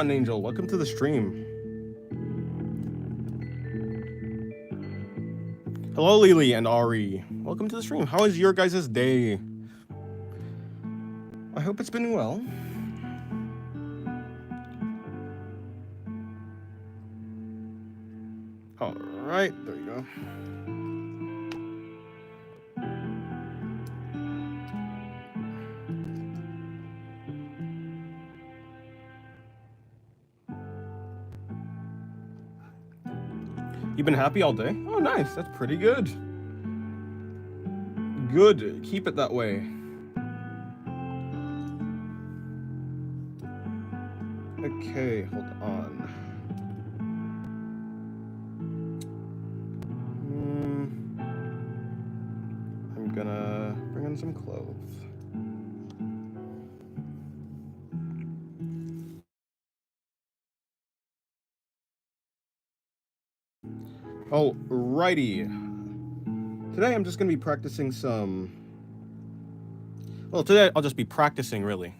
on, Angel. Welcome to the stream. Hello, Lily and Ari. Welcome to the stream. How is your guys' day? I hope it's been well. All right, there you go. You've been happy all day? Oh, nice. That's pretty good. Good. Keep it that way. Okay, hold on. I'm gonna bring in some clothes. Alrighty. Today I'm just gonna be practicing some. Well, today I'll just be practicing, really.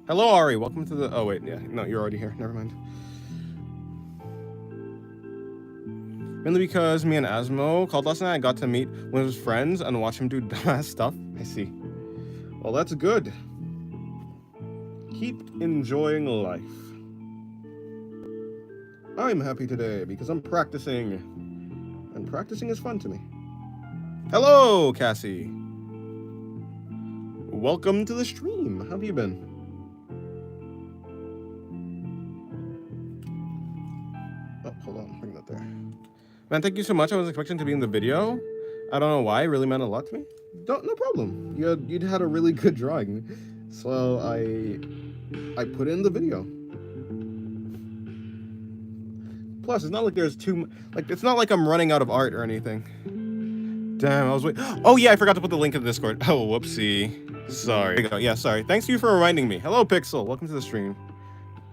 Hello, Ari. Welcome to the. Oh wait, yeah, no, you're already here. Never mind. Mainly because me and Asmo called last night. I got to meet one of his friends and watch him do dumbass stuff. I see. Well, that's good. Keep enjoying life. I'm happy today because I'm practicing. And practicing is fun to me. Hello, Cassie. Welcome to the stream. How have you been? Oh, hold on. Bring that there. Man, thank you so much. I was expecting to be in the video. I don't know why. It really meant a lot to me. No problem. You'd had a really good drawing. So I put it in the video. Plus, it's not like there's it's not like I'm running out of art or anything. Damn, I was waiting. Oh yeah, I forgot to put the link in the Discord. Oh, whoopsie. Sorry. There you go. Yeah, sorry. Thanks you for reminding me. Hello, Pixel. Welcome to the stream.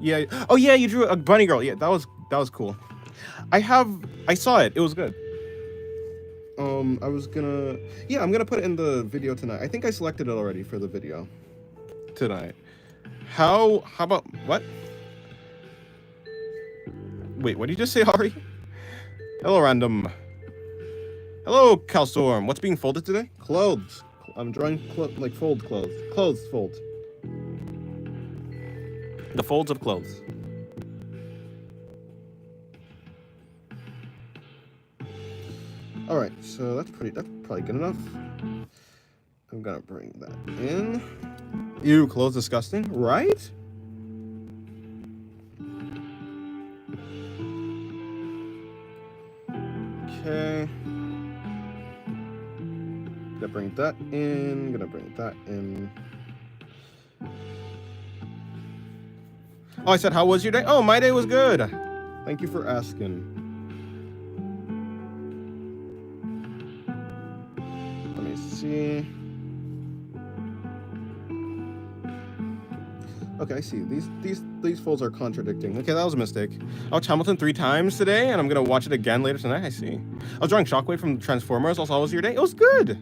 Yeah. Oh yeah, you drew a bunny girl. Yeah, that was cool. I saw it. It was good. I'm gonna put it in the video tonight. I think I selected it already for the video tonight. How about what? Wait, what did you just say, Ari? Hello, random. Hello, Calstorm. What's being folded today? Clothes. I'm drawing fold clothes. Clothes fold. The folds of clothes. All right, so that's probably good enough. I'm gonna bring that in. Ew, clothes disgusting, right? Okay. Gonna bring that in. Gonna bring that in. Oh, I said, how was your day? Oh, my day was good. Thank you for asking. Let me see. Okay, I see. These folds are contradicting. Okay, that was a mistake. I watched Hamilton 3 times today, and I'm gonna watch it again later tonight. I see. I was drawing Shockwave from Transformers. Also, how was your day? It was good.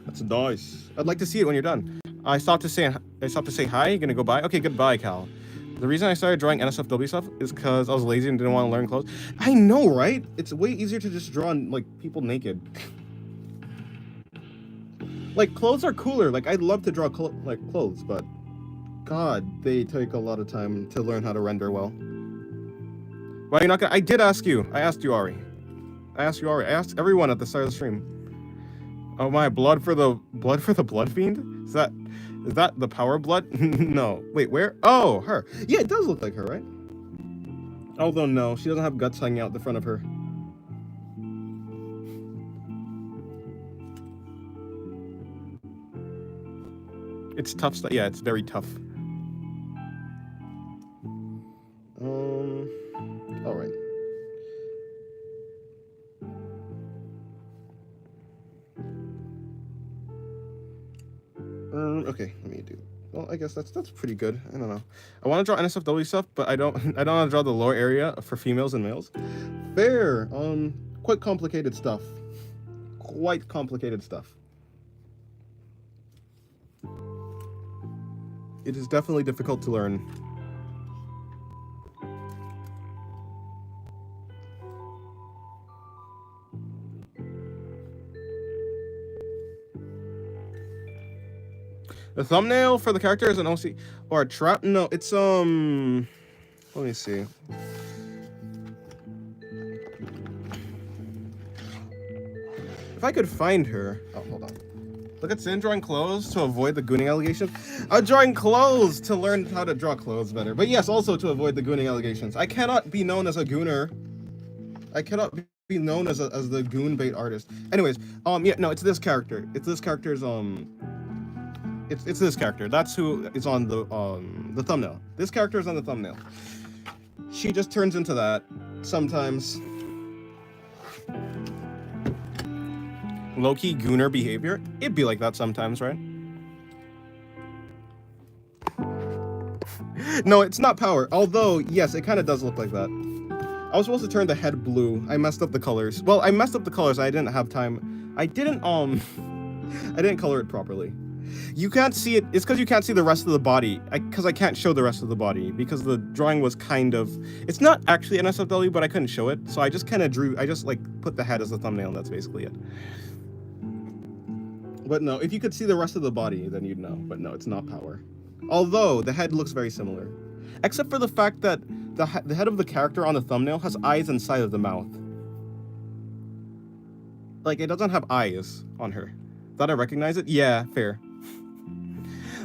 That's nice. I'd like to see it when you're done. I stopped to say hi. You're gonna go bye. Okay, goodbye, Cal. The reason I started drawing NSFW stuff is because I was lazy and didn't want to learn clothes. I know, right? It's way easier to just draw people naked. Clothes are cooler. I'd love to draw clothes, but God, they take a lot of time to learn how to render well. Why are you not gonna? I did ask you. I asked you, Ari. I asked everyone at the start of the stream. Oh my, blood for the blood fiend? Is that the power blood? No. Wait, where? Oh, her. Yeah, it does look like her, right? Although no, she doesn't have guts hanging out the front of her. It's tough stuff. Yeah, it's very tough. All right. Okay, let me do. Well, I guess that's pretty good. I don't know. I want to draw NSFW stuff, but I don't want to draw the lower area for females and males. Fair. Quite complicated stuff. Quite complicated stuff. It is definitely difficult to learn. The thumbnail for the character is an OC or a trap. No, it's let me see. If I could find her. Oh, hold on. Look at Sin drawing clothes to avoid the gooning allegations. I'm drawing clothes to learn how to draw clothes better. But yes, also to avoid the gooning allegations. I cannot be known as a gooner. I cannot be known as the goon bait artist. Anyways, yeah, no, it's this character. It's this character's it's this character. That's who is on the thumbnail. This character is on the thumbnail. She just turns into that sometimes. Low-key gooner behavior. It'd be like that sometimes, right? No, it's not power. Although, yes, it kind of does look like that. I was supposed to turn the head blue. I messed up the colors. Well, I messed up the colors. I didn't have time. I didn't color it properly. You can't see it. It's because you can't see the rest of the body. Because I can't show the rest of the body because the drawing was kind of. It's not actually NSFW, but I couldn't show it, so I just kind of drew. I just like put the head as the thumbnail, and that's basically it. But no, if you could see the rest of the body, then you'd know. But no, it's not power. Although the head looks very similar, except for the fact that the head of the character on the thumbnail has eyes inside of the mouth. Like it doesn't have eyes on her. Thought I recognize it? Yeah, fair.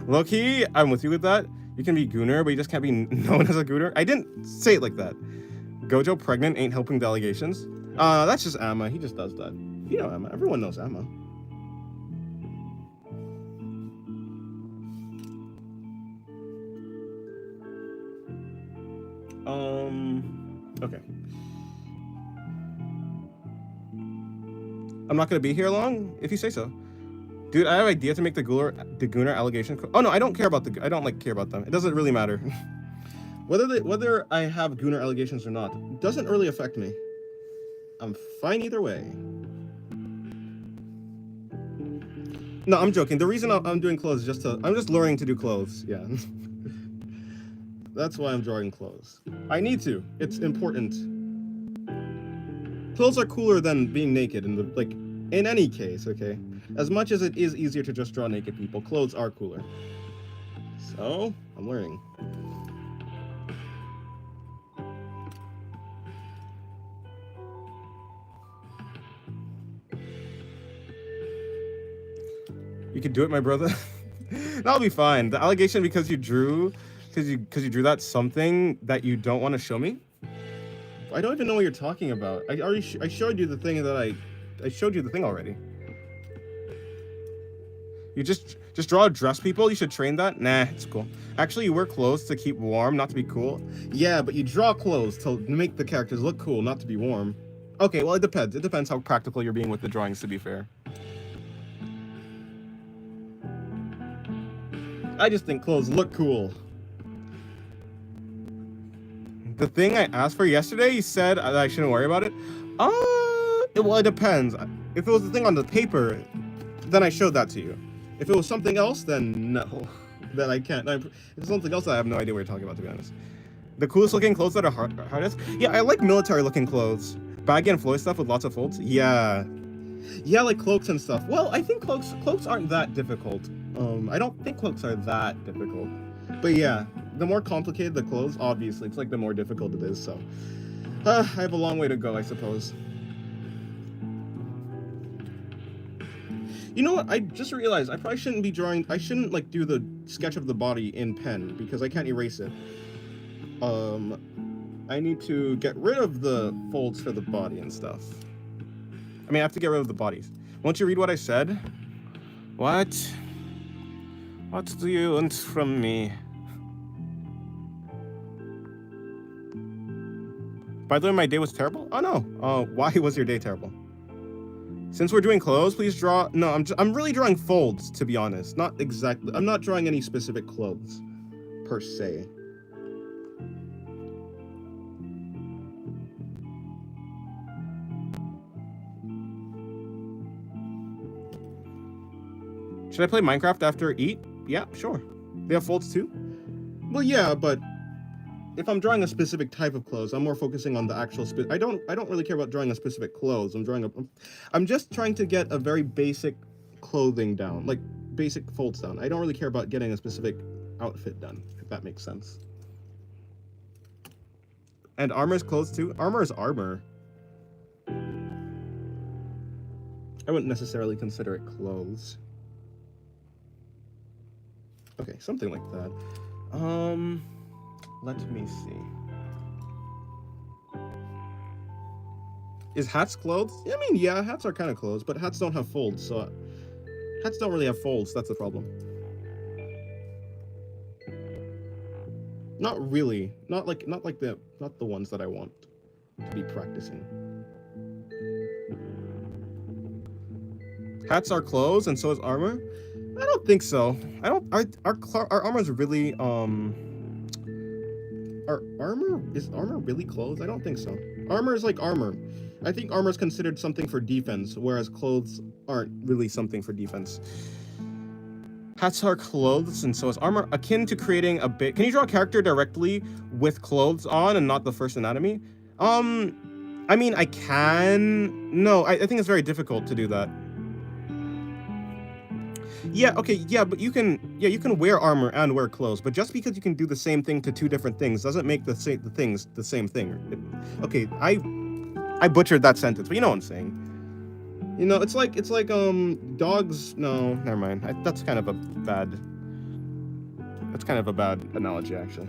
Low-key, I'm with you with that. You can be gooner, but you just can't be known as a gooner. I didn't say it like that. Gojo pregnant ain't helping the allegations. That's just Amma. He just does that. You know Amma. Everyone knows Amma. Okay. I'm not gonna be here long, if you say so. Dude, I have an idea to make the gooner allegation. Oh no, I don't care about I don't care about them. It doesn't really matter. whether I have gooner allegations or not doesn't really affect me. I'm fine either way. No, I'm joking. The reason I'm doing clothes is I'm just learning to do clothes. Yeah. That's why I'm drawing clothes. I need to. It's important. Clothes are cooler than being naked in any case, okay? As much as it is easier to just draw naked people, clothes are cooler. So, I'm learning. You can do it, my brother. That'll be fine. The allegation because you drew that something that you don't want to show me? I don't even know what you're talking about. I showed you the thing that I showed you the thing already. You just draw dress people? You should train that? Nah, it's cool. Actually, you wear clothes to keep warm, not to be cool. Yeah, but you draw clothes to make the characters look cool, not to be warm. Okay, well, it depends. It depends how practical you're being with the drawings, to be fair. I just think clothes look cool. The thing I asked for yesterday, you said that I shouldn't worry about it. Well, it depends. If it was the thing on the paper, then I showed that to you. If it was something else, then no. Then I can't. If it's something else, I have no idea what you're talking about, to be honest. The coolest looking clothes that are hardest? Yeah, I like military looking clothes. Baggy and flowy stuff with lots of folds? Yeah. Yeah, like cloaks and stuff. Well, I think cloaks aren't that difficult. I don't think cloaks are that difficult. But yeah, the more complicated the clothes, obviously, it's like the more difficult it is, so. I have a long way to go, I suppose. You know what, I just realized I probably shouldn't be drawing, I shouldn't like do the sketch of the body in pen, because I can't erase it. I need to get rid of the folds for the body and stuff. I mean, I have to get rid of the bodies. Won't you read what I said? What? What do you want from me? By the way, my day was terrible? Oh no. Why was your day terrible? Since we're doing clothes, please draw. No, I'm really drawing folds, to be honest. Not exactly. I'm not drawing any specific clothes, per se. Should I play Minecraft after eat? Yeah, sure. They have folds too? Well, yeah, but if I'm drawing a specific type of clothes, I'm more focusing on the actual I don't really care about drawing a specific clothes. I'm just trying to get a very basic clothing down, like basic folds done. I don't really care about getting a specific outfit done, if that makes sense. And armor's clothes too? Armor is armor. I wouldn't necessarily consider it clothes. Okay, something like that. Let me see. Is hats clothes? I mean, yeah, hats are kind of clothes, but hats don't have folds, so hats don't really have folds. That's the problem. Not really. Not the ones that I want to be practicing. Hats are clothes, and so is armor. I don't think so. Our armor is really Is armor really clothes? I don't think so. Armor is like armor. I think armor is considered something for defense, whereas clothes aren't really something for defense. Hats are clothes, and so is armor. Akin to creating a bit. Can you draw a character directly with clothes on and not the first anatomy? I mean, I can. No, I think it's very difficult to do that. Yeah, okay, yeah, but you can wear armor and wear clothes, but just because you can do the same thing to two different things doesn't make the same thing. Okay, I butchered that sentence, but you know what I'm saying. You know, it's like dogs. No, never mind. That's kind of a bad analogy, actually.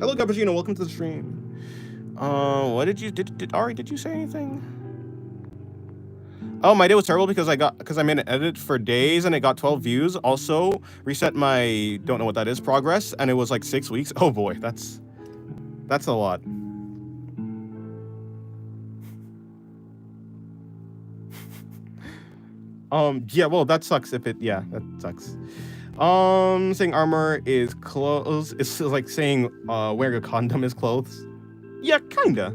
Hello, Cappuccino. Welcome to the stream. What did Ari? Did you say anything? Oh, my day was terrible because I made an edit for days and it got 12 views. Also, reset my don't know what that is progress, and it was like 6 weeks. Oh boy, that's a lot. Yeah, well, that sucks that sucks. Saying armor is clothes is like saying wearing a condom is clothes. Yeah, kinda.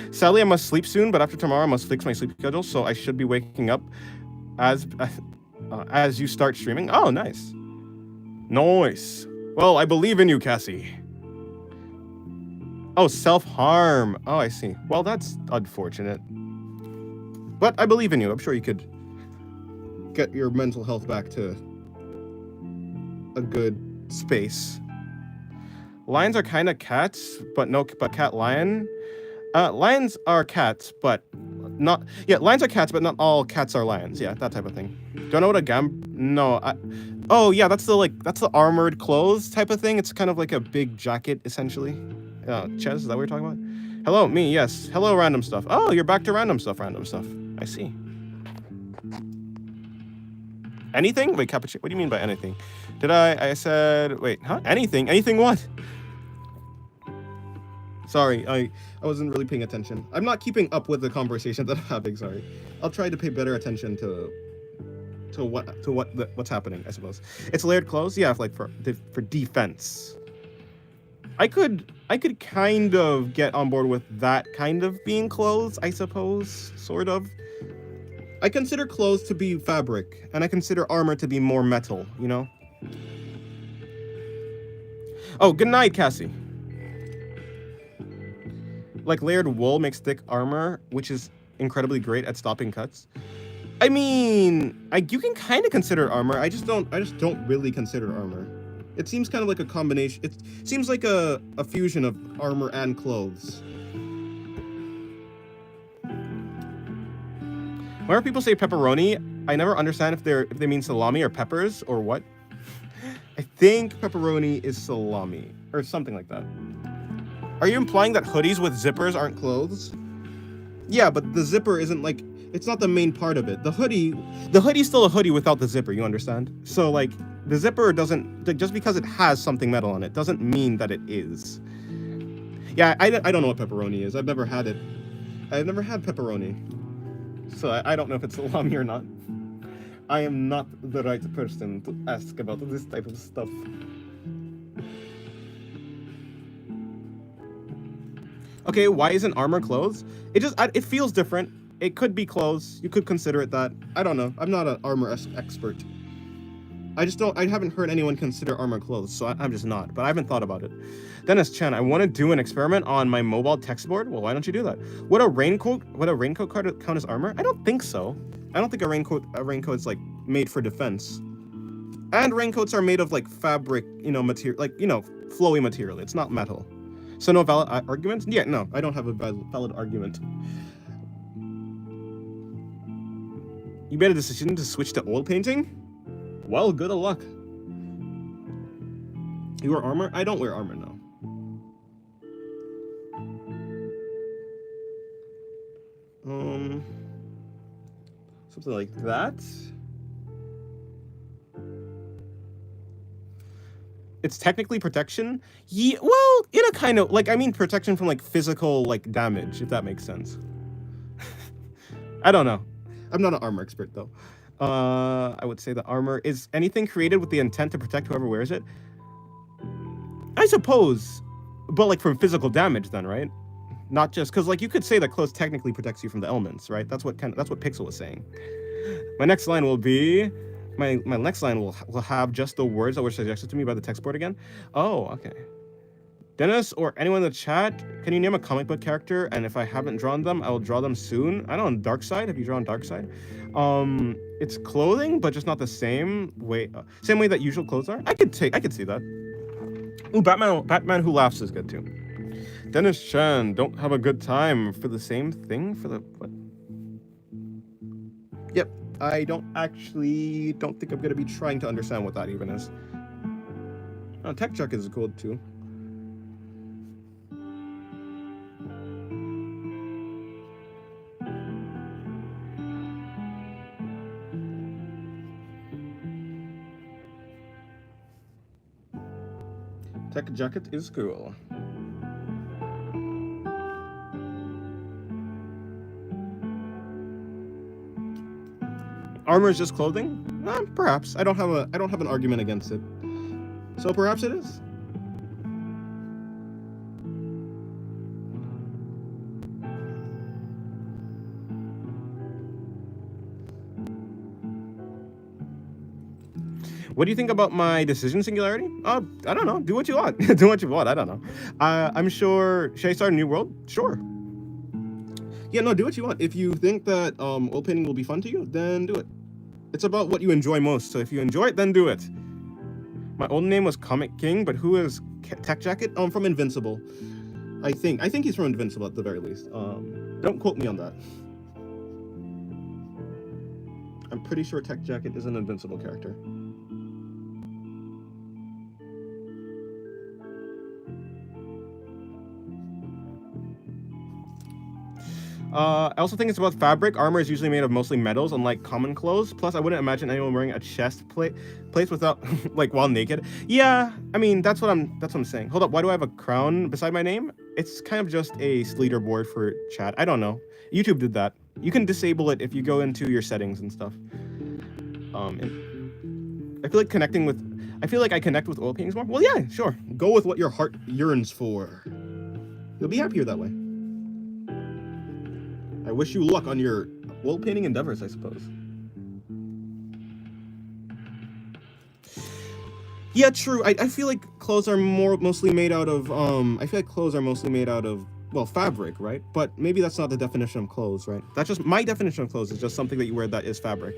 Sadly, I must sleep soon, but after tomorrow, I must fix my sleep schedule, so I should be waking up as you start streaming. Oh, nice. Nice. Well, I believe in you, Cassie. Oh, self-harm. Oh, I see. Well, that's unfortunate. But I believe in you. I'm sure you could get your mental health back to a good space. Lions are kind of cats, but cat lion. Lions are cats, but not. Yeah, lions are cats, but not all cats are lions. Yeah, that type of thing. Don't know what a No. Oh yeah, that's the armored clothes type of thing. It's kind of like a big jacket, essentially. Ches, is that what you're talking about? Hello, me. Yes. Hello, random stuff. Oh, you're back to random stuff. Random stuff. I see. Anything? Wait, Cappuccino. What do you mean by anything? Did I said. Wait, huh? Anything? Anything what? Sorry, I wasn't really paying attention. I'm not keeping up with the conversation that I'm having. Sorry, I'll try to pay better attention to what's happening. I suppose it's layered clothes. Yeah, like for defense. I could kind of get on board with that kind of being clothes. I suppose, sort of. I consider clothes to be fabric, and I consider armor to be more metal. You know. Oh, good night, Cassie. Like layered wool makes thick armor, which is incredibly great at stopping cuts. I mean, you can kind of consider armor. I just don't really consider armor. It seems kind of like a combination. It seems like a fusion of armor and clothes. Whenever people say pepperoni, I never understand if they mean salami or peppers or what. I think pepperoni is salami or something like that. Are you implying that hoodies with zippers aren't clothes? Yeah, but the zipper isn't like, it's not the main part of it. The hoodie's still a hoodie without the zipper, you understand? So like, the zipper doesn't, just because it has something metal on it, doesn't mean that it is. Yeah, I don't know what pepperoni is. I've never had it. I've never had pepperoni. So I don't know if it's salami or not. I am not the right person to ask about this type of stuff. Okay, why isn't armor clothes? It feels different. It could be clothes. You could consider it that. I don't know. I'm not an armor expert. I haven't heard anyone consider armor clothes, so I'm just not. But I haven't thought about it. Dennis Chen, I want to do an experiment on my mobile text board. Well, why don't you do that? Would a raincoat count as armor? I don't think so. I don't think a raincoat's like made for defense. And raincoats are made of like fabric, you know, material, like, you know, flowy material. It's not metal. So no valid argument? Yeah, no, I don't have a valid argument. You made a decision to switch to oil painting? Well, good luck. You wear armor? I don't wear armor, no. Something like that. It's technically protection? Yeah, well, in a kind of, like, I mean protection from, like, physical, like, damage, if that makes sense. I don't know. I'm not an armor expert, though. I would say the armor is anything created with the intent to protect whoever wears it. I suppose, but, like, from physical damage, then, right? Not just, because, like, you could say that clothes technically protects you from the elements, right? That's what Pixel was saying. My next line will be... My next line will have just the words that were suggested to me by the text board again. Oh, okay. Dennis or anyone in the chat, can you name a comic book character? And if I haven't drawn them, I will draw them soon. I don't know, Darkseid. Have you drawn Darkseid? It's clothing, but just not the same way. Same way that usual clothes are. I could see that. Ooh, Batman Who Laughs is good too. Dennis Chan, don't have a good time for the same thing for the what? Yep. I don't think I'm gonna be trying to understand what that even is. Oh, Tech Chuck is cool too. Tech Jacket is cool. Armor is just clothing? Perhaps. I don't have an argument against it. So perhaps it is. What do you think about my decision singularity? I don't know. Do what you want. Do what you want. I don't know. I'm sure. Should I start a new world? Sure. Yeah, no, do what you want. If you think that oil painting will be fun to you, then do it. It's about what you enjoy most. So if you enjoy it, then do it. My old name was Comic King, but who is Tech Jacket? From Invincible. I think he's from Invincible at the very least. Don't quote me on that. I'm pretty sure Tech Jacket is an Invincible character. I also think it's about fabric. Armor is usually made of mostly metals, unlike common clothes. Plus, I wouldn't imagine anyone wearing a chest plate without, like, while naked. Yeah, I mean, that's what I'm saying. Hold up, why do I have a crown beside my name? It's kind of just a leaderboard for chat. I don't know. YouTube did that. You can disable it if you go into your settings and stuff. I feel like I connect with oil paintings more. Well, yeah, sure. Go with what your heart yearns for. You'll be happier that way. I wish you luck on your oil painting endeavors, I suppose. Yeah, true. I feel like clothes are mostly made out of well, fabric, right? But maybe that's not the definition of clothes, right? That's just my definition of clothes is just something that you wear that is fabric.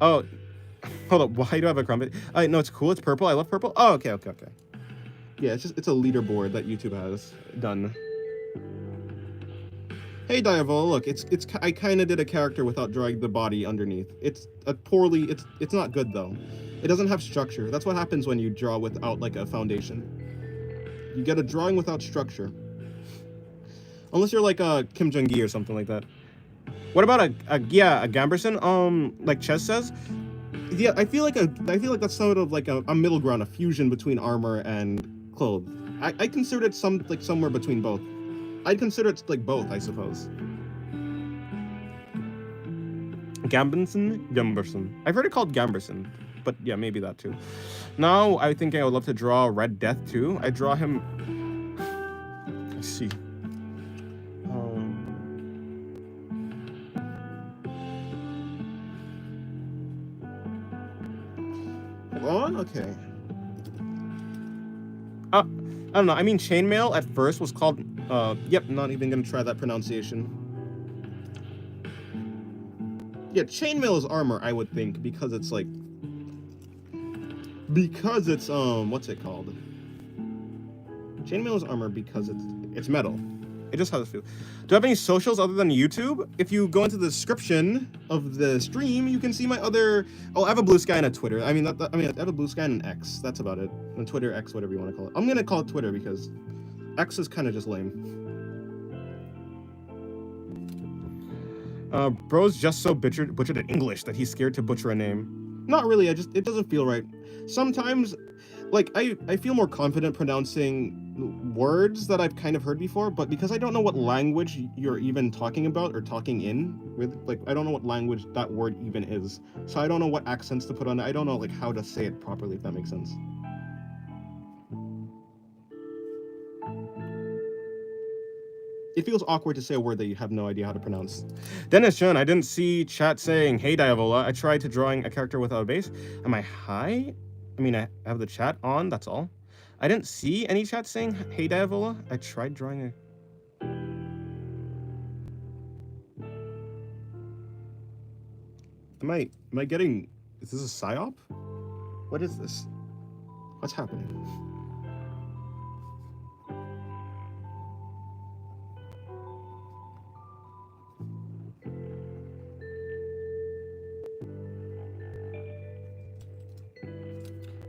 Oh, hold up. Why do I have a crown? No, it's cool. It's purple. I love purple. Oh, okay. Yeah, it's a leaderboard that YouTube has done. Hey Diavol, look, I kind of did a character without drawing the body underneath. It's not good though. It doesn't have structure. That's what happens when you draw without like a foundation. You get a drawing without structure. Unless you're like a Kim Jong-gi or something like that. What about a Gamberson? Like Ches says? Yeah, I feel like that's sort of like a middle ground, a fusion between armor and clothes. I consider it somewhere between both. I'd consider it like both, I suppose. Gamberson. I've heard it called Gamberson, but yeah, maybe that too. Now, I think I would love to draw Red Death too. I draw him... Let's see. Hold on? Okay. I don't know. I mean, chainmail at first was called... yep, not even gonna try that pronunciation. Yeah, chainmail is armor, I would think, because it's like... Because it's, what's it called? Chainmail is armor because it's metal. It just has a feel. Do I have any socials other than YouTube? If you go into the description of the stream, you can see my other... Oh, I have a Blue Sky and a Twitter. I mean, I have a Blue Sky and an X. That's about it. And Twitter, X, whatever you want to call it. I'm gonna call it Twitter because X is kind of just lame. Bro's just so butchered in English that he's scared to butcher a name. Not really, it doesn't feel right. Sometimes, like, I feel more confident pronouncing words that I've kind of heard before, but because I don't know what language you're even talking about or talking in with, like, I don't know what language that word even is. So I don't know what accents to put on it. I don't know, like, how to say it properly, if that makes sense. It feels awkward to say a word that you have no idea how to pronounce. Dennis John, I didn't see chat saying, hey Diavola, I tried to drawing a character without a base. Am I high? I mean, I have the chat on, that's all. I didn't see any chat saying, hey Diavola, I tried drawing a... Am I getting... Is this a psyop? What is this? What's happening?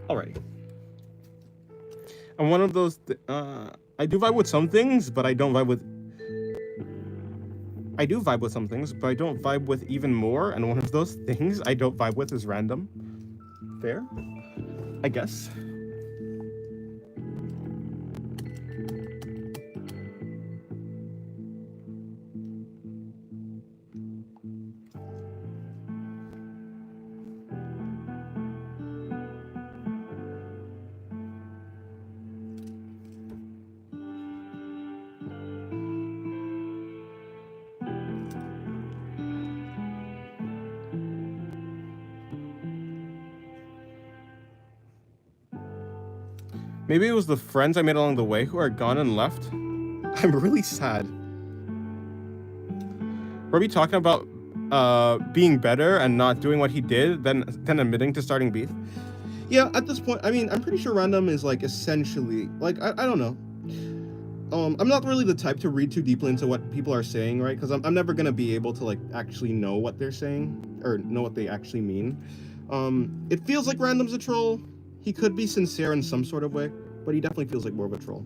Alrighty. I'm one of those, I do vibe with some things, but I don't vibe with... I do vibe with some things, but I don't vibe with even more, and one of those things I don't vibe with is random. Fair? I guess. Maybe it was the friends I made along the way who are gone and left. I'm really sad. Were we talking about being better and not doing what he did, then admitting to starting beef? Yeah, at this point, I mean, I'm pretty sure random is like essentially, like, I don't know. I'm not really the type to read too deeply into what people are saying, right? Because I'm never gonna be able to like actually know what they're saying or know what they actually mean. It feels like random's a troll. He could be sincere in some sort of way, but he definitely feels like more of a troll.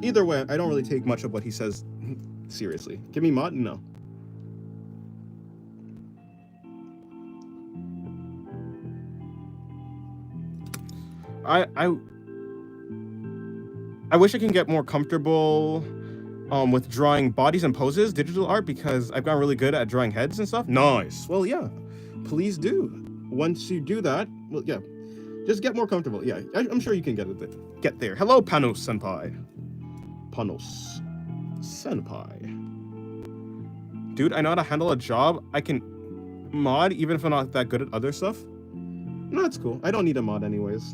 Either way, I don't really take much of what he says seriously. Give me mod? No. I wish I can get more comfortable with drawing bodies and poses, digital art, because I've gotten really good at drawing heads and stuff. Nice. Well, yeah, please do. Once you do that, well, yeah, just get more comfortable. Yeah, I'm sure you can get there. Hello, Panos Senpai. Panos Senpai. Dude, I know how to handle a job. I can mod even if I'm not that good at other stuff. No, it's cool. I don't need a mod anyways.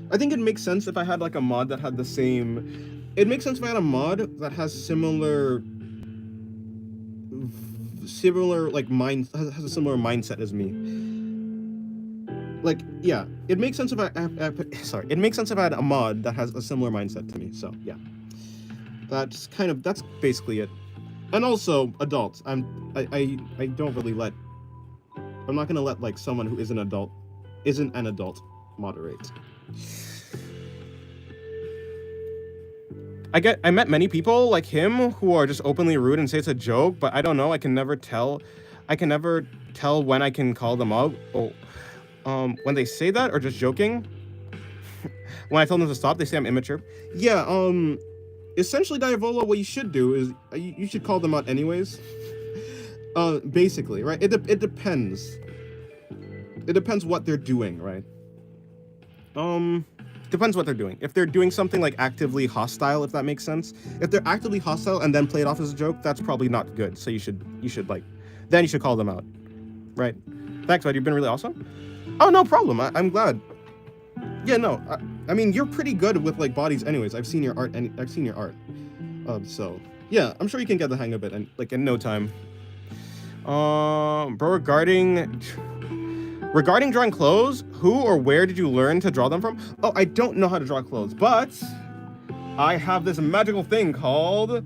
I think it makes sense if I had like a mod that had the same... It makes sense if I had a mod that has similar like has a similar mindset as me. Like, yeah, it makes sense if it makes sense if I had a mod that has a similar mindset to me. So yeah, that's basically it. And also adults. I don't really let... I'm not gonna let like someone who isn't an adult moderate. I met many people like him who are just openly rude and say it's a joke, but I don't know. I can never tell when I can call them out. When they say that or just joking. When I tell them to stop, they say I'm immature. Yeah. Essentially, Diavola, what you should do is you should call them out anyways. Basically, right? It depends. It depends what they're doing, right? Depends what they're doing. If they're doing something like actively hostile, if that makes sense. If they're actively hostile and then play it off as a joke, that's probably not good. So you should call them out, right? Thanks, bud. You've been really awesome. Oh, no problem. I'm glad. Yeah, no. I mean, you're pretty good with like bodies anyways. I've seen your art and I've seen your art. So yeah, I'm sure you can get the hang of it and like in no time. Bro, regarding drawing clothes, who or where did you learn to draw them from? Oh, I don't know how to draw clothes, but I have this magical thing called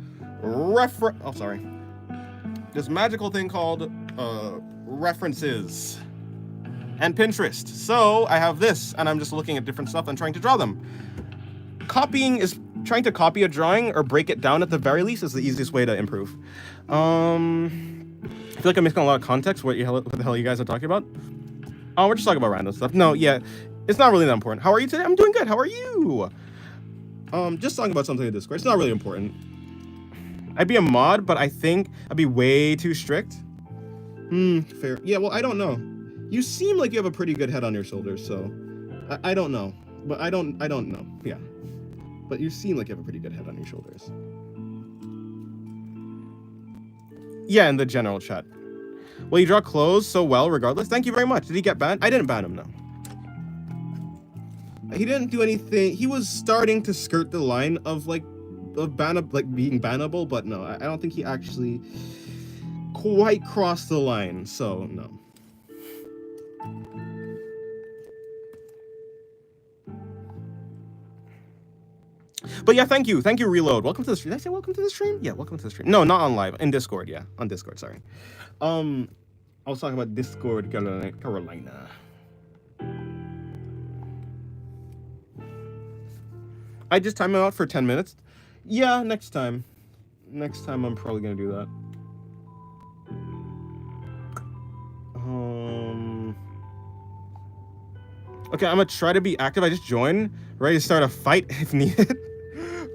this magical thing called references and Pinterest. So I have this, and I'm just looking at different stuff and trying to draw them. Trying to copy a drawing or break it down at the very least is the easiest way to improve. I feel like I'm missing a lot of context. What the hell you guys are talking about? Oh, we're just talking about random stuff. No, yeah, it's not really that important. How are you today? I'm doing good. How are you? Just talking about something in Discord. It's not really important. I'd be a mod, but I think I'd be way too strict. Fair. Yeah, well, I don't know. You seem like you have a pretty good head on your shoulders, so I don't know. But I don't know. Yeah. But you seem like you have a pretty good head on your shoulders. Yeah, in the general chat. Well, you draw clothes so well regardless. Thank you very much. Did he get banned? I didn't ban him, no. He didn't do anything. He was starting to skirt the line of being bannable, but no, I don't think he actually quite crossed the line, so no. But yeah, thank you, Reload. Welcome to the stream. Did I say welcome to the stream? Yeah, welcome to the stream. No, not on live, in Discord. Yeah, on Discord. Sorry. I was talking about Discord, Carolina. I just time it out for 10 minutes. Yeah, next time. Next time I'm probably gonna do that. Okay, I'm gonna try to be active. I just joined, ready to start a fight if needed.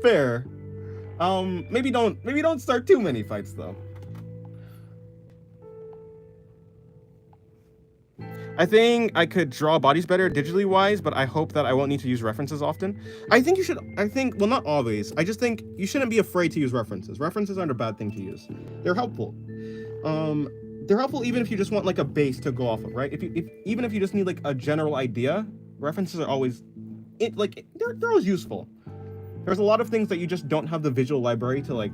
Fair. Maybe don't start too many fights though. I think I could draw bodies better digitally wise, but I hope that I won't need to use references often. Well, not always. I just think you shouldn't be afraid to use references. References aren't a bad thing to use. They're helpful. They're helpful even if you just want like a base to go off of, right? Even if you just need like a general idea, references are always, they're always useful. There's a lot of things that you just don't have the visual library to like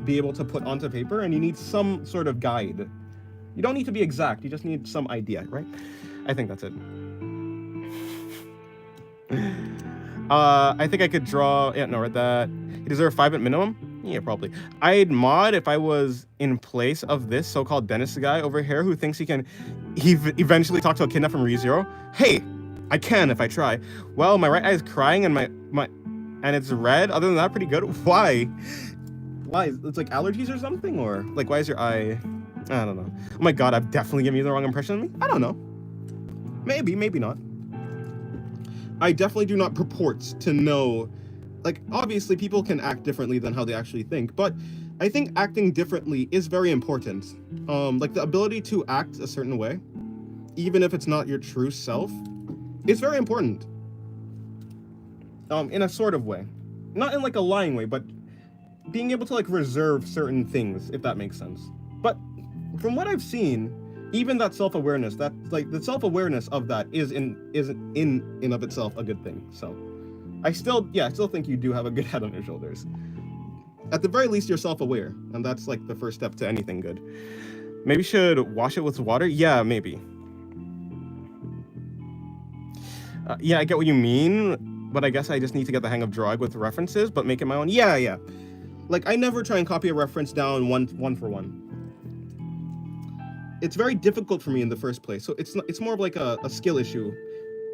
be able to put onto paper, and you need some sort of guide. You don't need to be exact, you just need some idea, right? I think that's it. I think I could draw, yeah, no, read that. He deserves 5 at minimum? Yeah, probably. I'd mod if I was in place of this so-called dentist guy over here who thinks he eventually talk to a kidnap from ReZero. Hey, I can if I try. Well, my right eye is crying and and it's red. Other than that, pretty good. Why? Why? It's like allergies or something? Or like, why is your eye? I don't know. Oh my god, I've definitely given you the wrong impression of me. I don't know. Maybe, maybe not. I definitely do not purport to know. Like, obviously, people can act differently than how they actually think, but I think acting differently is very important. Like, the ability to act a certain way, even if it's not your true self, is very important. In a sort of way. Not in, like, a lying way, but being able to, like, reserve certain things, if that makes sense. But from what I've seen, even that self-awareness, that, like, the self-awareness of that is in of itself a good thing, so. I still think you do have a good head on your shoulders. At the very least, you're self-aware, and that's like the first step to anything good. Maybe you should wash it with water? Yeah, maybe. Yeah, I get what you mean, but I guess I just need to get the hang of drawing with references, but make it my own. Yeah. Like, I never try and copy a reference down one for one. It's very difficult for me in the first place, so it's more of like a skill issue.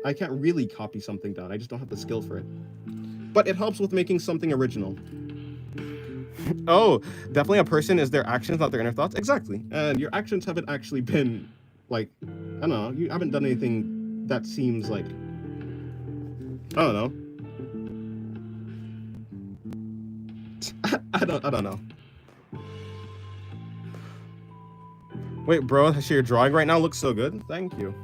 I can't really copy something down. I just don't have the skill for it. But it helps with making something original. Oh, definitely a person is their actions, not their inner thoughts. Exactly. And your actions haven't actually been, like, I don't know, you haven't done anything that seems like, I don't know. I don't know. Wait, bro, actually your drawing right now looks so good. Thank you.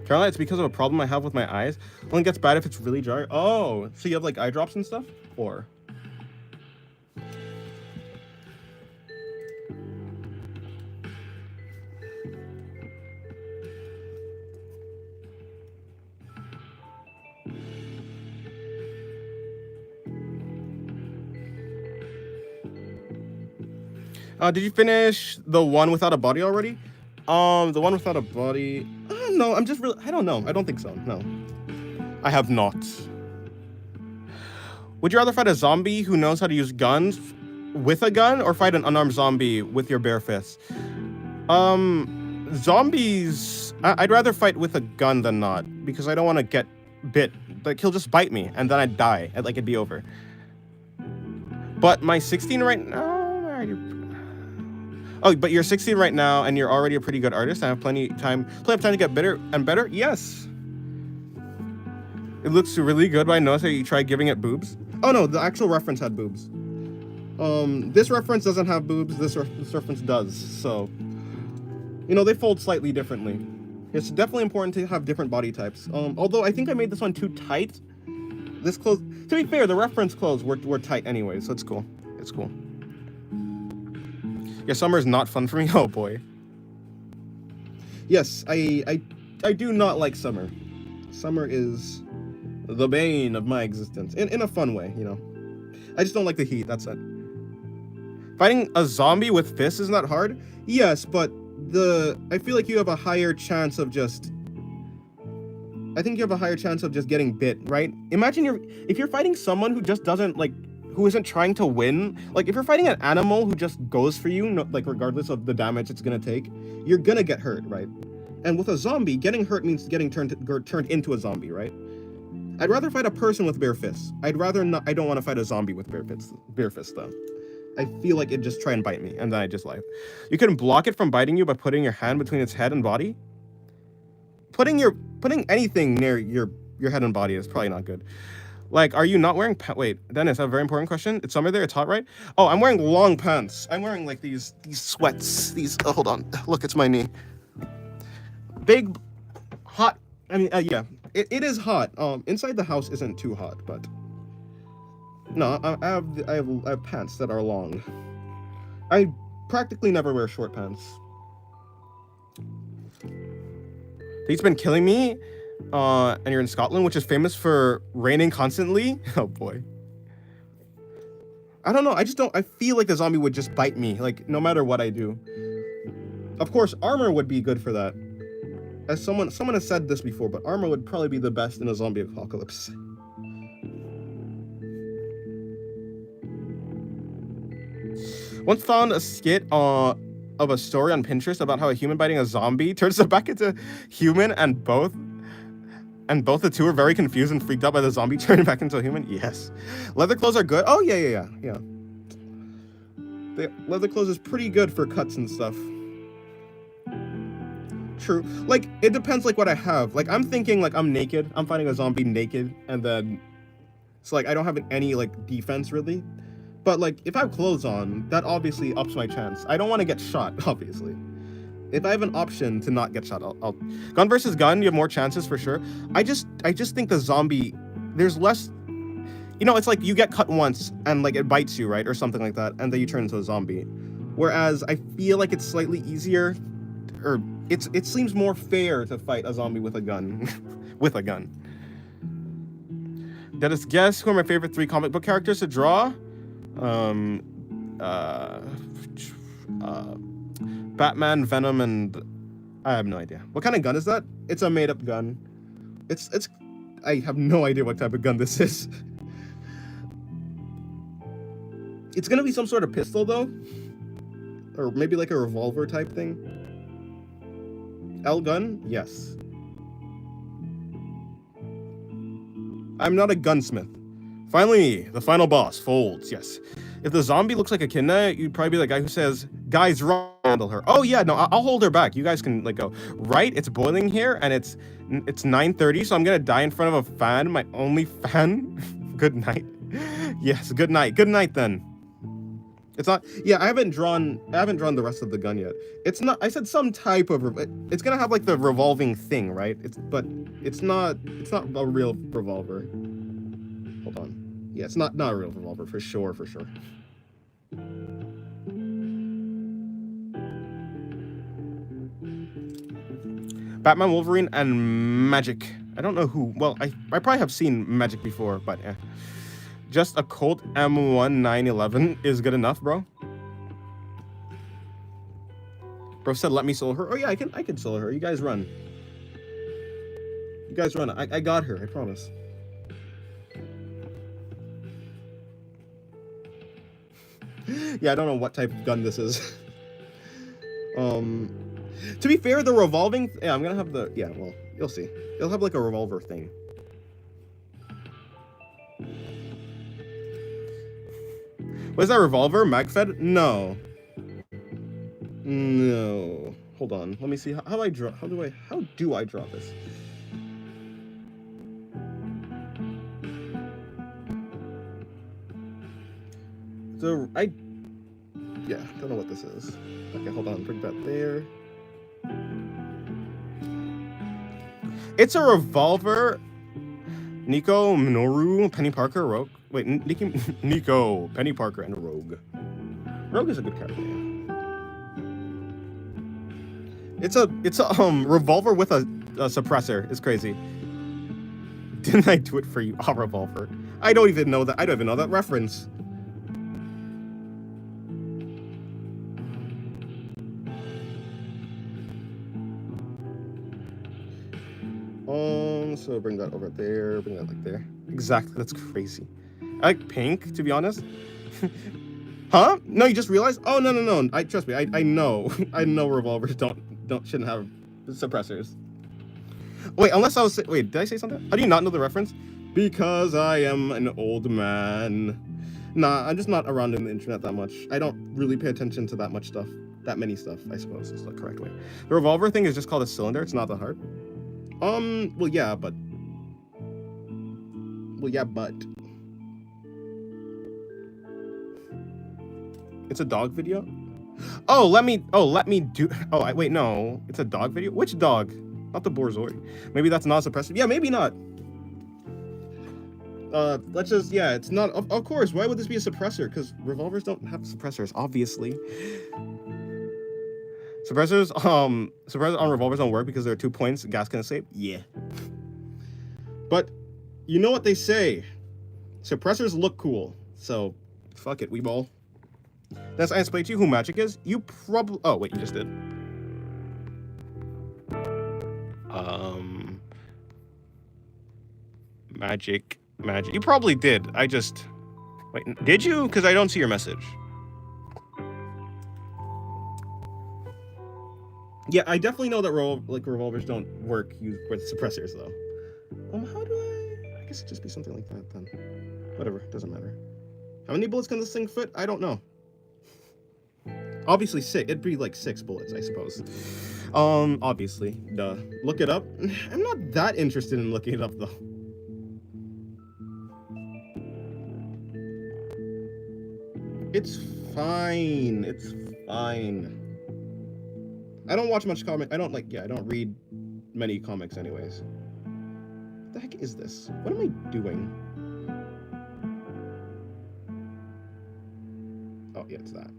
Caroline, it's because of a problem I have with my eyes. Only gets bad if it's really dry. Oh, so you have like eye drops and stuff? Or? Did you finish the one without a body already? The one without a body. No, I'm just really. I don't know. I don't think so. No, I have not. Would you rather fight a zombie who knows how to use guns with a gun, or fight an unarmed zombie with your bare fists? Zombies. I'd rather fight with a gun than not, because I don't want to get bit. Like, he'll just bite me, and then I'd die. Like, it'd be over. But my 16 right now. Oh, but you're 16 right now, and you're already a pretty good artist. I have plenty of time to get better and better. Yes. It looks really good, but I noticed that you tried giving it boobs. Oh no, the actual reference had boobs. This reference doesn't have boobs. This reference does. So, you know, they fold slightly differently. It's definitely important to have different body types. Although I think I made this one too tight. This clothes, to be fair, the reference clothes were tight anyway, so it's cool. It's cool. Yeah, summer is not fun for me. Oh boy. Yes, I do not like summer. Summer is the bane of my existence, in a fun way, you know. I just don't like the heat. That's it. Fighting a zombie with fists isn't that hard? Yes, but I feel like you have a higher chance of just. I think you have a higher chance of just getting bit, right? Imagine if you're fighting someone who just doesn't who isn't trying to win. Like, if you're fighting an animal who just goes for you, like, regardless of the damage it's gonna take, you're gonna get hurt, right? And with a zombie, getting hurt means getting turned into a zombie, right? I'd rather fight a person with bare fists. I don't want to fight a zombie with bare fists, though. I feel like it'd just try and bite me, and then I just live. You can block it from biting you by putting your hand between its head and body. Putting anything near your head and body is probably not good. Like, are you not wearing wait, Dennis, I have a very important question. It's summer there, it's hot, right? Oh, I'm wearing long pants. I'm wearing, like, these sweats. Oh, hold on. Look, it's my knee. Big, hot, I mean, yeah. It is hot. Inside the house isn't too hot, but... No, I have pants that are long. I practically never wear short pants. The heat's been killing me. And you're in Scotland, which is famous for raining constantly. Oh boy. I don't know. I feel like the zombie would just bite me, like, no matter what I do. Of course, armor would be good for that. As someone has said this before, but armor would probably be the best in a zombie apocalypse. Once found a skit of a story on Pinterest about how a human biting a zombie turns them back into human, and both the two are very confused and freaked out by the zombie turning back into a human. Yes. Leather clothes are good. Oh, yeah. Leather clothes is pretty good for cuts and stuff. True. Like, it depends, like, what I have. Like, I'm thinking, like, I'm naked. I'm fighting a zombie naked, and then... So, like, I don't have any, like, defense, really. But, like, if I have clothes on, that obviously ups my chance. I don't want to get shot, obviously. If I have an option to not get shot, I'll... Gun versus gun, you have more chances for sure. I just think the zombie, there's less... You know, it's like you get cut once and, like, it bites you, right? Or something like that, and then you turn into a zombie. Whereas I feel like it's slightly easier, or it seems more fair to fight a zombie with a gun. With a gun. Let us guess who are my favorite 3 comic book characters to draw. Batman, Venom, and I have no idea. What kind of gun is that? It's a made-up gun. I have no idea what type of gun this is. It's gonna be some sort of pistol, though. Or maybe like a revolver type thing. L gun? Yes. I'm not a gunsmith. Finally, the final boss, Folds, yes. If the zombie looks like Echidna, you'd probably be the guy who says, guys, handle her. Oh yeah, no, I'll hold her back. You guys can, like, go. Right, it's boiling here, and it's 9:30, so I'm gonna die in front of a fan, my only fan. Good night. Yes, good night. Good night, then. It's not, yeah, I haven't drawn the rest of the gun yet. It's not, I said some type of, it's gonna have, like, the revolving thing, right? But it's not a real revolver. Hold on. Yeah, it's not a real revolver, for sure. Batman, Wolverine, and Magic. I don't know who. Well, I probably have seen Magic before, but eh. Just a Colt M1911 is good enough, bro. Bro said let me solo her. Oh yeah, I can solo her. You guys run. You guys run. I got her, I promise. Yeah, I don't know what type of gun this is. To be fair, the revolving... Yeah, I'm gonna have the... Yeah, well, you'll see. It'll have like a revolver thing. Was that revolver? MagFed? No. No. Hold on. Let me see. How do I draw? How do I draw this? So yeah, don't know what this is. Okay, hold on. Bring that there. It's a revolver. Nico, Minoru, Penny Parker, Rogue. Wait, Nico, Penny Parker, and Rogue. Rogue is a good character. It's a revolver with a suppressor. It's crazy. Didn't I do it for you? A revolver. I don't even know that. I don't even know that reference. So bring that over there. Bring that like there. Exactly. That's crazy. I like pink, to be honest. Huh? No, you just realized? Oh no. I trust me. I know. I know revolvers shouldn't have suppressors. Wait, unless I was... Wait, did I say something? How do you not know the reference? Because I am an old man. Nah, I'm just not around in the internet that much. I don't really pay attention to that much stuff. That many stuff, I suppose, is the correct way. The revolver thing is just called a cylinder. It's not that hard. Well, yeah, but... It's a dog video? Oh, let me do... Oh, wait, no. It's a dog video? Which dog? Not the Borzoi. Maybe that's not suppressive. Yeah, maybe not. Let's just... Yeah, it's not... Of course, why would this be a suppressor? Because revolvers don't have suppressors, obviously. Suppressors on revolvers don't work because there are 2 points gas can escape? Yeah. But, you know what they say. Suppressors look cool. So, fuck it, weeball. That's I explained to you who Magic is. You probably... Oh, wait, you just did. Magic. You probably did. I just... Wait, did you? Because I don't see your message. Yeah, I definitely know that revolvers don't work with suppressors, though. How do I guess it'd just be something like that, then. Whatever, doesn't matter. How many bullets can this thing fit? I don't know. Obviously 6. It'd be like 6 bullets, I suppose. Obviously. Duh. Look it up. I'm not that interested in looking it up, though. It's fine. It's fine. I don't watch much comic. I don't read many comics anyways. What the heck is this? What am I doing? Oh, yeah, it's that.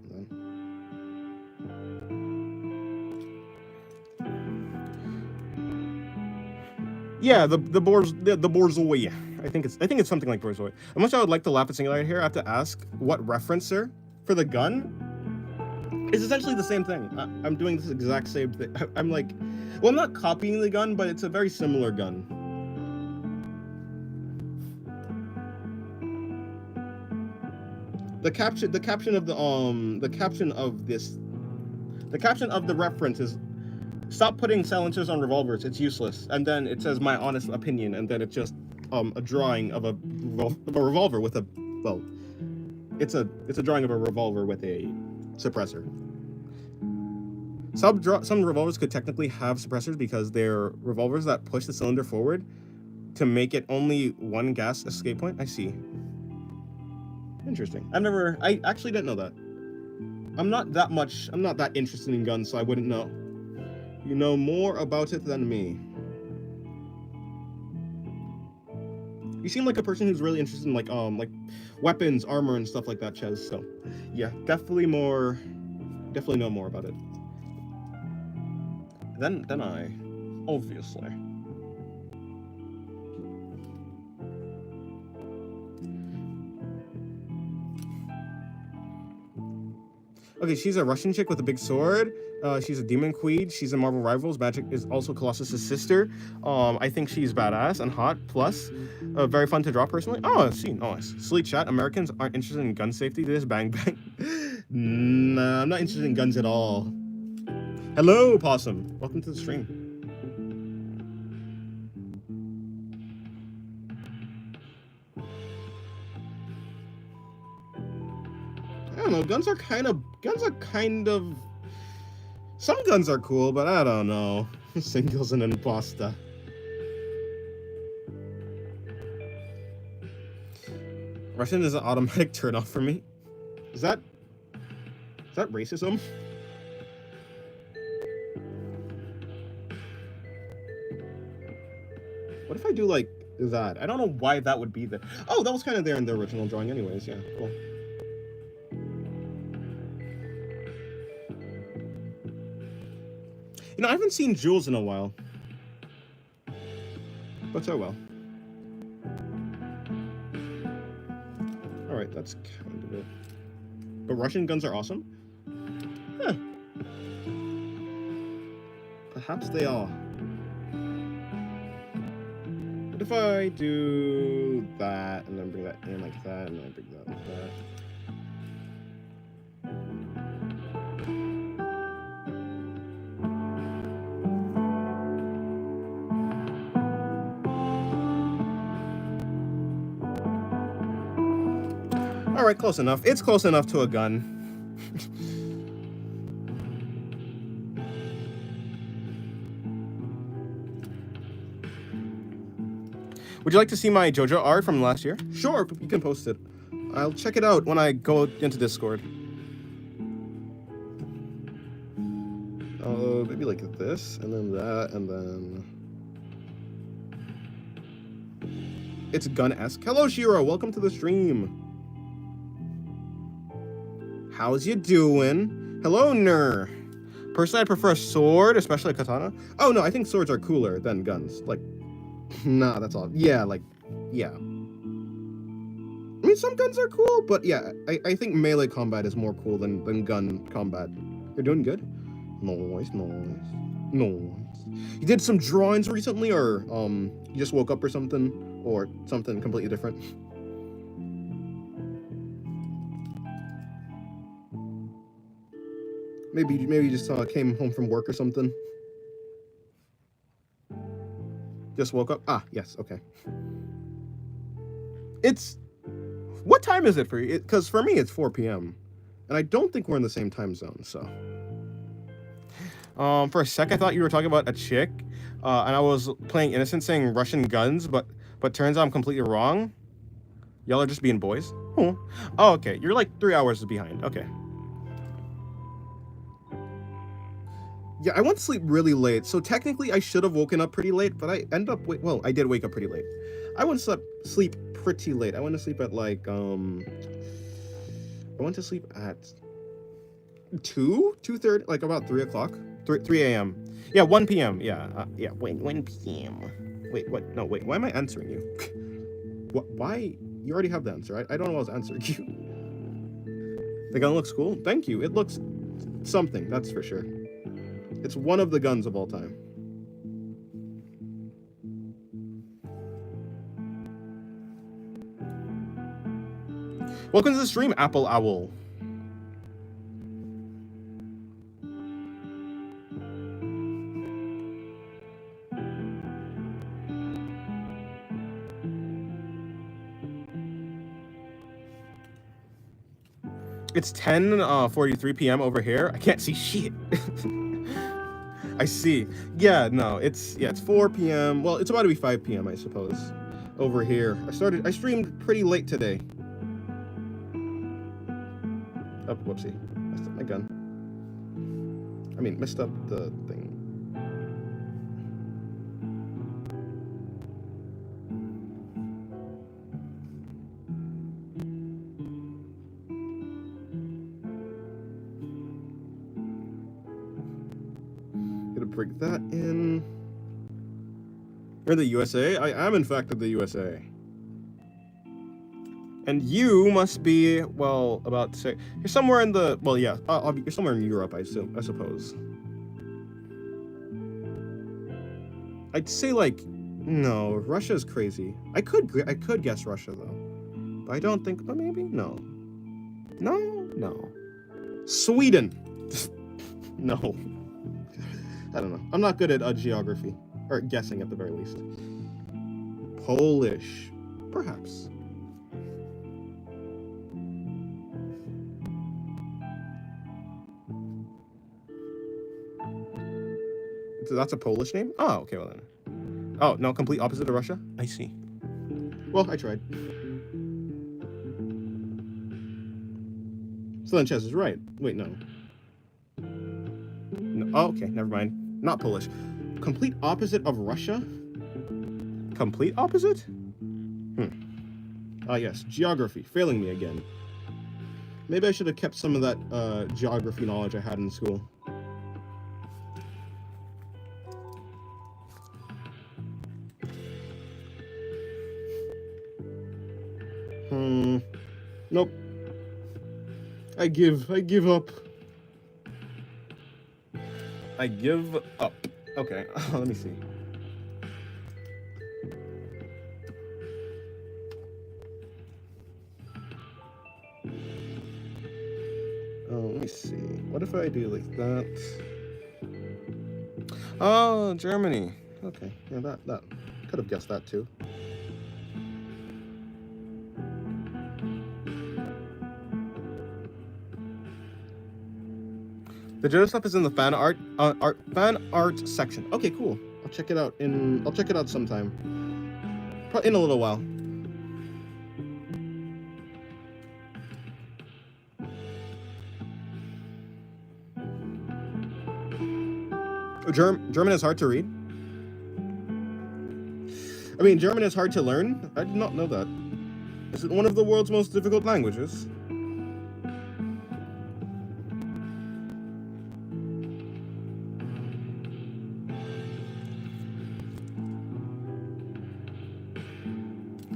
Yeah, the Borzoi. I think it's something like Borzoi. Much I would like to laugh at Singularity here, I have to ask what referencer for the gun is essentially the same thing. I'm doing this exact same thing. I'm like, well, I'm not copying the gun, but it's a very similar gun. The caption of the reference is, stop putting silencers on revolvers, it's useless. And then it says my honest opinion, and then it's just a drawing of a revolver with a, well, it's a drawing of a revolver with a suppressor. Some revolvers could technically have suppressors because they're revolvers that push the cylinder forward to make it only one gas escape point. I see. Interesting. I actually didn't know that. I'm not that interested in guns, so I wouldn't know. You know more about it than me. You seem like a person who's really interested in like weapons, armor, and stuff like that, Ches. So, yeah, definitely know more about it than I, obviously. Okay, she's a Russian chick with a big sword. She's a demon queen. She's in Marvel Rivals. Magic is also Colossus's sister. I think she's badass and hot. Plus, very fun to draw personally. Oh, see, nice. Sleek chat. Americans aren't interested in gun safety. This bang bang. Nah, I'm not interested in guns at all. Hello, Possum. Welcome to the stream. I don't know. Guns are kind of. Some guns are cool, but I don't know. Singles and imposta. Russian is an automatic turnoff for me. Is that racism? What if I do like that? I don't know why that would be there. Oh, that was kind of there in the original drawing anyways. Yeah, cool. You know, I haven't seen Jules in a while. But oh well. Alright, that's kind of it. But Russian guns are awesome? Huh. Perhaps they are. What if I do that, and then bring that in like that, and then I bring that like that? Alright, close enough. It's close enough to a gun. Would you like to see my JoJo art from last year? Sure, you can post it. I'll check it out when I go into Discord. Maybe like this, and then that, and then... It's gun-esque. Hello, Shiro. Welcome to the stream. How's you doing? Hello, Ner. Personally, I prefer a sword, especially a katana. Oh, no, I think swords are cooler than guns. Like, nah, that's all. Yeah, like, yeah. I mean, some guns are cool, but yeah, I think melee combat is more cool than gun combat. You're doing good? Nice. You did some drawings recently, or you just woke up or something? Or something completely different? Maybe you just came home from work or something? Just woke up? Ah, yes, okay. It's... What time is it for you? Because for me, it's 4 p.m. And I don't think we're in the same time zone, so... For a sec, I thought you were talking about a chick, and I was playing innocent saying Russian guns, but turns out I'm completely wrong. Y'all are just being boys? Oh, okay. You're like 3 hours behind. Okay. Yeah, I went to sleep really late, so technically I should have woken up pretty late, but I end up... Well, I did wake up pretty late. I went to sleep pretty late. I went to sleep at like, I went to sleep at 2:30, like about 3 o'clock. 3 a.m. Yeah, 1 p.m. Yeah, yeah, 1 p.m. Wait, what? No, wait, why am I answering you? Why? You already have the answer. I don't know what I was answering you. The gun looks cool? Thank you. It looks something, that's for sure. It's one of the guns of all time. Welcome to the stream, Apple Owl. It's 10:43 p.m. over here. I can't see shit. I see. Yeah, no, it's 4 p.m. Well, it's about to be 5 p.m. I suppose. Over here. I streamed pretty late today. Oh, whoopsie. Messed up my gun. I mean, messed up the thing. Bring that in. You're in the USA? I am in fact in the USA. And you must be, well, about to say, you're somewhere in the, well, yeah, you're somewhere in Europe, I suppose. I'd say, like, no, Russia's crazy. I could guess Russia, though. But I don't think, but maybe? No. No. Sweden! No. I don't know. I'm not good at geography. Or guessing, at the very least. Polish. Perhaps. So that's a Polish name? Oh, okay, well then. Oh, no, complete opposite of Russia? I see. Well, I tried. Sanchez is right. Wait, no. Oh, okay, never mind. Not Polish. Complete opposite of Russia? Complete opposite? Ah, yes, geography. Failing me again. Maybe I should have kept some of that geography knowledge I had in school. Nope. I give up. I give up. Okay, let me see. Oh, let me see. What if I do like that? Oh, Germany. Okay, yeah, that could have guessed that too. The Joe stuff is in the fan art section. Okay, cool. I'll check it out sometime. Probably in a little while. German is hard to read. I mean, German is hard to learn. I did not know that. Is it one of the world's most difficult languages?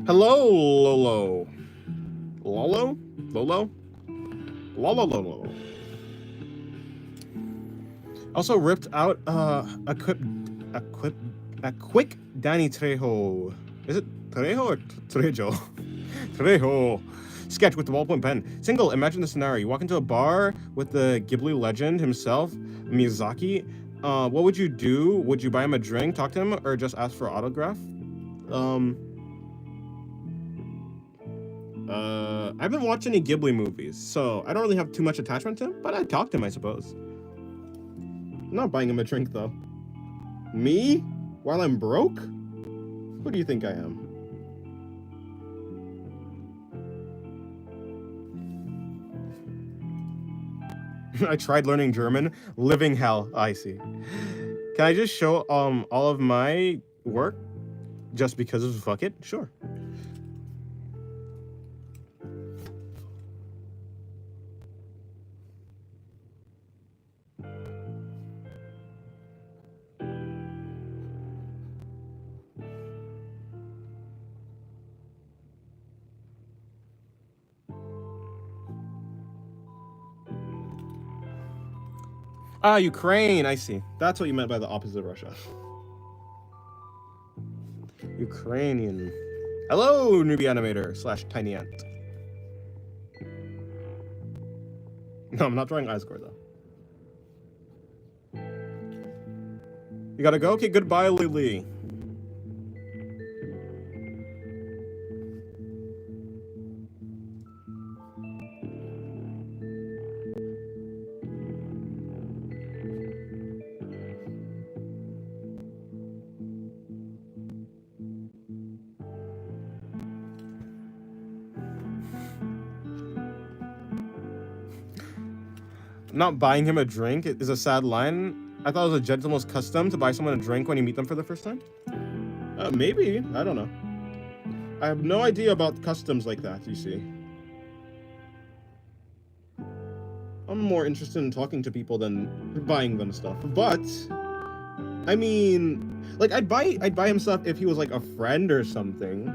Hello, Lolo. Lolo? Lolo? Lolo. Also ripped out a quick Danny Trejo. Is it Trejo or Trejo? Trejo. Sketch with the ballpoint pen. Single, imagine the scenario. You walk into a bar with the Ghibli legend himself, Miyazaki. What would you do? Would you buy him a drink, talk to him, or just ask for an autograph? I haven't watched any Ghibli movies, so I don't really have too much attachment to him, but I'd talk to him, I suppose. I'm not buying him a drink, though. Me? While I'm broke? Who do you think I am? I tried learning German. Living hell. I see. Can I just show all of my work? Just because of fuck it? Sure. Ah, Ukraine, I see. That's what you meant by the opposite of Russia. Ukrainian. Hello, newbie animator / tiny ant. No, I'm not drawing Isgore, though. You gotta go? Okay, goodbye, Lily. Not buying him a drink is a sad line. I thought it was a gentleman's custom to buy someone a drink when you meet them for the first time. Maybe. I don't know. I have no idea about customs like that, you see. I'm more interested in talking to people than buying them stuff. But I mean, like I'd buy him stuff if he was like a friend or something.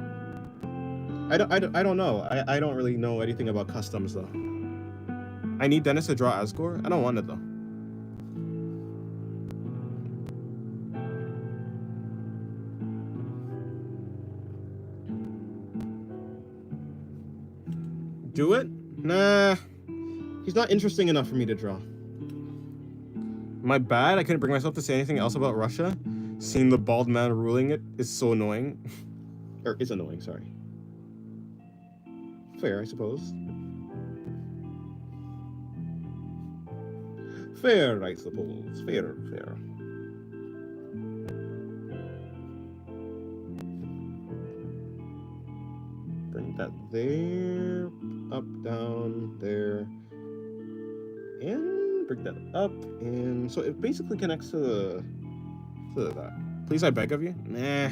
I don't know. I don't really know anything about customs though. I need Dennis to draw Asgore. I don't want it though. Do it? Nah. He's not interesting enough for me to draw. My bad. I couldn't bring myself to say anything else about Russia. Seeing the bald man ruling it is so annoying. Or is annoying, sorry. Fair, I suppose. Fair, I suppose. Fair, fair. Bring that there. Up, down, there. And bring that up. And so it basically connects to that. Please, I beg of you? Nah.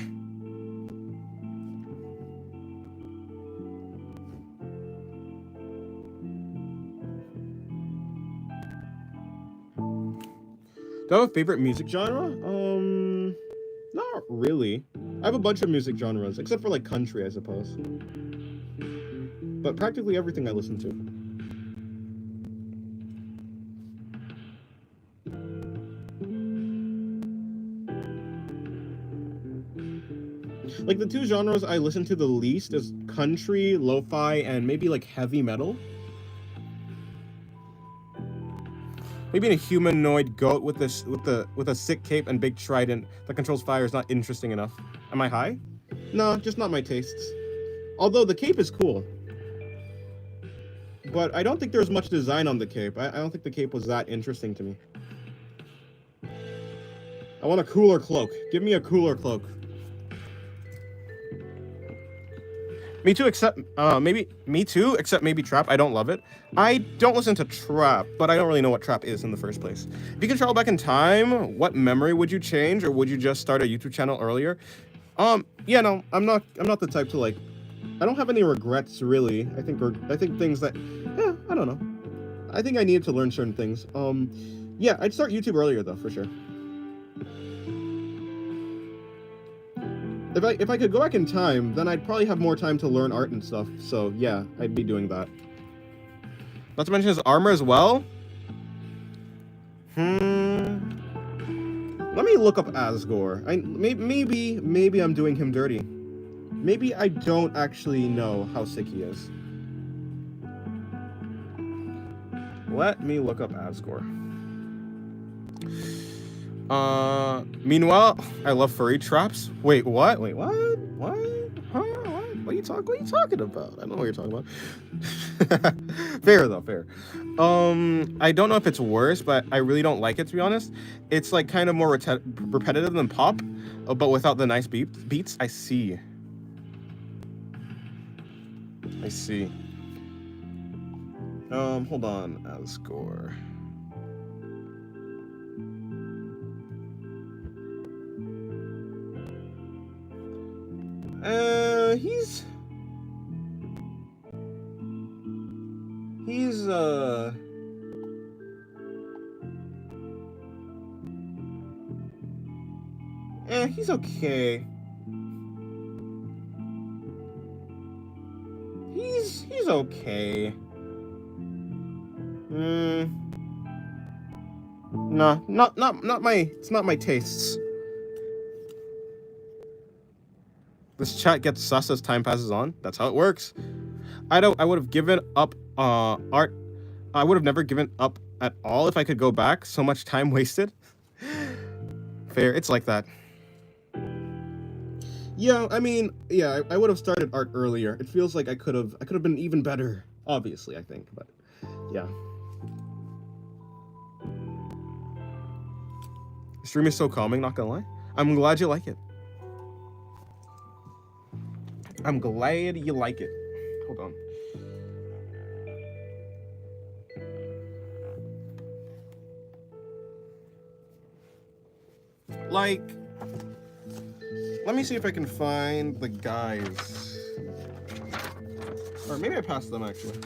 Do I have a favorite music genre? Not really. I have a bunch of music genres, except for like country, I suppose. But practically everything I listen to. Like the two genres I listen to the least is country, lo-fi, and maybe like heavy metal. Maybe a humanoid goat with a sick cape and big trident that controls fire is not interesting enough. Am I high? No, just not my tastes. Although the cape is cool. But I don't think there's much design on the cape. I don't think the cape was that interesting to me. I want a cooler cloak. Give me a cooler cloak. Me too, except maybe trap. I don't love it. I don't listen to trap, but I don't really know what trap is in the first place. If you could travel back in time, what memory would you change, or would you just start a YouTube channel earlier? Yeah, no, I'm not the type to like. I don't have any regrets really. I think things that, yeah, I don't know. I think I needed to learn certain things. Yeah, I'd start YouTube earlier though, for sure. If I could go back in time, then I'd probably have more time to learn art and stuff. So yeah, I'd be doing that. Not to mention his armor as well. Let me look up Asgore. Maybe I'm doing him dirty. Maybe I don't actually know how sick he is. Let me look up Asgore. Meanwhile, I love furry traps. Wait, what? Wait, what? What? Huh? What? What are you talking about? I don't know what you're talking about. Fair though, fair. I don't know if it's worse, but I really don't like it, to be honest. It's like kind of more repetitive than pop, but without the nice beats. I see. Hold on, Asgore. He's okay. He's okay. No, not my, it's not my tastes. This chat gets sus as time passes on. That's how it works. I would have given up art. I would have never given up at all if I could go back. So much time wasted. Fair, it's like that. Yeah, I mean, yeah, I would have started art earlier. It feels like I could have been even better, obviously, I think, but yeah. Stream is so calming, not gonna lie. I'm glad you like it. I'm glad you like it. Hold on. Like, let me see if I can find the guys. Or maybe I passed them, actually.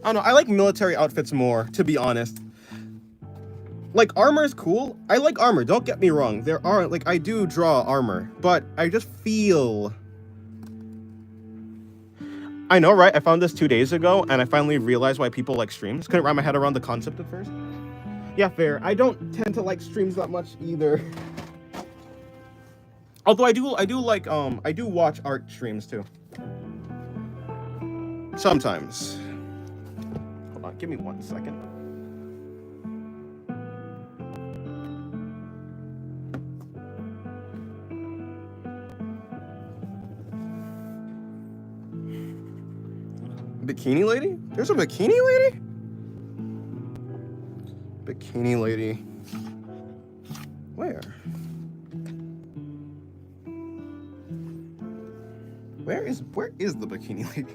I don't know, I like military outfits more, to be honest. Like, armor is cool. I like armor, don't get me wrong. There are, like, I do draw armor, but I just feel... I know, right? I found this 2 days ago, and I finally realized why people like streams. Couldn't wrap my head around the concept at first. Yeah, fair. I don't tend to like streams that much either. Although I do like, I do watch art streams too. Sometimes. Hold on, give me 1 second. Bikini lady? There's a bikini lady? Bikini lady. Where? Where is the bikini lady?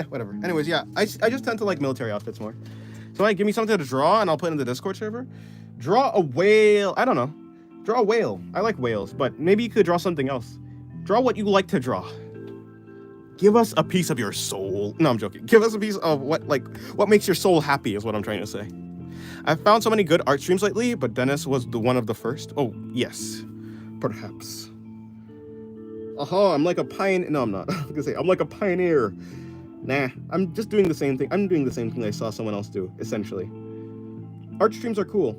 Whatever. Anyways, yeah, I just tend to like military outfits more. So like, give me something to draw and I'll put it in the Discord server. Draw a whale. I don't know. Draw a whale. I like whales, but maybe you could draw something else. Draw what you like to draw. Give us a piece of your soul. No, I'm joking. Give us a piece of what makes your soul happy is what I'm trying to say. I've found so many good art streams lately, but Dennis was the one of the first. Oh, yes. Perhaps. Aha, I'm like a pioneer. No, I'm not. I was gonna say, I'm like a pioneer. Nah, I'm just doing the same thing. I'm doing the same thing I saw someone else do, essentially. Art streams are cool.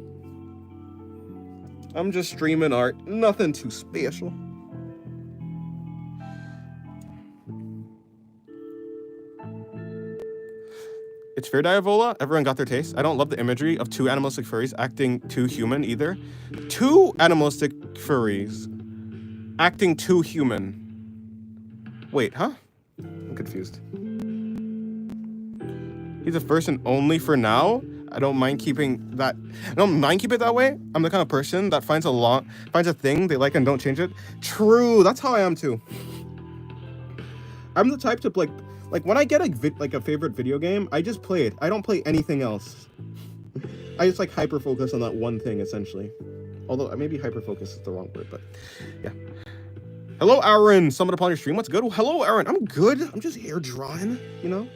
I'm just streaming art. Nothing too special. It's fair, Diavola. Everyone got their taste. I don't love the imagery of 2 animalistic furries acting too human either. 2 animalistic furries acting too human. Wait, huh? I'm confused. He's the first and only for now. I don't mind keeping that. I don't mind keeping it that way. I'm the kind of person that finds a thing they like and don't change it. True, that's how I am too. I'm the type to like when I get a favorite video game, I just play it. I don't play anything else. I just like hyper focus on that one thing essentially. Although maybe hyper focus is the wrong word, but yeah. Hello, Aaron. Summoned upon your stream. What's good? Hello, Aaron. I'm good. I'm just here drawing, you know.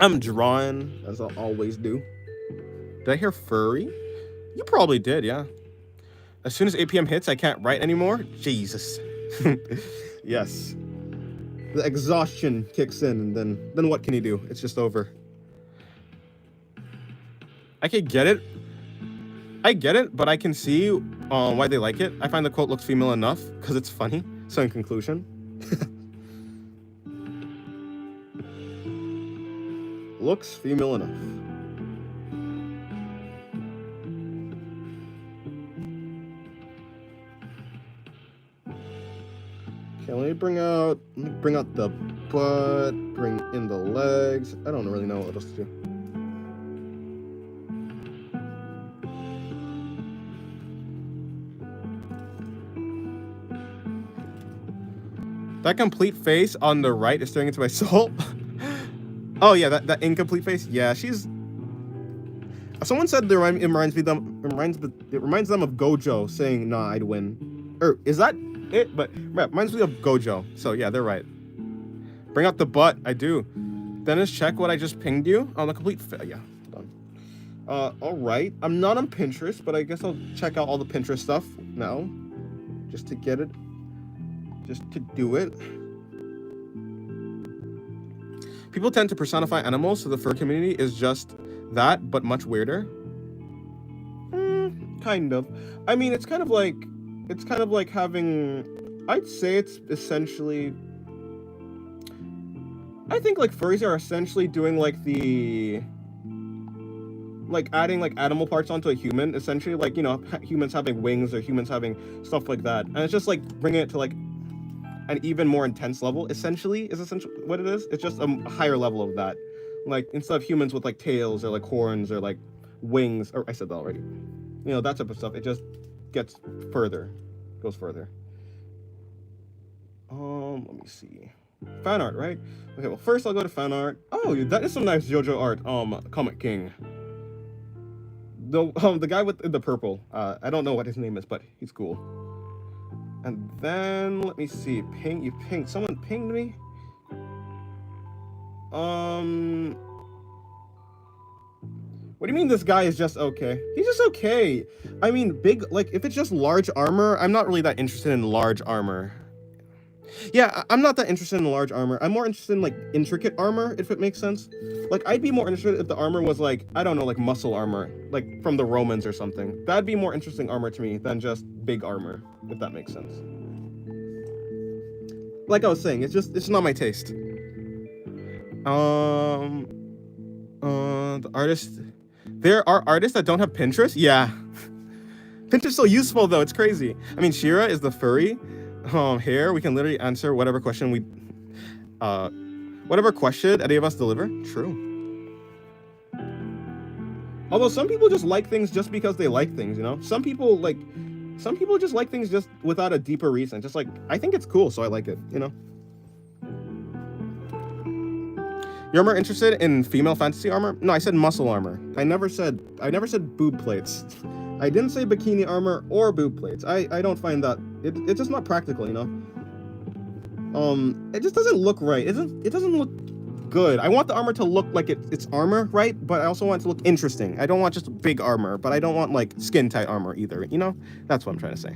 I'm drawing as I always do. Did I hear furry? You probably did, yeah. As soon as 8 p.m. hits, I can't write anymore. Jesus. Yes. The exhaustion kicks in, and then what can you do? It's just over. I could get it. I get it, but I can see why they like it. I find the quote looks female enough because it's funny. So in conclusion, looks female enough. Okay, let me bring out the butt, bring in the legs. I don't really know what else to do. That complete face on the right is staring into my soul. Oh yeah, that incomplete face. Yeah, she's. Someone said it reminds them of Gojo saying, "Nah, I'd win." Or is that it? But reminds me of Gojo. So yeah, they're right. Bring out the butt. I do. Dennis, check what I just pinged you on the complete. Yeah, hold on. All right. I'm not on Pinterest, but I guess I'll check out all the Pinterest stuff now, just to get it. Just to do it. People tend to personify animals, so the fur community is just that, but much weirder. Kind of. I mean, it's kind of like having. I'd say it's essentially. I think like furries are essentially doing like adding like animal parts onto a human, essentially, like, you know, humans having wings or humans having stuff like that, and it's just like bringing it to like an even more intense level, essentially what it is. It's just a higher level of that. Like, instead of humans with like tails or like horns or like wings, or I said that already. You know, that type of stuff. It just gets further, goes further. Let me see. Fan art, right? Okay, well first I'll go to fan art. Oh, that is some nice JoJo art. Comic King. The guy with the purple. I don't know what his name is, but he's cool. And then let me see. Someone pinged me. What do you mean this guy is just okay? He's just okay. I mean, big, like, if it's just large armor, I'm not really that interested in large armor. Yeah, I'm not that interested in large armor. I'm more interested in, like, intricate armor, if it makes sense. Like, I'd be more interested if the armor was, like, I don't know, like, muscle armor. Like, from the Romans or something. That'd be more interesting armor to me than just big armor, if that makes sense. Like I was saying, it's not my taste. The artist... There are artists that don't have Pinterest? Yeah. Pinterest's so useful, though. It's crazy. I mean, Shira is the furry. Here, we can literally answer whatever question any of us deliver. True. Although some people just like things just because they like things, you know? Some people just like things just without a deeper reason. Just like, I think it's cool, so I like it, you know? You're more interested in female fantasy armor? No, I said muscle armor. I never said boob plates. I didn't say bikini armor or boob plates. I don't find that it's just not practical, you know. It just doesn't look right. It doesn't look good. I want the armor to look like it's armor, right? But I also want it to look interesting. I don't want just big armor, but I don't want like skin tight armor either. You know, that's what I'm trying to say.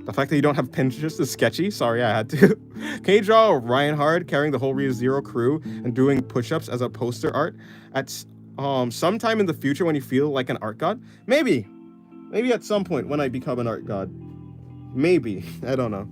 The fact that you don't have Pinterest is sketchy. Sorry, I had to. Can you draw Reinhard carrying the whole ReZero crew and doing push-ups as a poster art at sometime in the future when you feel like an art god? Maybe at some point when I become an art god. Maybe. I don't know.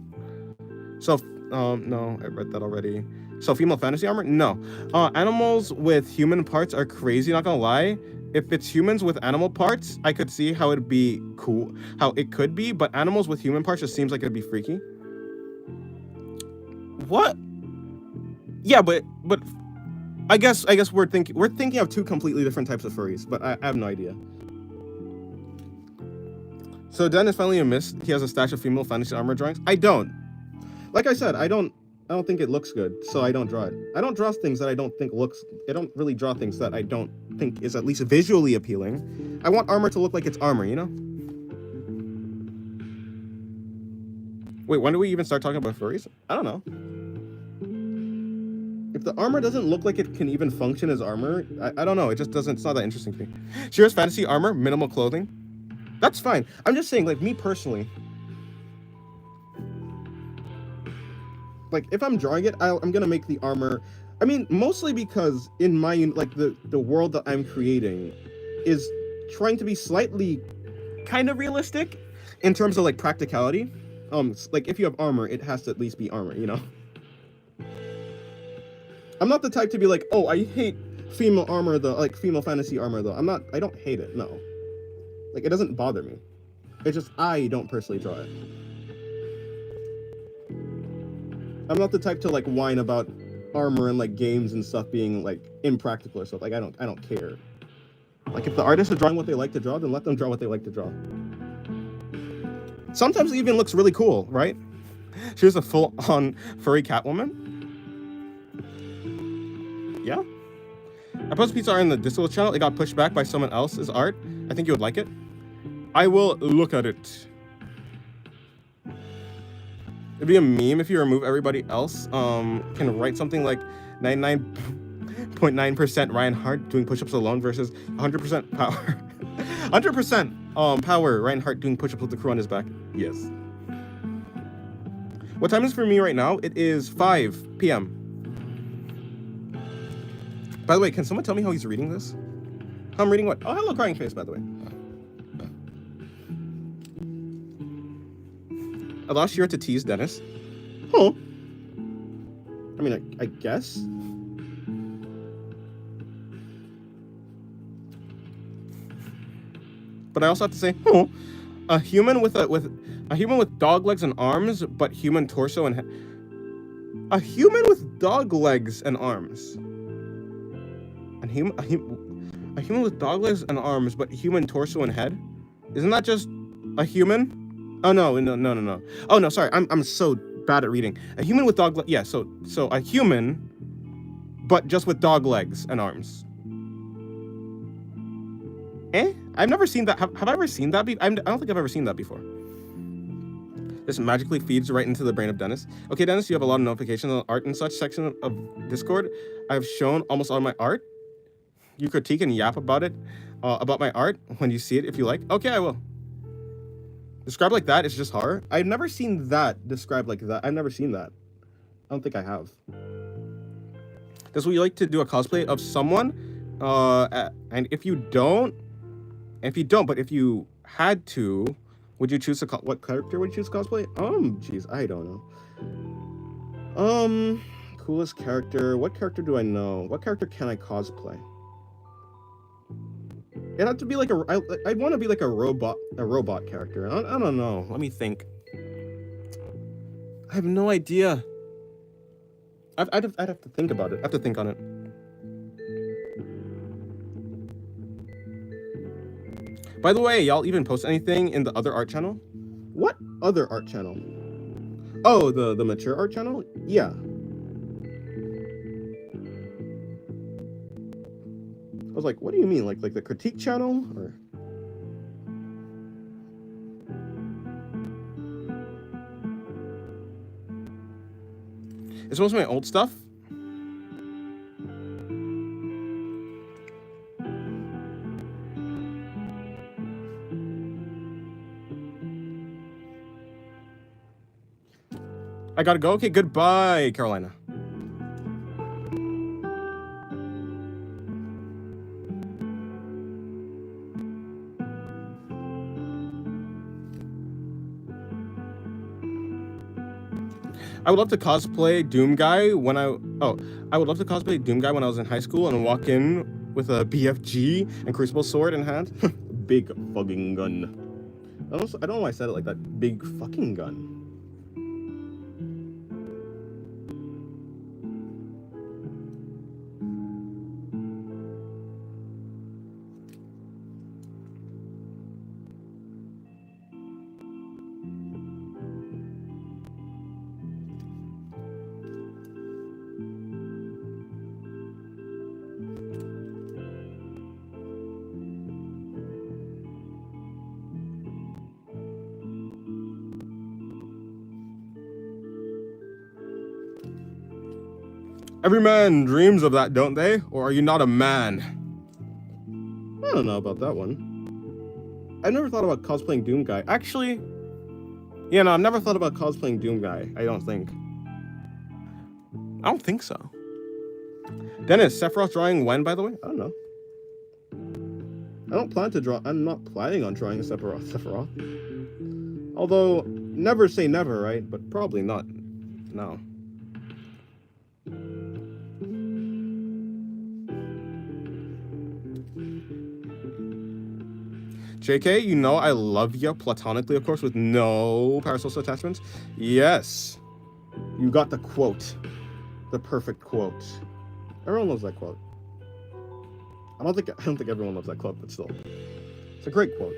So, no, I read that already. So, female fantasy armor? No. Animals with human parts are crazy, not gonna lie. If it's humans with animal parts, I could see how it'd be cool, how it could be, but animals with human parts just seems like it'd be freaky. What? Yeah, but I guess we're thinking of two completely different types of furries, but I have no idea. So Den is finally a miss. He has a stash of female fantasy armor drawings. I don't. Like I said, I don't think it looks good, so I don't draw it. I don't draw things that I don't think looks... I don't really draw things that I don't think is at least visually appealing. I want armor to look like it's armor, you know? Wait, when do we even start talking about furries? I don't know. If the armor doesn't look like it can even function as armor, I don't know. It just doesn't... It's not that interesting to me. Shira's fantasy armor, minimal clothing. That's fine. I'm just saying, like, me personally... Like, if I'm drawing it, I'm gonna make the armor... I mean, mostly because in my... Like, the world that I'm creating is trying to be slightly kind of realistic in terms of, like, practicality. Like, if you have armor, it has to at least be armor, you know? I'm not the type to be like, oh, I hate female armor, though. Like, female fantasy armor, though. I don't hate it, no. Like, it doesn't bother me. It's just I don't personally draw it. I'm not the type to like whine about armor and like games and stuff being like impractical or stuff. Like I don't care. Like if the artists are drawing what they like to draw, then let them draw what they like to draw. Sometimes it even looks really cool, right? She was a full-on furry Catwoman. Yeah. I posted pizza art in the Discord channel. It got pushed back by someone else's art. I think you would like it. I will look at it. It'd be a meme if you remove everybody else. Can write something like 99.9% Reinhardt doing push-ups alone versus 100% power. 100% power Reinhardt doing push-ups with the crew on his back. Yes. What time is it for me right now? It is 5 p.m. By the way, can someone tell me how he's reading this? I'm reading what? Oh, hello, crying face, by the way. Allow Shira to tease Dennis. Huh. I mean, I guess. But I also have to say, huh. A human with dog legs and arms, but human torso and head. A human with dog legs and arms. A human with dog legs and arms, but human torso and head. Isn't that just a human? Oh no. Oh no, sorry. I'm so bad at reading. A human with dog legs. Yeah, so a human, but just with dog legs and arms. I've never seen that. Have I ever seen that? I don't think I've ever seen that before. This magically feeds right into the brain of Dennis. Okay, Dennis, you have a lot of notifications on the art and such section of Discord. I've shown almost all my art. you critique and yap about it, about my art when you see it, if you like. Okay, I will. Describe like that, it's just horror. I've never seen that described like that. I've never seen that. I don't think I have. This would you like to do a cosplay of someone? And if you don't, but if you had to, would you choose what character would you choose cosplay? Jeez, I don't know. Coolest character. What character do I know? What character can I cosplay? It'd have to be like I'd want to be like a robot character. I don't know. Let me think. I have no idea. I'd have to think about it. I have to think on it. By the way, y'all even post anything in the other art channel? What other art channel? Oh, the mature art channel? Yeah. I was like, what do you mean? Like the critique channel? Or it's most of my old stuff. I gotta go. Okay, goodbye, Carolina. I would love to cosplay Doom Guy when I would love to cosplay Doom Guy when I was in high school and walk in with a BFG and Crucible sword in hand. Big fucking gun. I don't know why I said it like that. Big fucking gun. Every man dreams of that, don't they? Or are you not a man? I don't know about that one. I've never thought about cosplaying Doom Guy. Actually, yeah, no, I've never thought about cosplaying Doom Guy. I don't think so. Dennis, Sephiroth drawing when, by the way? I don't know. I'm not planning on drawing Sephiroth. Although, never say never, right? But probably not. No. JK, you know I love you platonically, of course, with no parasocial attachments. Yes. You got the quote. The perfect quote. Everyone loves that quote. I don't think everyone loves that quote, but still. It's a great quote.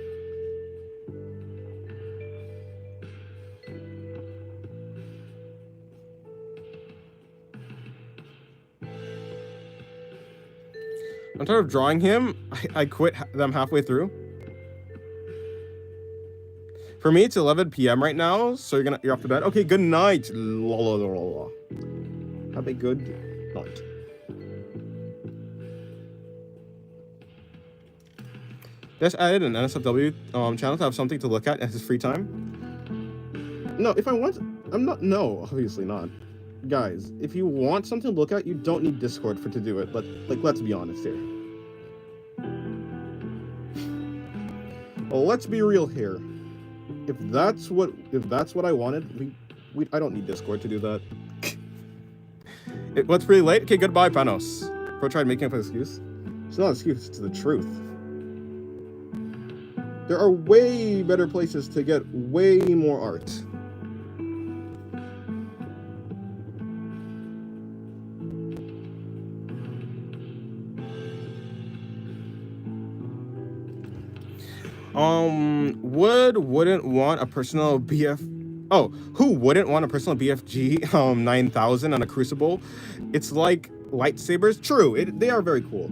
I'm tired of drawing him. I quit them halfway through. For me, it's 11 p.m. right now, so you're off to bed. Okay, good night. Have a good night. Just added an NSFW channel to have something to look at his free time. No, if I want, no, obviously not. Guys, if you want something to look at, you don't need Discord to do it. Let's be honest here. Well, let's be real here. If that's what I wanted, I don't need Discord to do that. What's pretty late? Okay, goodbye, Panos. Pro tried making up an excuse. It's not an excuse, it's the truth. There are way better places to get way more art. Wouldn't want a personal BF. Oh, who wouldn't want a personal BFG 9000 on a Crucible? It's like lightsabers. True, they are very cool.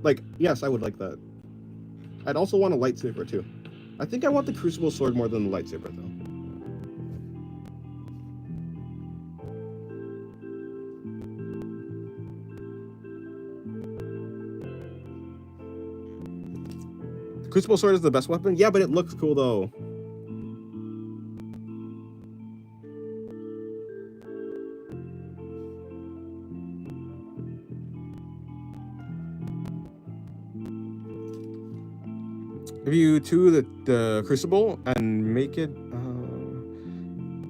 Like, yes, I would like that. I'd also want a lightsaber too. I think I want the Crucible sword more than the lightsaber though. Crucible sword is the best weapon? Yeah, but it looks cool though. If you the Crucible and make it,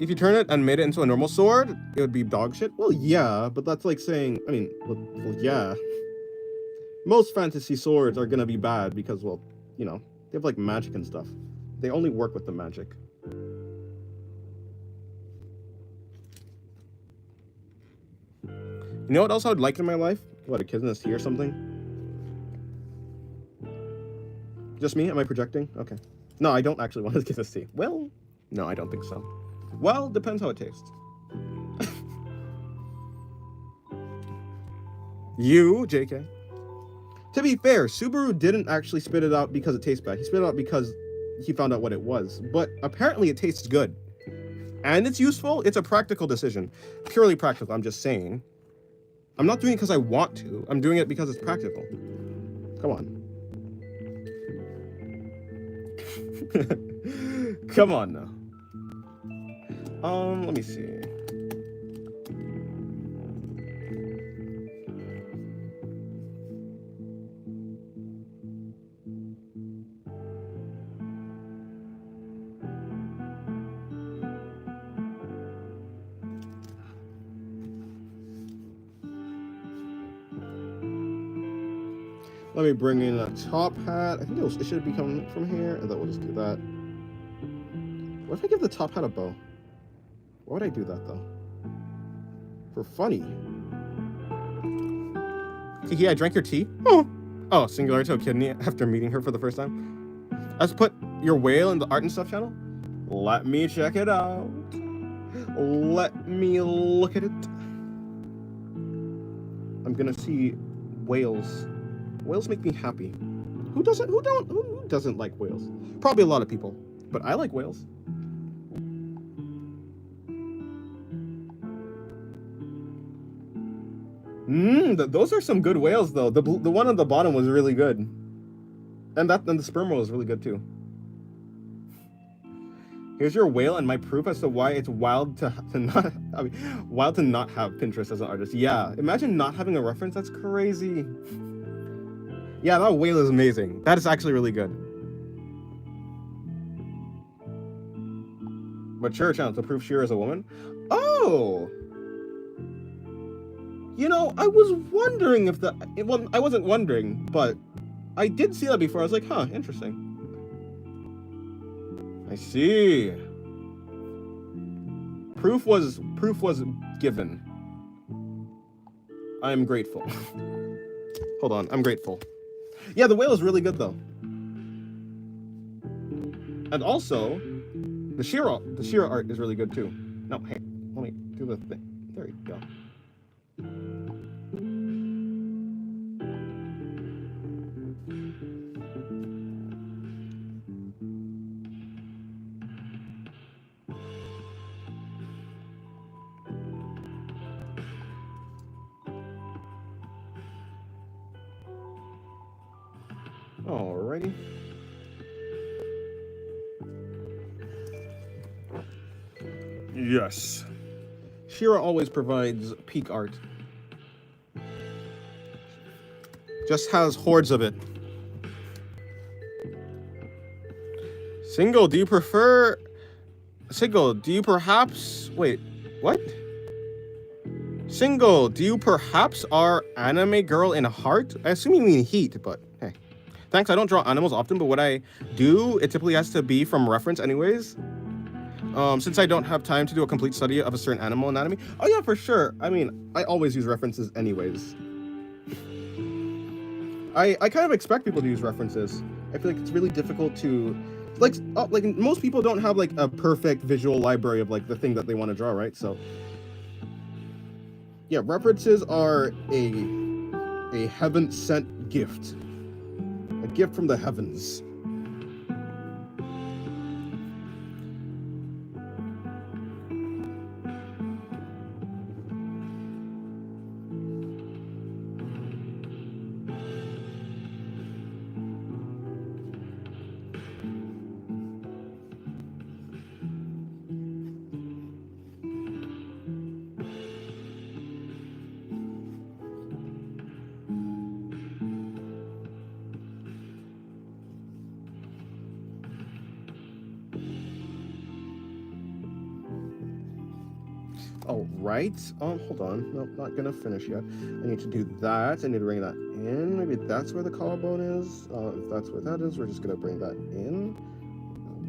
if you turn it and made it into a normal sword, it would be dog shit. Well, yeah, but that's like saying, I mean, well, yeah. Most fantasy swords are gonna be bad because, well, you know, they have like magic and stuff. They only work with the magic. You know what else I would like in my life? What, a kiss and a tea or something? Just me? Am I projecting? Okay. No, I don't actually want to kiss a tea. Well, no, I don't think so. Well, depends how it tastes. You, JK. To be fair, Subaru didn't actually spit it out because it tastes bad. He spit it out because he found out what it was. But apparently it tastes good. And it's useful. It's a practical decision. Purely practical, I'm just saying. I'm not doing it because I want to. I'm doing it because it's practical. Come on. Come on now. Let me see. Let me bring in a top hat. I think it should be coming from here, and then we'll just do that. What if I give the top hat a bow? Why would I do that, though? For funny. Kiki, I drank your tea? Oh, singular to a kidney after meeting her for the first time. Let's put your whale in the art and stuff channel. Let me check it out. Let me look at it. I'm gonna see whales. Whales make me happy. Who doesn't like whales? Probably a lot of people, but I like whales. Those are some good whales though. The one on the bottom was really good, and the sperm whale was really good too. Here's your whale and my proof as to why it's wild to not have Pinterest as an artist. Yeah, imagine not having a reference. That's crazy. Yeah, that whale is amazing. That is actually really good. Mature channel to prove Shira is a woman. Oh. You know, I was wondering if I wasn't wondering, but I did see that before. I was like, huh, interesting. I see. Proof was given. I'm grateful. Hold on, I'm grateful. Yeah, the whale is really good though. And also, the Shira art is really good too. No, hey, let me do the thing. There you go. Alrighty. Yes. Shira always provides peak art. Just has hordes of it. Single, do you perhaps... Wait, what? Single, do you perhaps are anime girl in heart? I assume you mean heat, but hey. Thanks, I don't draw animals often, but what I do, it typically has to be from reference anyways. Since I don't have time to do a complete study of a certain animal anatomy. Oh yeah, for sure. I mean, I always use references anyways. I kind of expect people to use references. I feel like it's really difficult to... Like most people don't have like a perfect visual library of like the thing that they want to draw, right? So yeah, references are a heaven-sent gift. A gift from the heavens. Oh, right. Hold on. Nope, not gonna finish yet. I need to do that. I need to bring that in. Maybe that's where the collarbone is. If that's where that is, we're just gonna bring that in.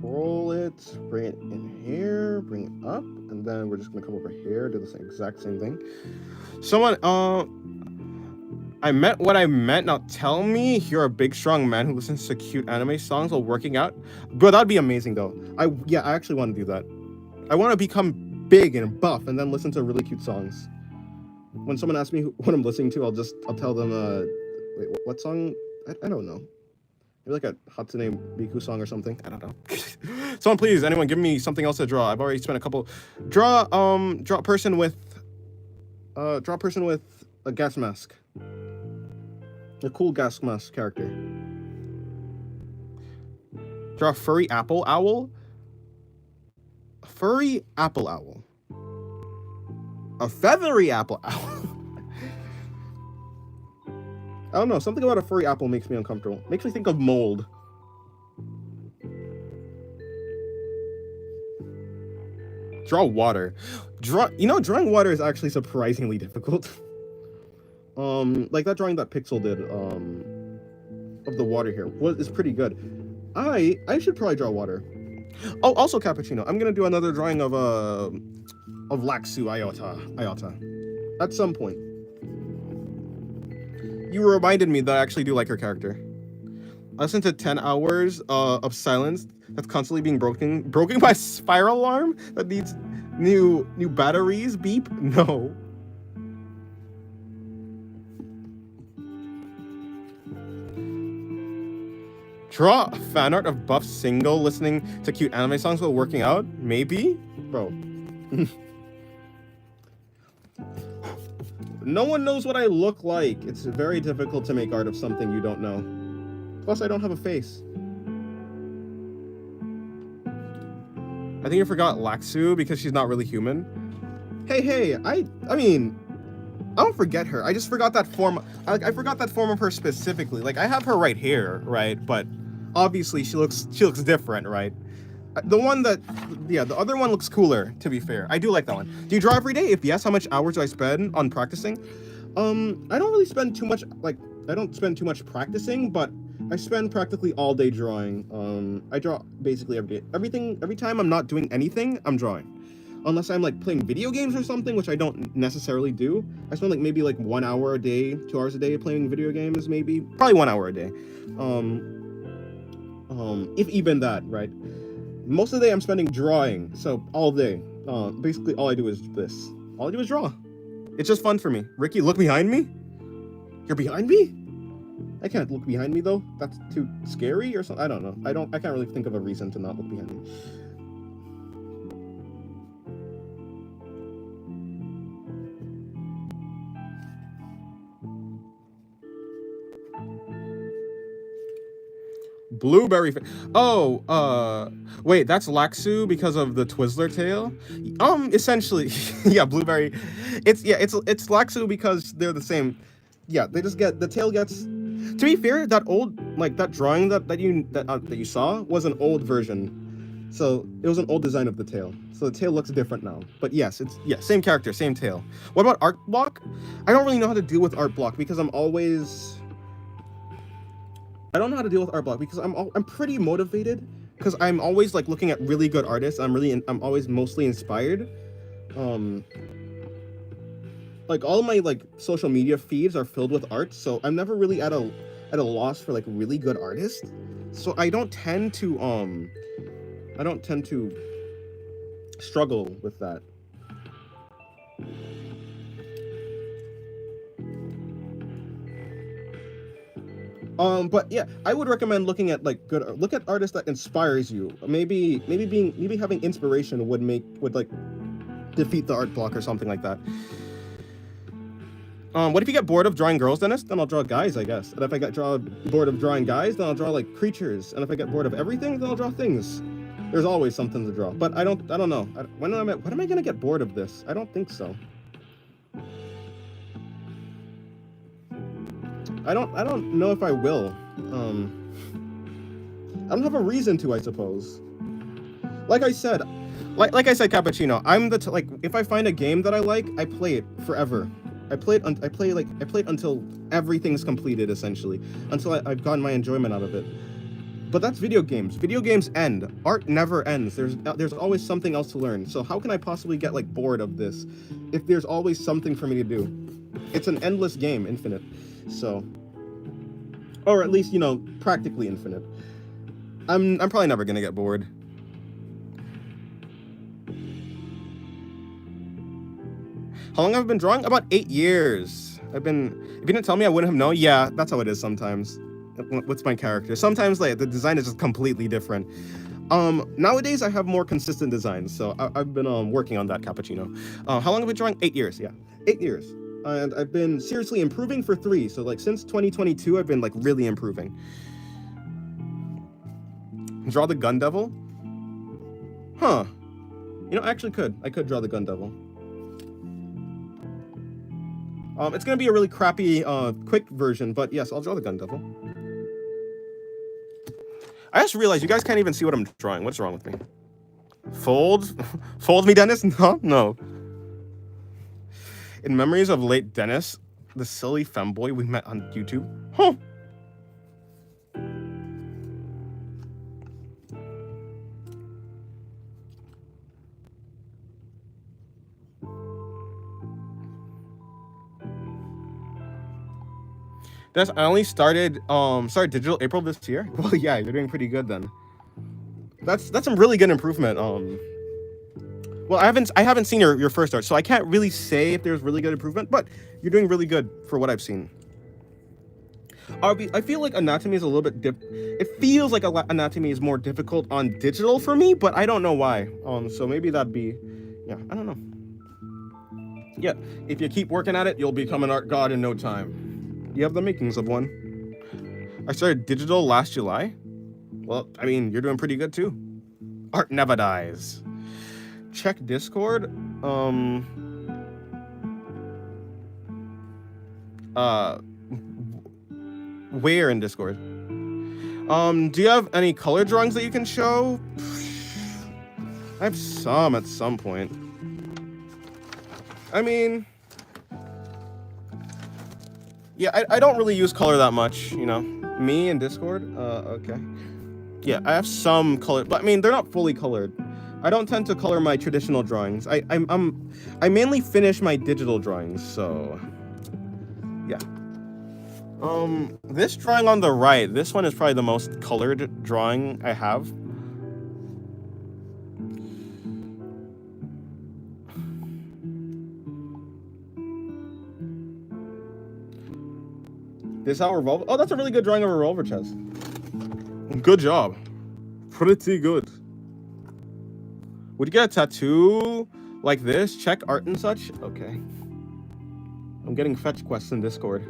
Roll it, bring it in here, bring it up, and then we're just gonna come over here, do the exact same thing. Someone, I meant what I meant. Now tell me you're a big, strong man who listens to cute anime songs while working out. Bro, that'd be amazing though. I actually want to do that. I want to become big and buff and then listen to really cute songs. When someone asks me what I'm listening to, I'll tell them, wait, what song? I don't know. Maybe like a Hatsune Miku song or something. I don't know. Someone please, anyone, give me something else to draw. I've already spent a couple. Draw a person with a gas mask. A cool gas mask character. Draw a furry apple owl. A furry apple owl. A feathery apple owl. I don't know, something about a furry apple makes me uncomfortable. Makes me think of mold. Draw water. Drawing water is actually surprisingly difficult. Like that drawing that Pixel did, of the water here is pretty good. I should probably draw water. Oh, also Cappuccino. I'm gonna do another drawing of Laxu Iota. At some point. You reminded me that I actually do like her character. I listened to 10 hours of silence that's constantly being broken by a spiral alarm that needs new batteries. Beep. No. Draw a fan art of Buff single listening to cute anime songs while working out? Maybe? Bro. No one knows what I look like. It's very difficult to make art of something you don't know. Plus, I don't have a face. I think you forgot Laxu because she's not really human. Hey, I mean, I don't forget her. I just forgot that form. I forgot that form of her specifically. Like, I have her right here, right? But obviously, she looks different, right? The other one looks cooler, to be fair. I do like that one. Do you draw every day? If yes, how much hours do I spend on practicing? I don't really spend too much, I don't spend too much practicing, but I spend practically all day drawing. I draw basically every day. Every time I'm not doing anything, I'm drawing. Unless I'm like playing video games or something, which I don't necessarily do. I spend maybe 1 hour a day, 2 hours a day playing video games, maybe. Probably 1 hour a day. If even that, right? Most of the day I'm spending drawing, so all day. Basically all I do is this. All I do is draw. It's just fun for me. Ricky, look behind me? You're behind me? I can't look behind me though. That's too scary or something. I don't know. I can't really think of a reason to not look behind me. Blueberry. Wait, that's Laxu because of the Twizzler tail? Essentially, yeah, Blueberry. It's Laxu because they're the same. Yeah, they just get the tail gets. To be fair, that old that drawing that you saw was an old version, so it was an old design of the tail. So the tail looks different now. But yes, same character, same tail. What about art block? I don't really know how to deal with art block because I don't know how to deal with art block because I'm pretty motivated because I'm always looking at really good artists. I'm always mostly inspired. All of my social media feeds are filled with art, so I'm never really at a loss for really good artists. So I don't tend to struggle with that. But yeah, I would recommend looking at look at artists that inspires you. Maybe having inspiration would defeat the art block or something like that. What if you get bored of drawing girls, Dennis? Then I'll draw guys, I guess. And if I get bored of drawing guys, then I'll draw creatures. And if I get bored of everything, then I'll draw things. There's always something to draw. But I don't know. When am I gonna get bored of this? I don't think so. I don't know if I will. I don't have a reason to, I suppose. Like I said, Like I said, Cappuccino, I'm the like if I find a game that I like, I play it forever. I play it until everything's completed, essentially, until I've gotten my enjoyment out of it. But that's video games. Video games end. Art never ends. There's always something else to learn. So how can I possibly get like bored of this if there's always something for me to do? It's an endless game, infinite. So, or at least, you know, practically infinite. I'm probably never gonna get bored. How long have I been drawing? About 8 years. If you didn't tell me, I wouldn't have known. Yeah, that's how it is sometimes. What's my character? Sometimes like the design is just completely different. Nowadays I have more consistent designs, so I've been working on that, Cappuccino. How long have I been drawing? 8 years, yeah. 8 years. And I've been seriously improving for 3. So like since 2022, I've been like really improving. Draw the Gun Devil? Huh. You know, I actually could. I could draw the Gun Devil. It's gonna be a really crappy, quick version, but yes, I'll draw the Gun Devil. I just realized you guys can't even see what I'm drawing. What's wrong with me? Fold? Fold me, Dennis? No? No. In memories of late Dennis, the silly femboy we met on YouTube. Huh. Dennis, I only started digital April this year. Well, yeah, you're doing pretty good then. That's some really good improvement. Well, I haven't seen your first art, so I can't really say if there's really good improvement, but you're doing really good for what I've seen. I feel like anatomy is a little bit it feels like anatomy is more difficult on digital for me, but I don't know why. So maybe that'd be, yeah, I don't know. Yeah, if you keep working at it, you'll become an art god in no time. You have the makings of one. I started digital last July. Well, I mean, you're doing pretty good too. Art never dies. Check Discord. Where in Discord? Do you have any color drawings that you can show? I have some at some point. I mean, yeah, I don't really use color that much, you know. Me in Discord? Okay. Yeah, I have some color, but I mean, they're not fully colored. I don't tend to color my traditional drawings. I mainly finish my digital drawings, so yeah. This drawing on the right, this one is probably the most colored drawing I have. This how revolver? Oh, that's a really good drawing of a revolver chest. Good job. Pretty good. Would you get a tattoo like this? Check art and such? Okay. I'm getting fetch quests in Discord.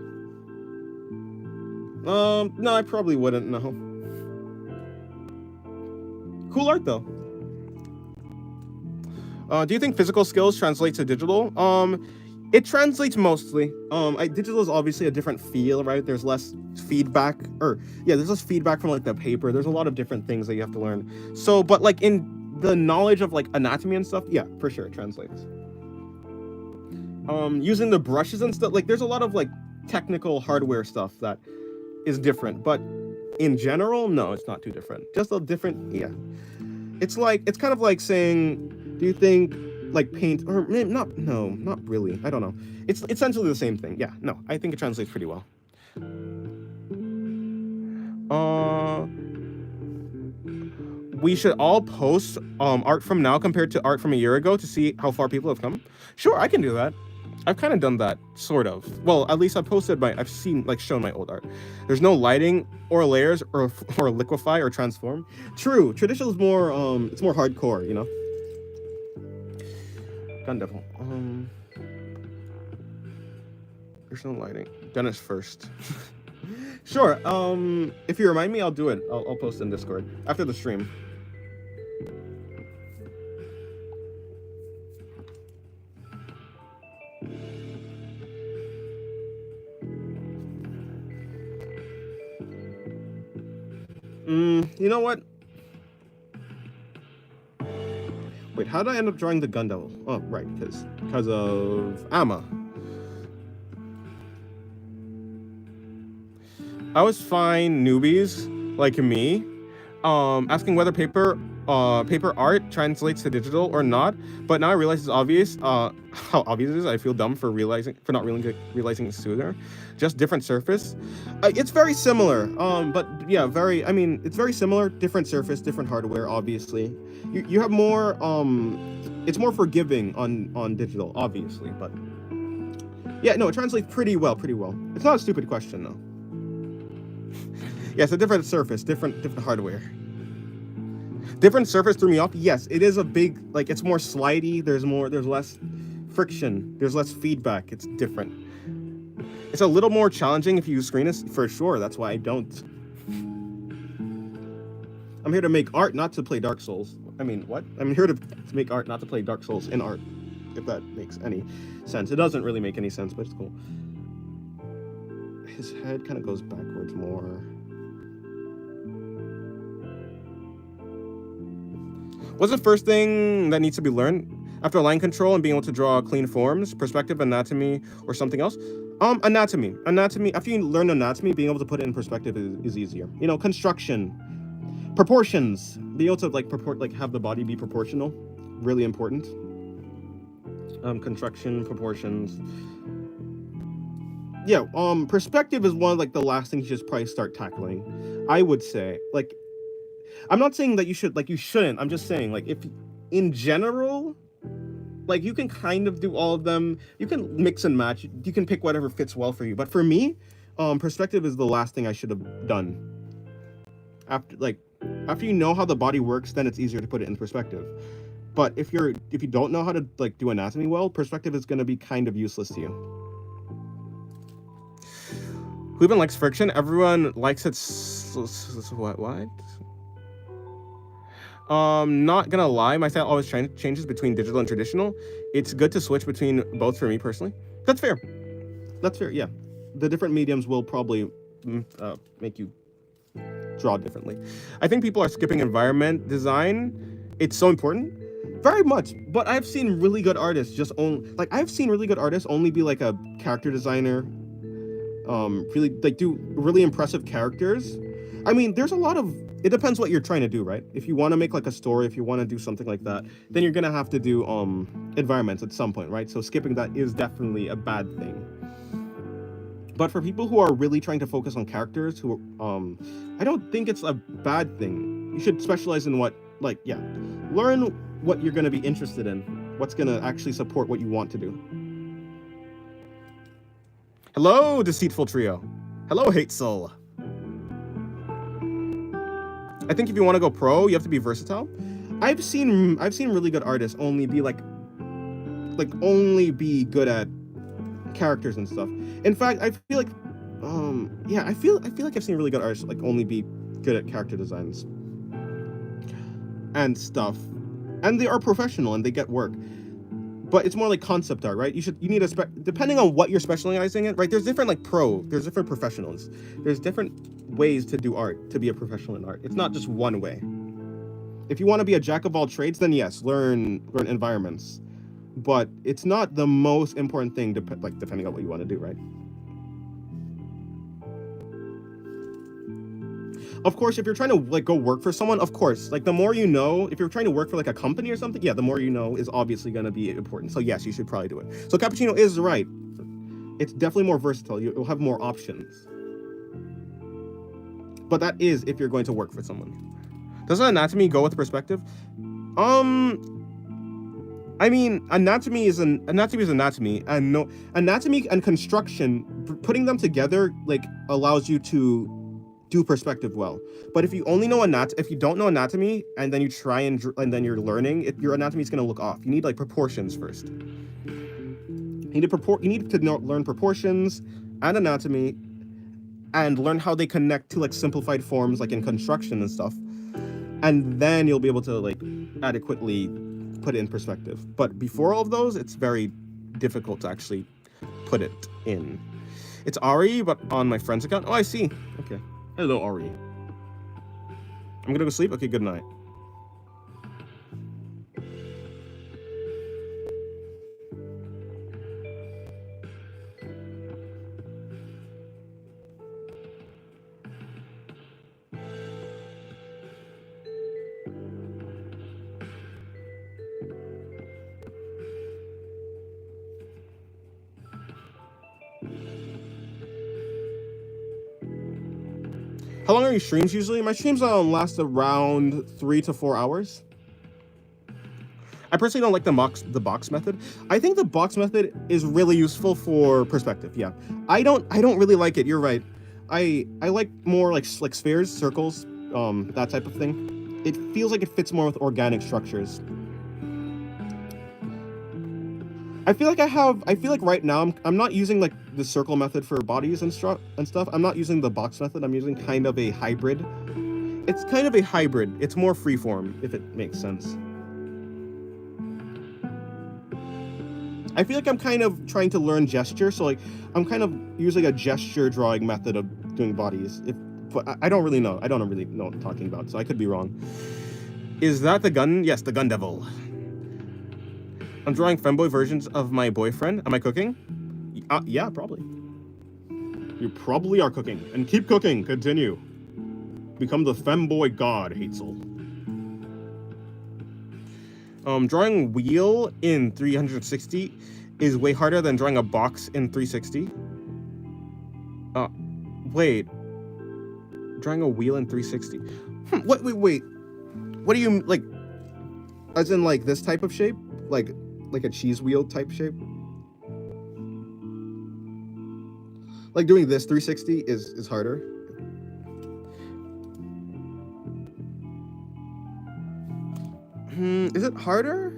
No, I probably wouldn't, no. Cool art, though. Do you think physical skills translate to digital? It translates mostly. Digital is obviously a different feel, right? There's less feedback, there's less feedback from like the paper. There's a lot of different things that you have to learn. So, but like in the knowledge of like anatomy and stuff, yeah, for sure it translates. Using the brushes and stuff, like there's a lot of like technical hardware stuff that is different, but in general, no, it's not too different. Just a different, yeah. It's kind of like saying, do you think like paint or not? No, not really. I don't know. It's essentially the same thing. Yeah, no, I think it translates pretty well. We should all post art from now compared to art from a year ago to see how far people have come. Sure, I can do that. I've kind of done that, sort of. Well, at least I've shown my old art. There's no lighting or layers or liquefy or transform. True, traditional is more it's more hardcore, you know. Gun Devil. There's no lighting. Dennis first. Sure. If you remind me, I'll do it. I'll post in Discord after the stream. You know what? Wait, how did I end up drawing the gun devil? Oh, right, because of Amma. I was fine, newbies like me, asking whether paper art translates to digital or not. But now I realize it's obvious. How obvious it is. I feel dumb for not realizing it sooner. Just different surface. It's very similar. But yeah, I mean, it's very similar. Different surface, different hardware. Obviously, you have more. It's more forgiving on digital, obviously. But yeah, no, it translates pretty well. It's not a stupid question though. Yes, a different surface, different hardware. Different surface threw me off. Yes, it is a big, like, it's more slidey. There's less friction. There's less feedback. It's different. It's a little more challenging if you use screen for sure. That's why I don't. I'm here to make art, not to play Dark Souls. I mean, what? I'm here to make art, not to play Dark Souls in art. If that makes any sense. It doesn't really make any sense, but it's cool. His head kind of goes backwards more. What's the first thing that needs to be learned after line control and being able to draw clean forms, perspective, anatomy, or something else? Anatomy. After you learn anatomy, being able to put it in perspective is easier. You know, construction, proportions, being able to have the body be proportional, really important. Construction, proportions. Yeah. Perspective is one of the last things you should probably start tackling. I would say, I'm not saying that you shouldn't. I'm just saying, if in general, you can kind of do all of them. You can mix and match. You can pick whatever fits well for you. But for me, perspective is the last thing I should have done. After you know how the body works, then it's easier to put it in perspective. But if you don't know how to do anatomy well, perspective is going to be kind of useless to you. Who even likes friction? Everyone likes it. What? Not gonna lie, my style always changes between digital and traditional. It's good to switch between both for me personally. That's fair, yeah. The different mediums will probably make you draw differently. I think people are skipping environment design. It's so important. Very much. But I've seen really good artists only be a character designer. Really do really impressive characters. I mean, there's a lot of, it depends what you're trying to do, right? If you want to make a story, if you want to do something like that, then you're gonna have to do environments at some point, right? So skipping that is definitely a bad thing. But for people who are really trying to focus on characters, I don't think it's a bad thing. You should specialize in learn what you're gonna be interested in, what's gonna actually support what you want to do. Hello, Deceitful Trio. Hello, Hate Soul. I think if you want to go pro, you have to be versatile. I've seen really good artists only be only be good at characters and stuff. In fact, I feel I feel like I've seen really good artists only be good at character designs and stuff, and they are professional and they get work. But it's more like concept art, right? You need depending on what you're specializing in, right? There's different there's different professionals. There's different ways to do art, to be a professional in art. It's not just one way. If you want to be a jack of all trades, then yes, learn environments. But it's not the most important thing, depending on what you want to do, right? Of course, if you're trying to go work for someone, of course, the more you know, if you're trying to work for a company or something, yeah, the more you know is obviously going to be important. So yes, you should probably do it. So Cappuccino is right. It's definitely more versatile. You'll have more options. But that is if you're going to work for someone. Doesn't anatomy go with perspective? I mean, anatomy is anatomy, and no, anatomy and construction, putting them together allows you to do perspective well. But if you only know if you don't know anatomy and then you try and then you're learning, your anatomy is going to look off. You need proportions first. You need to learn proportions and anatomy and learn how they connect to simplified forms in construction and stuff. And then you'll be able to adequately put it in perspective. But before all of those, it's very difficult to actually put it in. It's Ari, but on my friend's account. Oh, I see. Okay. Hello, Ari. I'm gonna go sleep. Okay, good night. How long are your streams usually? My streams last around 3 to 4 hours. I personally don't like the box method. I think the box method is really useful for perspective. Yeah, I don't really like it. You're right. I like more like spheres, circles, that type of thing. It feels like it fits more with organic structures. I feel like right now I'm not using like the circle method for bodies and stuff. I'm not using the box method. I'm using kind of a hybrid. It's kind of a hybrid. It's more freeform, if it makes sense. I feel like I'm kind of trying to learn gesture, so like I'm kind of using a gesture drawing method of doing bodies. But I don't really know. I don't really know what I'm talking about, so I could be wrong. Is that the gun? Yes, the gun devil. I'm drawing femboy versions of my boyfriend. Am I cooking? Yeah, probably. You probably are cooking. And keep cooking. Continue. Become the femboy god, Hazel. Drawing wheel in 360 is way harder than drawing a box in 360. Wait. Drawing a wheel in 360. Wait. What do you, like, as in, like, this type of shape? Like a cheese wheel type shape? Like, doing this 360 is harder. Is it harder?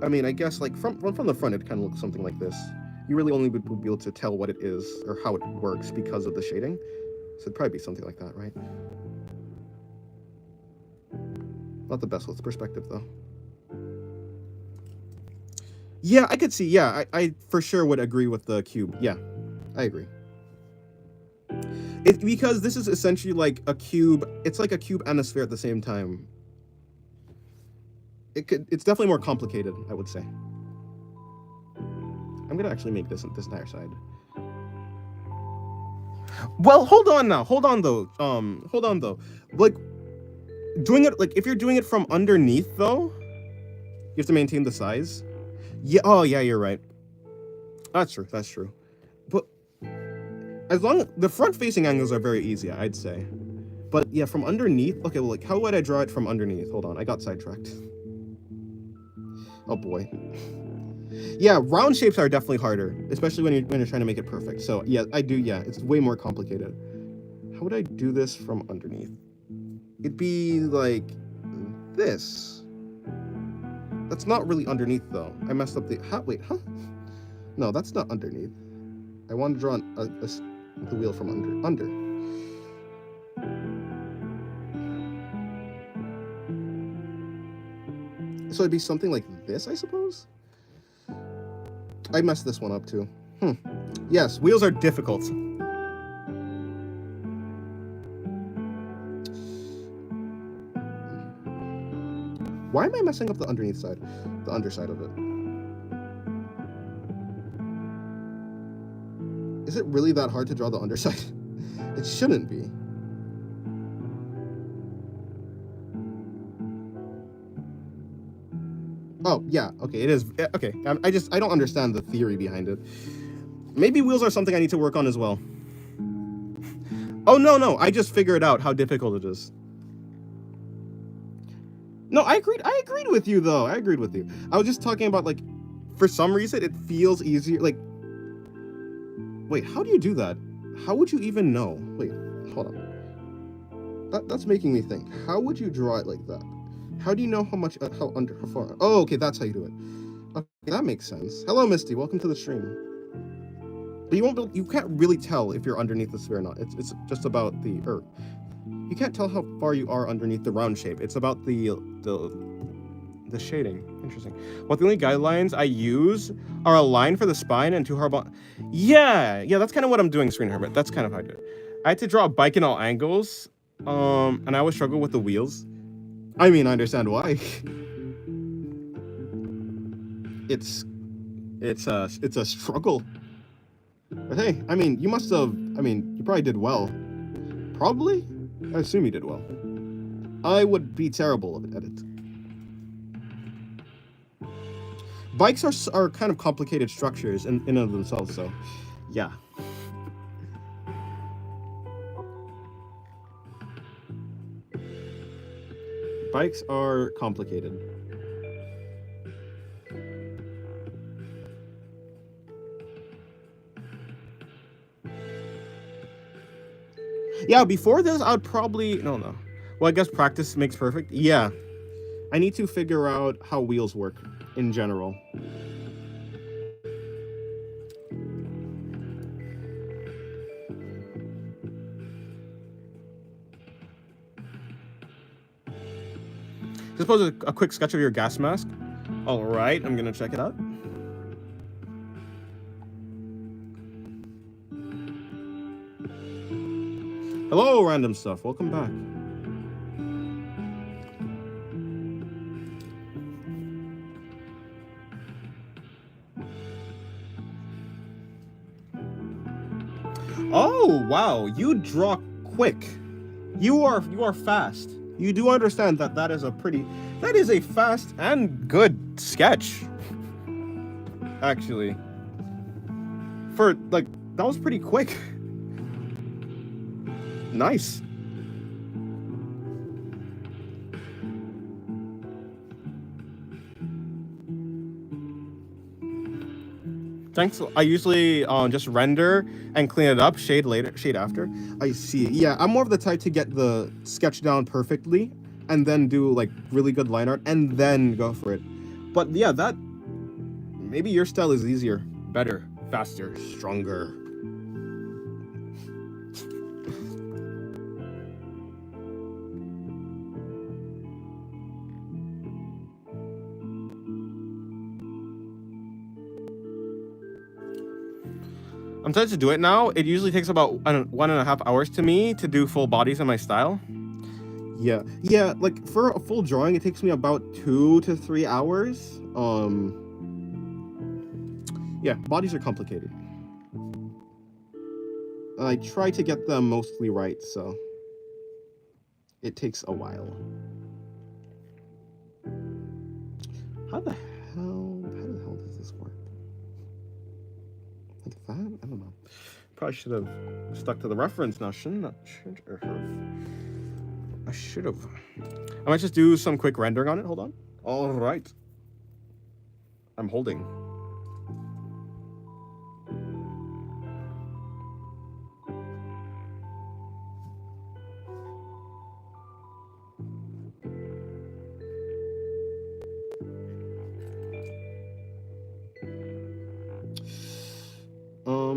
I mean, I guess, like, from the front, it kind of looks something like this. You really only would be able to tell what it is or how it works because of the shading. So it'd probably be something like that, right? Not the best with perspective, though. Yeah, I could see. Yeah, I for sure would agree with the cube. Yeah, I agree. Because this is essentially like a cube. It's like a cube and a sphere at the same time. It's definitely more complicated, I would say. I'm gonna actually make this entire side. Well, hold on now. Hold on though. Like, doing it, like, if you're doing it from underneath though, you have to maintain the size. Yeah. Oh yeah, you're right. That's true. But as long as the front-facing angles are very easy, I'd say. But yeah, from underneath. Okay, well, like, how would I draw it from underneath? Hold on, I got sidetracked. Oh boy. Yeah, round shapes are definitely harder, especially when you're trying to make it perfect. So yeah, I do. Yeah, it's way more complicated. How would I do this from underneath? It'd be like this. That's not really underneath though. I messed up the. Wait, huh? No, that's not underneath. I want to draw the wheel from under. So it'd be something like this, I suppose. I messed this one up too. Yes, wheels are difficult. Why am I messing up the underneath side? The underside of it. Is it really that hard to draw the underside? It shouldn't be. Oh, yeah, okay, it is. Okay, I don't understand the theory behind it. Maybe wheels are something I need to work on as well. Oh, no, I just figured out how difficult it is. No, I agreed with you, though. I agreed with you. I was just talking about, like, for some reason, it feels easier, like... Wait, how do you do that? How would you even know? Wait, hold on. That's making me think. How would you draw it like that? How do you know how far? Oh, okay, that's how you do it. Okay, that makes sense. Hello, Misty. Welcome to the stream. But you can't really tell if you're underneath the sphere or not. It's just about the Earth. You can't tell how far you are underneath the round shape. It's about the shading. Interesting. Well, the only guidelines I use are a line for the spine and two horizontal. Yeah, that's kind of what I'm doing, Screen Herbert. That's kind of how I do it. I had to draw a bike in all angles, and I always struggle with the wheels. I mean, I understand why. It's a struggle. But hey, I mean, you probably did well. Probably? I assume you did well. I would be terrible at it. bikes are kind of complicated structures in and of themselves. So, yeah. Bikes are complicated. Yeah, before this, I would probably... No. Well, I guess practice makes perfect. Yeah. I need to figure out how wheels work in general. Just pose a quick sketch of your gas mask. All right, I'm gonna check it out. Hello, random stuff. Welcome back. Oh, wow. You draw quick. You are fast. You do understand that that is a fast and good sketch. Actually. For, like, that was pretty quick. Nice. Thanks. I usually just render and clean it up, shade after. I see. Yeah, I'm more of the type to get the sketch down perfectly and then do like really good line art and then go for it. But yeah, that maybe your style is easier, better, faster, stronger. I'm starting to do it now. It usually takes about 1.5 hours to me to do full bodies in my style. Yeah, like for a full drawing, it takes me about 2 to 3 hours. Yeah, bodies are complicated. I try to get them mostly right, so it takes a while. How the hell does this work? Like that? I don't know. Probably should have stuck to the reference now, shouldn't I? I should have. I might just do some quick rendering on it. Hold on. All right. I'm holding.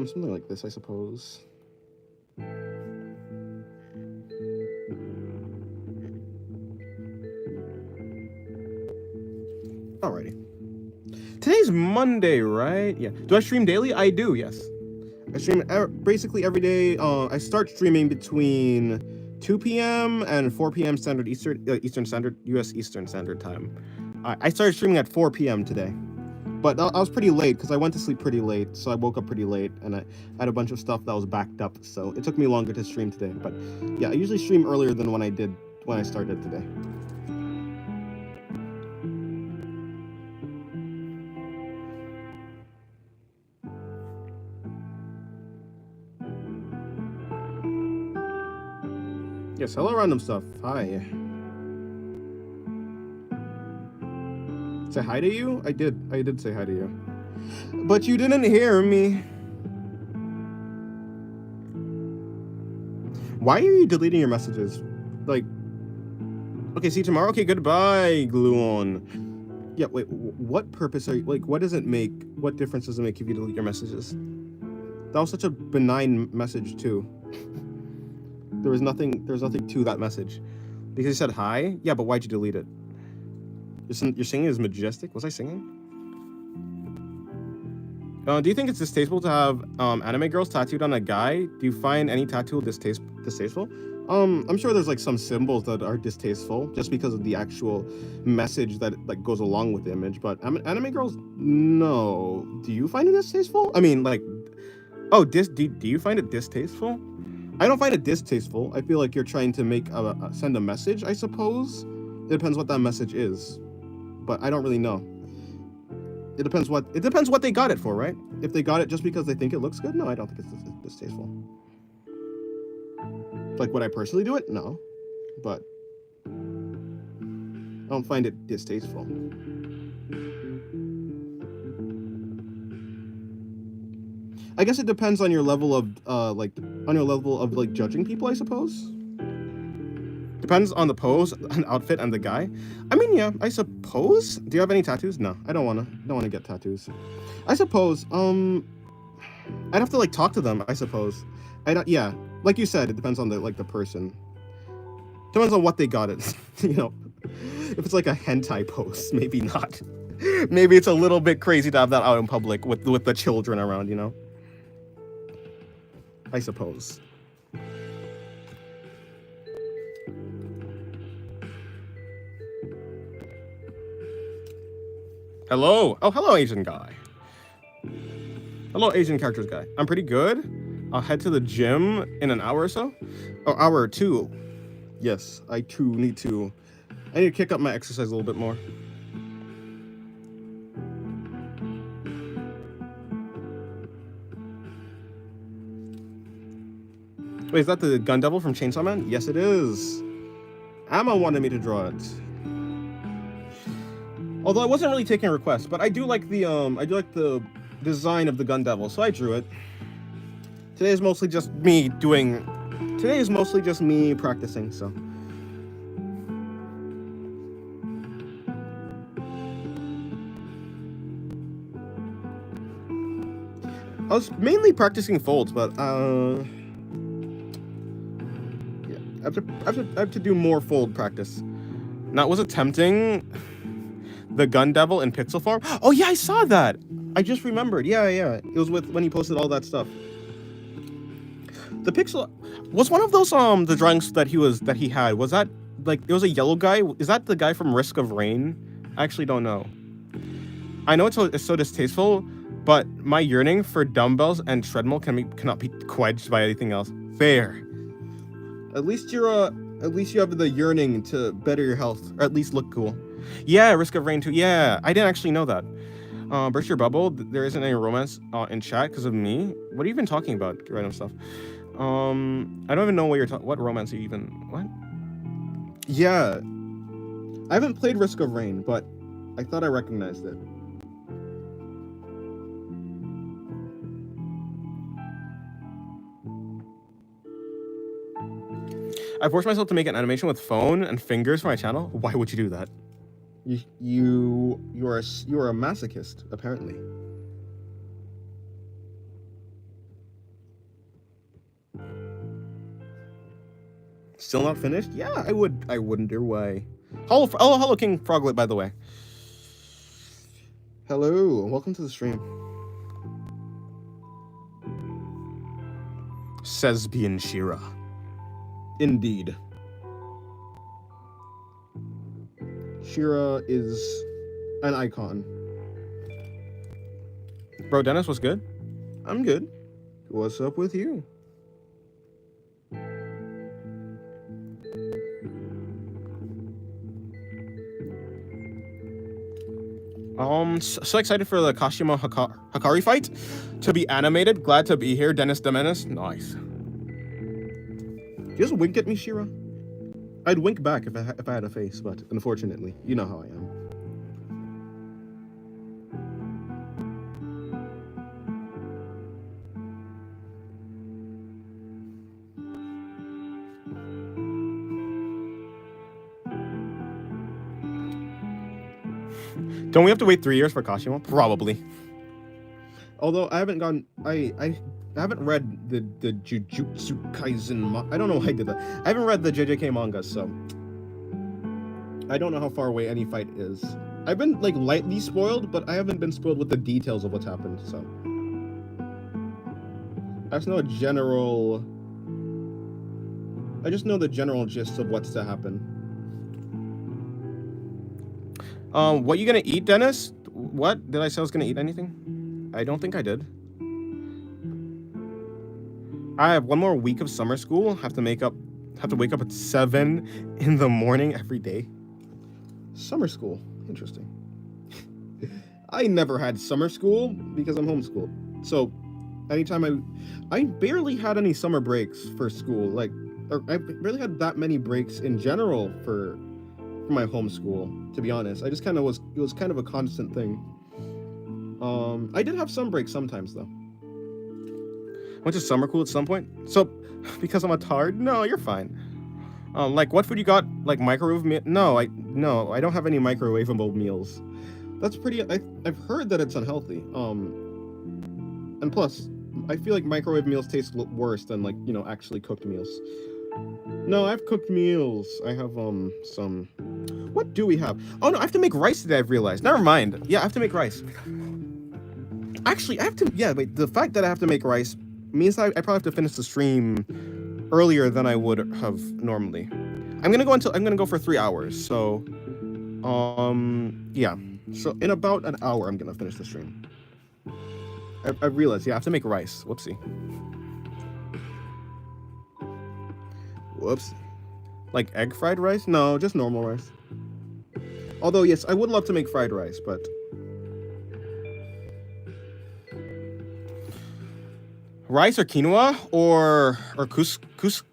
Something like this, I suppose. Alrighty. Today's Monday, right? Yeah. Do I stream daily? I do, yes. I stream basically every day. I start streaming between 2 p.m. and 4 p.m. Standard Eastern Standard, U.S. Eastern Standard Time. I started streaming at 4 p.m. today. But I was pretty late because I went to sleep pretty late, so I woke up pretty late, and I had a bunch of stuff that was backed up, so it took me longer to stream today. But yeah, I usually stream earlier than when I started today. Yes, hello random stuff. Hi. Say hi to you? I did say hi to you. But you didn't hear me. Why are you deleting your messages? Like, okay, see you tomorrow? Okay, goodbye, Gluon. Yeah, wait, what purpose are you, like, what does it make, what difference does it make if you delete your messages? That was such a benign message, too. There was nothing to that message. Because you said hi? Yeah, but why'd you delete it? Your singing is majestic. Was I singing? Do you think it's distasteful to have anime girls tattooed on a guy? Do you find any tattoo distasteful? I'm sure there's like some symbols that are distasteful just because of the actual message that like goes along with the image. But anime girls, no. Do you find it distasteful? I mean, like, oh, do you find it distasteful? I don't find it distasteful. I feel like you're trying to send a message, I suppose. It depends what that message is. But I don't really know. It depends what they got it for, right? If they got it just because they think it looks good, no, I don't think it's distasteful. Like, would I personally do it? No, but I don't find it distasteful. I guess it depends on your level of judging people, I suppose. Depends on the pose, and outfit, and the guy. I mean, yeah, I suppose. Do you have any tattoos? No, I don't wanna get tattoos. I suppose. I'd have to like talk to them. I suppose. Yeah, like you said, it depends on the person. Depends on what they got it. You know, if it's like a hentai pose, maybe not. Maybe it's a little bit crazy to have that out in public with the children around. You know. I suppose. Hello. Oh, hello, Asian guy. Hello, Asian characters guy. I'm pretty good. I'll head to the gym in an hour or so. Oh, hour or two. Yes, I too need to. I need to kick up my exercise a little bit more. Wait, is that the Gun Devil from Chainsaw Man? Yes, it is. Amma wanted me to draw it. Although I wasn't really taking requests, but I do like the design of the Gun Devil, so I drew it. Today is mostly just me practicing, so. I was mainly practicing folds, but yeah, I have to do more fold practice. Now, I was attempting the Gun Devil in pixel form. Oh yeah, I saw that. I just remembered. Yeah. It was when he posted all that stuff. The pixel was one of those the drawings that he had. Was that like it was a yellow guy? Is that the guy from Risk of Rain? I actually don't know. I know it's so distasteful, but my yearning for dumbbells and treadmill cannot be quenched by anything else. Fair. At least you have the yearning to better your health, or at least look cool. Yeah, Risk of Rain 2. Yeah, I didn't actually know that. Burst your bubble. There isn't any romance in chat because of me. What are you even talking about? Random stuff. I don't even know what romance are you even. What? Yeah, I haven't played Risk of Rain, but I thought I recognized it. I forced myself to make an animation with phone and fingers for my channel. Why would you do that? You are a masochist, apparently. Still not finished? Yeah, I wouldn't why. Hello, King Froglet, by the way. Hello, welcome to the stream. Sesbian Shira. Indeed. Shira is an icon. Bro, Dennis, what's good? I'm good. What's up with you? So excited for the Kashima Hakari fight to be animated. Glad to be here, Dennis the Menace. Nice. Just wink at me, Shira. I'd wink back if I had a face, but unfortunately, you know how I am. Don't we have to wait 3 years for Kashima? Probably. Although I haven't gone, I haven't read the Jujutsu Kaisen. I don't know why I did that. I haven't read the JJK manga, so I don't know how far away any fight is. I've been like lightly spoiled, but I haven't been spoiled with the details of what's happened. So I just know a general. I just know the general gist of what's to happen. What you gonna eat, Dennis? What? Did I say I was gonna eat anything? I don't think I did. I have 1 more week of summer school. Have to wake up at 7 in the morning every day. Summer school. Interesting. I never had summer school because I'm homeschooled. So anytime I barely had any summer breaks for school. Like, or I barely had that many breaks in general for my homeschool. To be honest, I just kind of was. It was kind of a constant thing. I did have some breaks sometimes though. Went to summer school at some point. So, because I'm a tard, no, you're fine. Like what food you got? Like microwave meal? No, I don't have any microwavable meals. That's pretty. I've heard that it's unhealthy. And plus, I feel like microwave meals taste worse than like actually cooked meals. No, I have cooked meals. I have some. What do we have? Oh no, I have to make rice today. I've realized. Never mind. Yeah, I have to make rice. Actually, I have to. Yeah, wait. The fact that I have to make rice means I probably have to finish the stream earlier than I would have normally. I'm gonna go for 3 hours. So, yeah. So in about an hour, I'm gonna finish the stream. I realized. Yeah, I have to make rice. Whoopsie. Whoops. Like egg fried rice? No, just normal rice. Although yes, I would love to make fried rice, but rice or quinoa or couscous,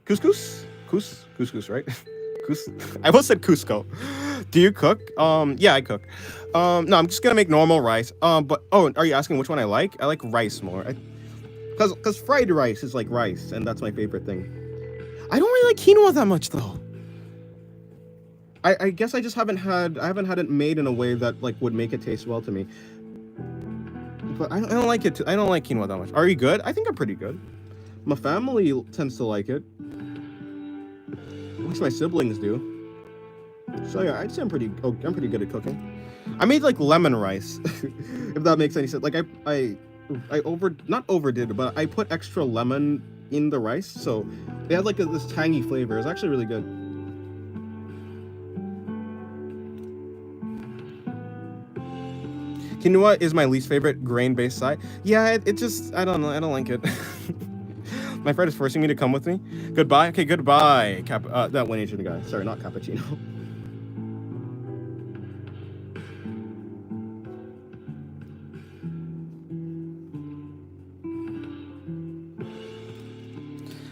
right? I almost said Cusco. Do you cook? Yeah, I cook. No, I'm just gonna make normal rice. But are you asking which one I like? I like rice more. Cause fried rice is like rice, and that's my favorite thing. I don't really like quinoa that much though. I guess I haven't had it made in a way that like would make it taste well to me. But I don't like it. I don't like quinoa that much. Are you good? I think I'm pretty good. My family tends to like it. At least my siblings do. So yeah, I'd say I'm pretty good at cooking. I made like lemon rice, if that makes any sense. Like I not overdid, but I put extra lemon in the rice, so it had like this tangy flavor. It's actually really good. Quinoa is my least favorite grain-based side. Yeah, it just I don't know. I don't like it. My friend is forcing me to come with me. Goodbye. Okay, goodbye. That one Asian guy. Sorry, not cappuccino.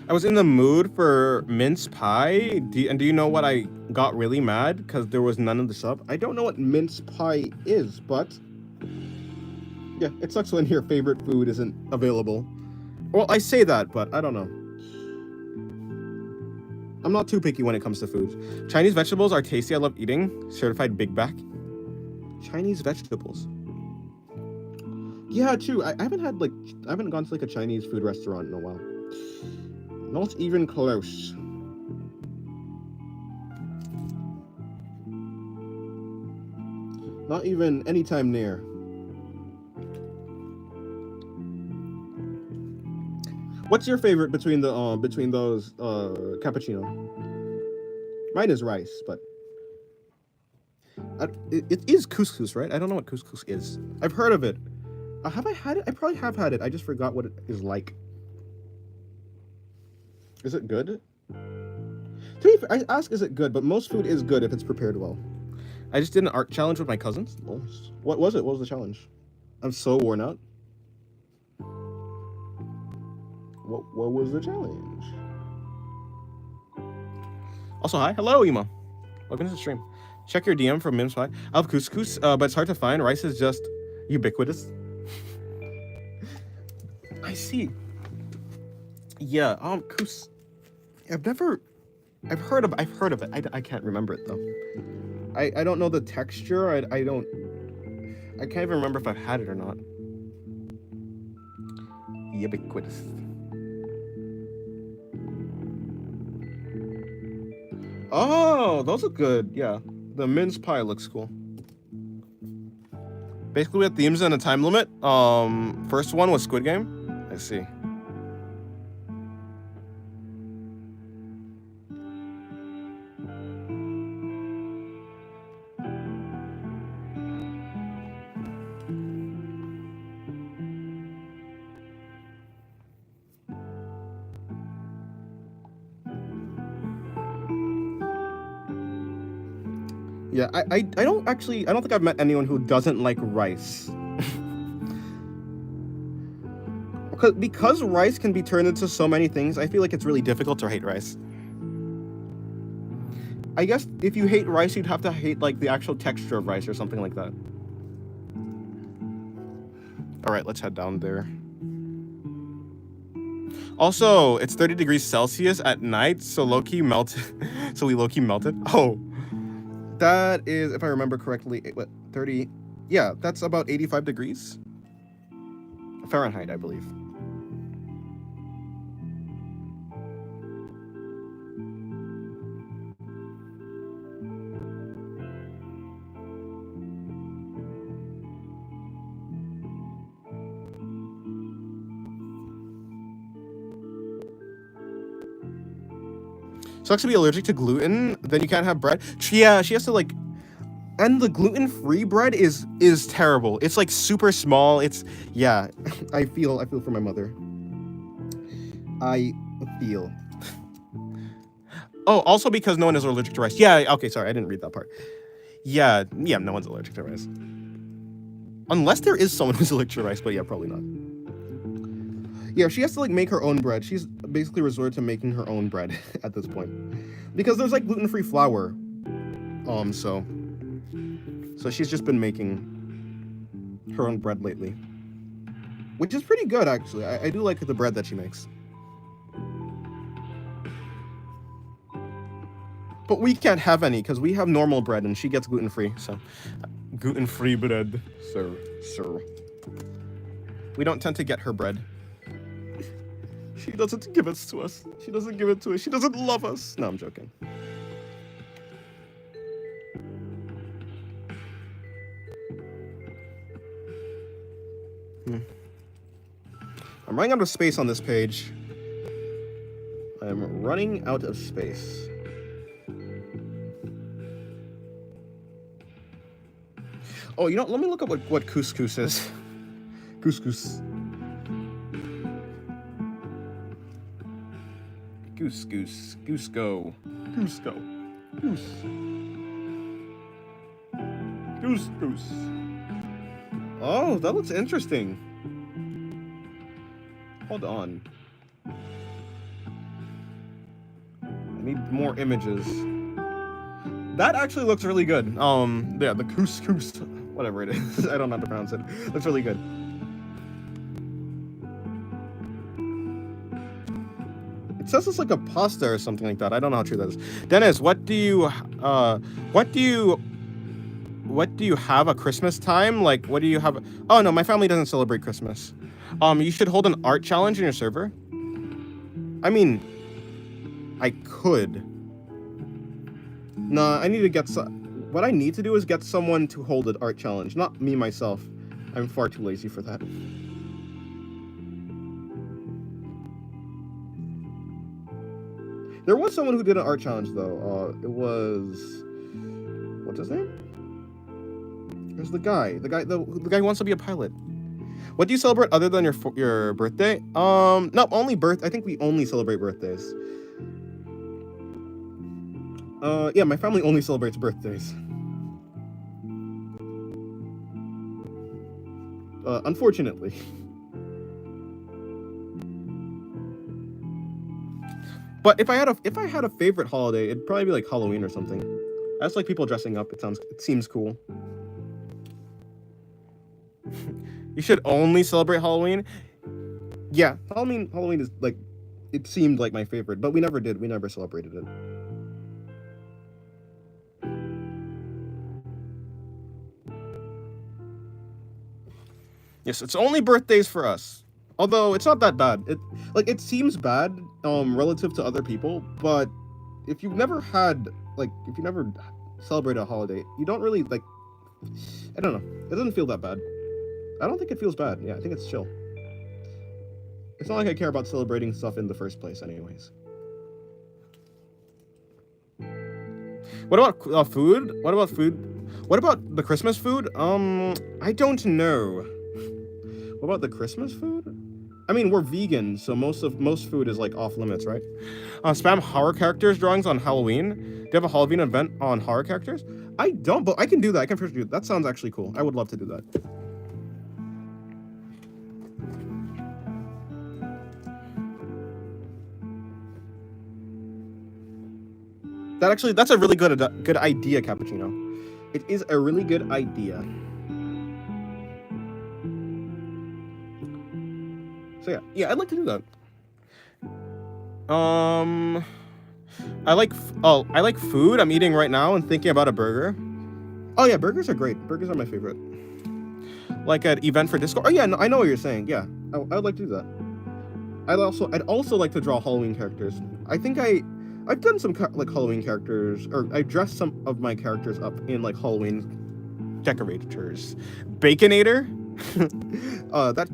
I was in the mood for mince pie. Do you know what I got really mad? Because there was none of the sub. I don't know what mince pie is, but yeah, it sucks when your favorite food isn't available. Well, I say that, but I don't know. I'm not too picky when it comes to food. Chinese vegetables are tasty. I love eating. Certified Big Back. Chinese vegetables. Yeah, true. I haven't gone to like a Chinese food restaurant in a while. Not even close. Not even anytime near. What's your favorite between those cappuccino? Mine is rice, but it is couscous, right? I don't know what couscous is. I've heard of it. Have I had it? I probably have had it. I just forgot what it is like. Is it good? To be fair, I ask, is it good? But most food is good if it's prepared well. I just did an art challenge with my cousins. What was it? What was the challenge? I'm so worn out. What was the challenge? Also, hi. Hello, Emo. Welcome to the stream. Check your DM for mince pie. I love couscous, but it's hard to find. Rice is just ubiquitous. I see. Yeah, I've heard of it. I can't remember it though. I don't know the texture. I can't even remember if I've had it or not. Ubiquitous. Oh, those are good. Yeah, the mince pie looks cool. Basically, we had themes and a time limit. First one was Squid Game. I see. Yeah, I don't think I've met anyone who doesn't like rice. because rice can be turned into so many things, I feel like it's really difficult to hate rice. I guess if you hate rice, you'd have to hate like the actual texture of rice or something like that. All right, let's head down there. Also, it's 30 degrees Celsius at night, so low-key melted. So we low-key melted. Oh, that is, if I remember correctly, what, 30? Yeah, that's about 85 degrees Fahrenheit, I believe. Sucks to be allergic to gluten, then you can't have bread. Yeah, she has to like, and the gluten-free bread is terrible. It's like super small. It's, yeah, I feel for my mother. I feel. Oh, also because no one is allergic to rice. Yeah, okay, sorry, I didn't read that part. Yeah, no one's allergic to rice. Unless there is someone who's allergic to rice, but yeah, probably not. Yeah, she has to like make her own bread. She's basically resorted to making her own bread at this point. Because there's like gluten-free flour. So she's just been making her own bread lately. Which is pretty good, actually. I do like the bread that she makes. But we can't have any, because we have normal bread, and she gets gluten-free, so... gluten-free bread, sir. We don't tend to get her bread. She doesn't give it to us. She doesn't give it to us. She doesn't love us. No, I'm joking. I'm running out of space on this page. I'm running out of space. Oh, you know, let me look up what couscous is. Couscous. Goose-go. Oh, that looks interesting. Hold on. I need more images. That actually looks really good. Yeah, the couscous, whatever it is. I don't know how to pronounce it. Looks really good. It says it's like a pasta or something like that. I don't know how true that is. Dennis, what do you have at Christmas time? Like, what do you have? Oh no, my family doesn't celebrate Christmas. You should hold an art challenge in your server. I mean, I could. Nah, I need to get what I need to do is get someone to hold an art challenge, not me myself. I'm far too lazy for that. There was someone who did an art challenge though. It was, what's his name? There's the guy who wants to be a pilot. What do you celebrate other than your birthday? No, only birth. I think we only celebrate birthdays. Yeah, my family only celebrates birthdays. Unfortunately. But if I had a favorite holiday, it'd probably be like Halloween or something. I just like people dressing up. It seems cool. You should only celebrate Halloween. Yeah, Halloween is like, it seemed like my favorite, but we never did. We never celebrated it. Yes, it's only birthdays for us. Although it's not that bad. It seems bad relative to other people, but if you've never celebrated a holiday, you don't really like, I don't know. It doesn't feel that bad. I don't think it feels bad. Yeah, I think it's chill. It's not like I care about celebrating stuff in the first place anyways. What about food? What about food? What about the Christmas food? I don't know. What about the Christmas food? I mean, we're vegan, so most food is like off limits, right? Spam horror characters drawings on Halloween. Do you have a Halloween event on horror characters? I don't, but I can do that. I can for sure do that. That sounds actually cool. I would love to do that. That's a really good idea, Cappuccino. It is a really good idea. So yeah, I'd like to do that. I like food. I'm eating right now and thinking about a burger. Oh yeah, burgers are great. Burgers are my favorite. Like an event for Discord. Oh yeah, no, I know what you're saying. Yeah, I would like to do that. I'd also like to draw Halloween characters. I think I've done some like Halloween characters, or I dressed some of my characters up in like Halloween decorators. Baconator.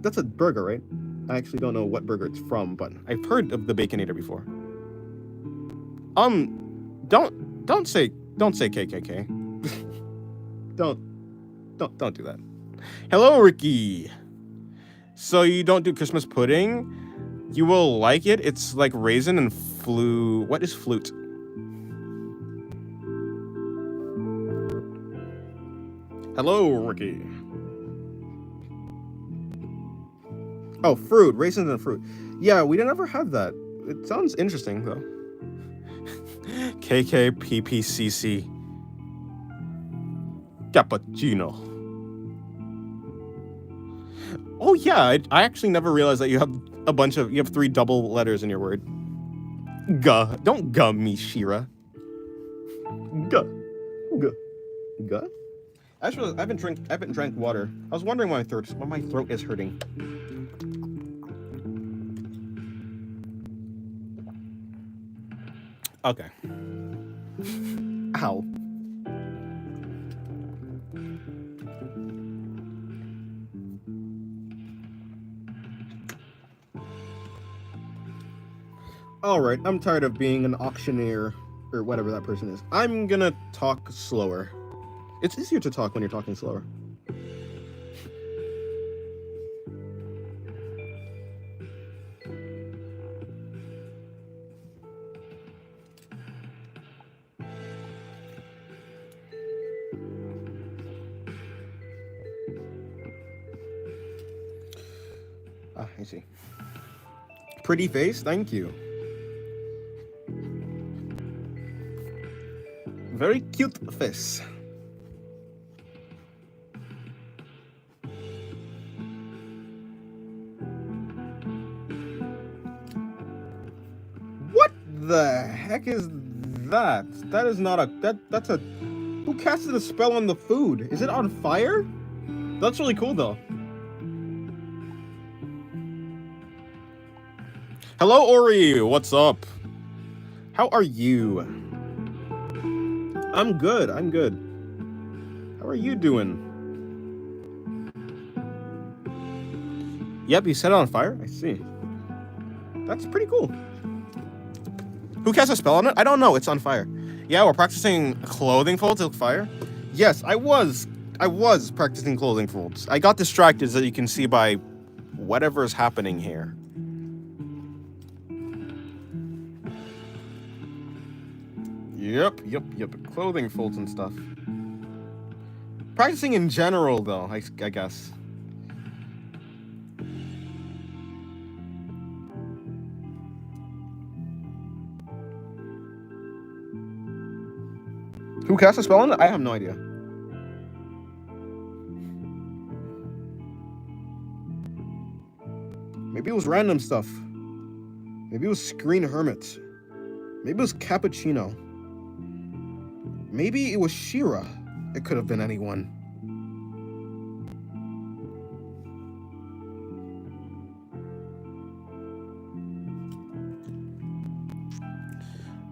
That's a burger, right? I actually don't know what burger it's from, but I've heard of the Baconator before. Don't say KKK. don't do that. Hello, Ricky. So you don't do Christmas pudding? You will like it. It's like raisin and flute. What is flute? Hello, Ricky. Oh, fruit, raisins and fruit. Yeah, we didn't ever have that. It sounds interesting though. KKPPCC. Cappuccino. Oh yeah, I actually never realized that you have 3 double letters in your word. Guh. Don't gum me, Shira. Guh. Actually, I haven't drank water. I was wondering why my throat is hurting. Okay. Ow. Alright, I'm tired of being an auctioneer, or whatever that person is. I'm gonna talk slower. It's easier to talk when you're talking slower. Ah, I see. Pretty face, thank you. Very cute face. What the heck is that? That is not a that's a who casted a spell on the food? Is it on fire? That's really cool though. Hello Ori, what's up? How are you? I'm good. How are you doing? Yep, you set it on fire? I see. That's pretty cool. Who cast a spell on it? I don't know. It's on fire. Yeah, we're practicing clothing folds with fire. Yes, I was practicing clothing folds. I got distracted, as you can see by whatever is happening here. Yep. Clothing folds and stuff. Practicing in general, though, I guess. Who cast a spell on it? I have no idea. Maybe it was random stuff. Maybe it was Screen Hermit. Maybe it was Cappuccino. Maybe it was Shira. It could have been anyone.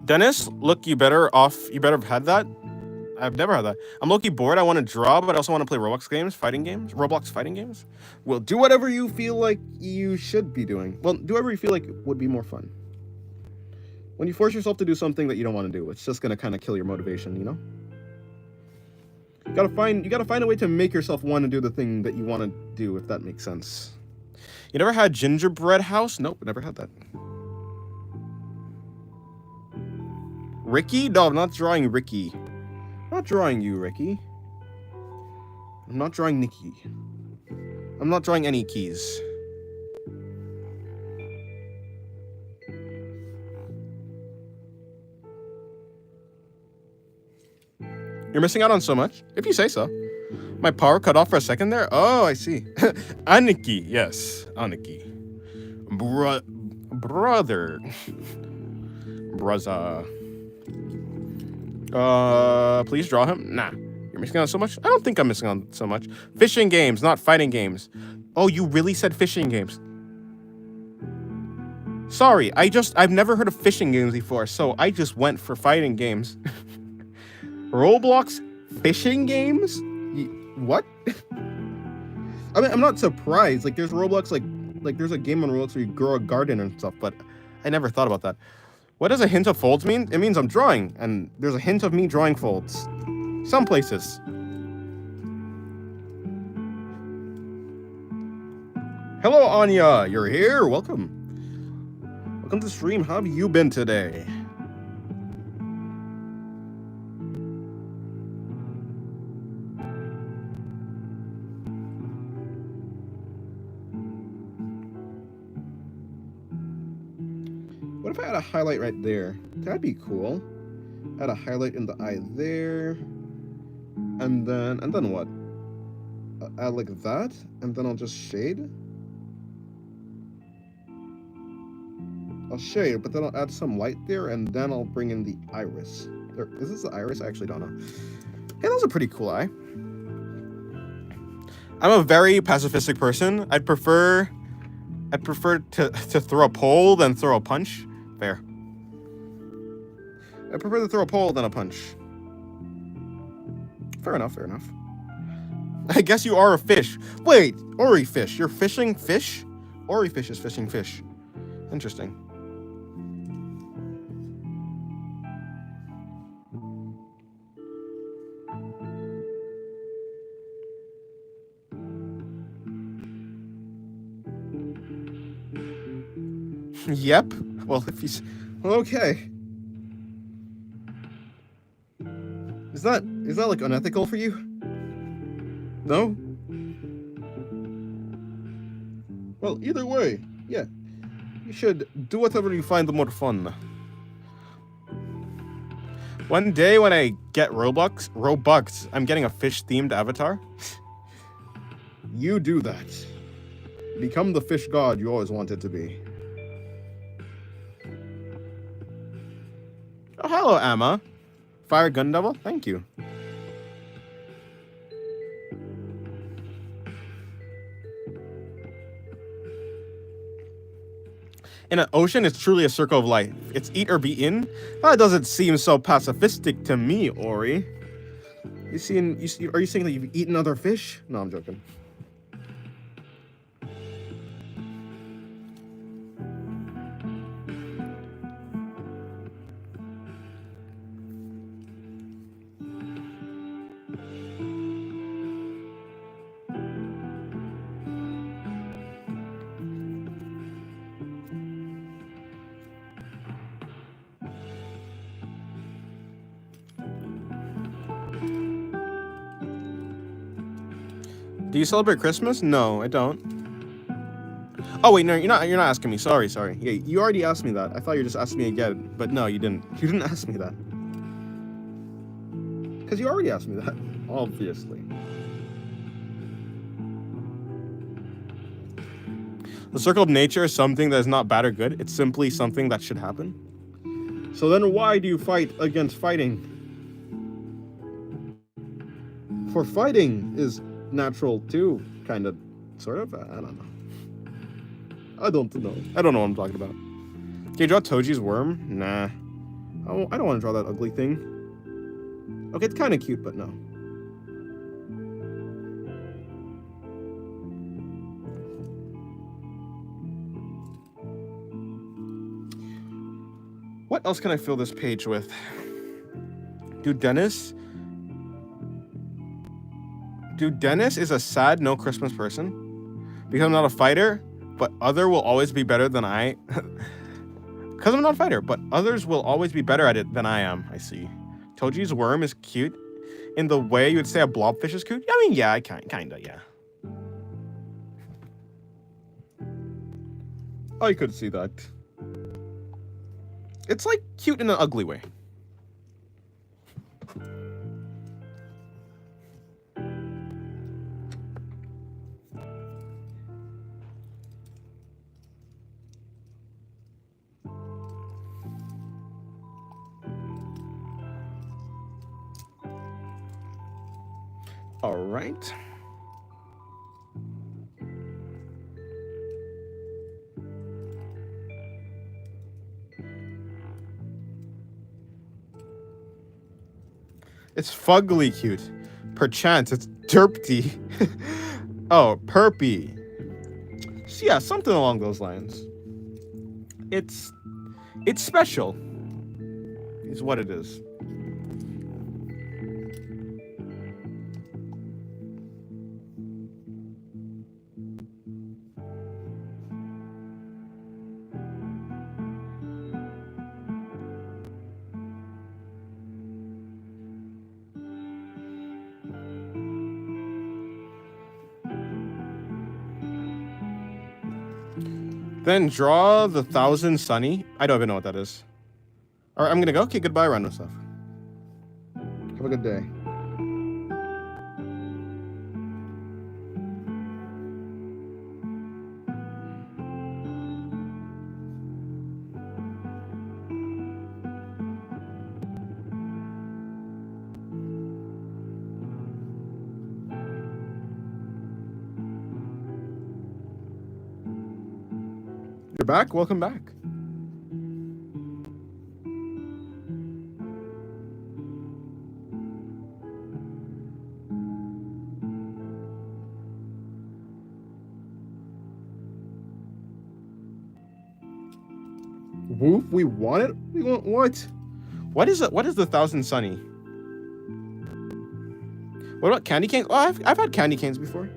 Dennis, look, you better have had that. I've never had that. I'm low-key bored. I want to draw, but I also want to play Roblox fighting games. Well, do whatever you feel like you should be doing. Well, do whatever you feel like would be more fun. When you force yourself to do something that you don't want to do, it's just gonna kind of kill your motivation, you know? You gotta find a way to make yourself want to do the thing that you want to do, if that makes sense. You never had Gingerbread House? Nope, never had that. Ricky? No, I'm not drawing Ricky. I'm not drawing you, Ricky. I'm not drawing Nikki. I'm not drawing any keys. You're missing out on so much, if you say so. My power cut off for a second there? Oh, I see. Aniki, yes. Aniki. Brother. Bruzza. Please draw him? Nah. You're missing out on so much? I don't think I'm missing out on so much. Fishing games, not fighting games. Oh, you really said fishing games. Sorry, I've never heard of fishing games before, so I just went for fighting games. Roblox fishing games? What? I mean, I'm not surprised. Like, there's Roblox, like there's a game on Roblox where you grow a garden and stuff, but I never thought about that. What does a hint of folds mean? It means I'm drawing, and there's a hint of me drawing folds. Some places. Hello, Anya. You're here. Welcome. Welcome to the stream. How have you been today? What if I had a highlight right there? That'd be cool. Add a highlight in the eye there. And then what? Add like that, and then I'll just shade. I'll shade, but then I'll add some light there, and then I'll bring in the iris. Is this the iris? I actually don't know. Yeah, that was a pretty cool eye. I'm a very pacifistic person. I'd prefer to throw a pole than throw a punch. Fair. I prefer to throw a pole than a punch. Fair enough, fair enough. I guess you are a fish. Wait, Ori fish. You're fishing fish? Ori fish is fishing fish. Interesting. Yep. Well, if he's... Okay. Is that like unethical for you? No? Well, either way, yeah. You should do whatever you find the more fun. One day when I get Robux, I'm getting a fish-themed avatar. You do that. Become the fish god you always wanted to be. Oh, hello, Emma. Fire Gun Devil, thank you. In an ocean, it's truly a circle of life. It's eat or be in. That doesn't seem so pacifistic to me, Ori. Are you saying that you've eaten other fish? No, I'm joking. Do you celebrate Christmas? No, I don't. Oh wait, no, you're not asking me. Sorry. Yeah, you already asked me that. I thought you were just asking me again, but no, you didn't. You didn't ask me that. Because you already asked me that, obviously. The circle of nature is something that is not bad or good. It's simply something that should happen. So then why do you fight against fighting? For fighting is natural too, kind of, sort of. I don't know. I don't know what I'm talking about. Can you draw Toji's worm? Nah. I don't want to draw that ugly thing. Okay, it's kind of cute, but no. What else can I fill this page with? Dude, Dennis is a sad no Christmas person because I'm not a fighter, but other will always be better than I. Because I'm not a fighter, but others will always be better at it than I am. I see. Toji's worm is cute in the way you would say a blobfish is cute. I mean, yeah, kinda, yeah. I could see that. It's like cute in an ugly way. All right. It's fugly cute. Perchance it's derpty. Oh, perpy. So yeah, something along those lines. It's special. Is what it is. Then draw the 1,000 Sunny. I don't even know what that is. All right, I'm gonna go. Okay, goodbye, random stuff. Have a good day. You're back? Welcome back. Whoop, we want it? We want what? What is it? What is the 1,000 Sunny? What about candy canes? Oh, I've had candy canes before.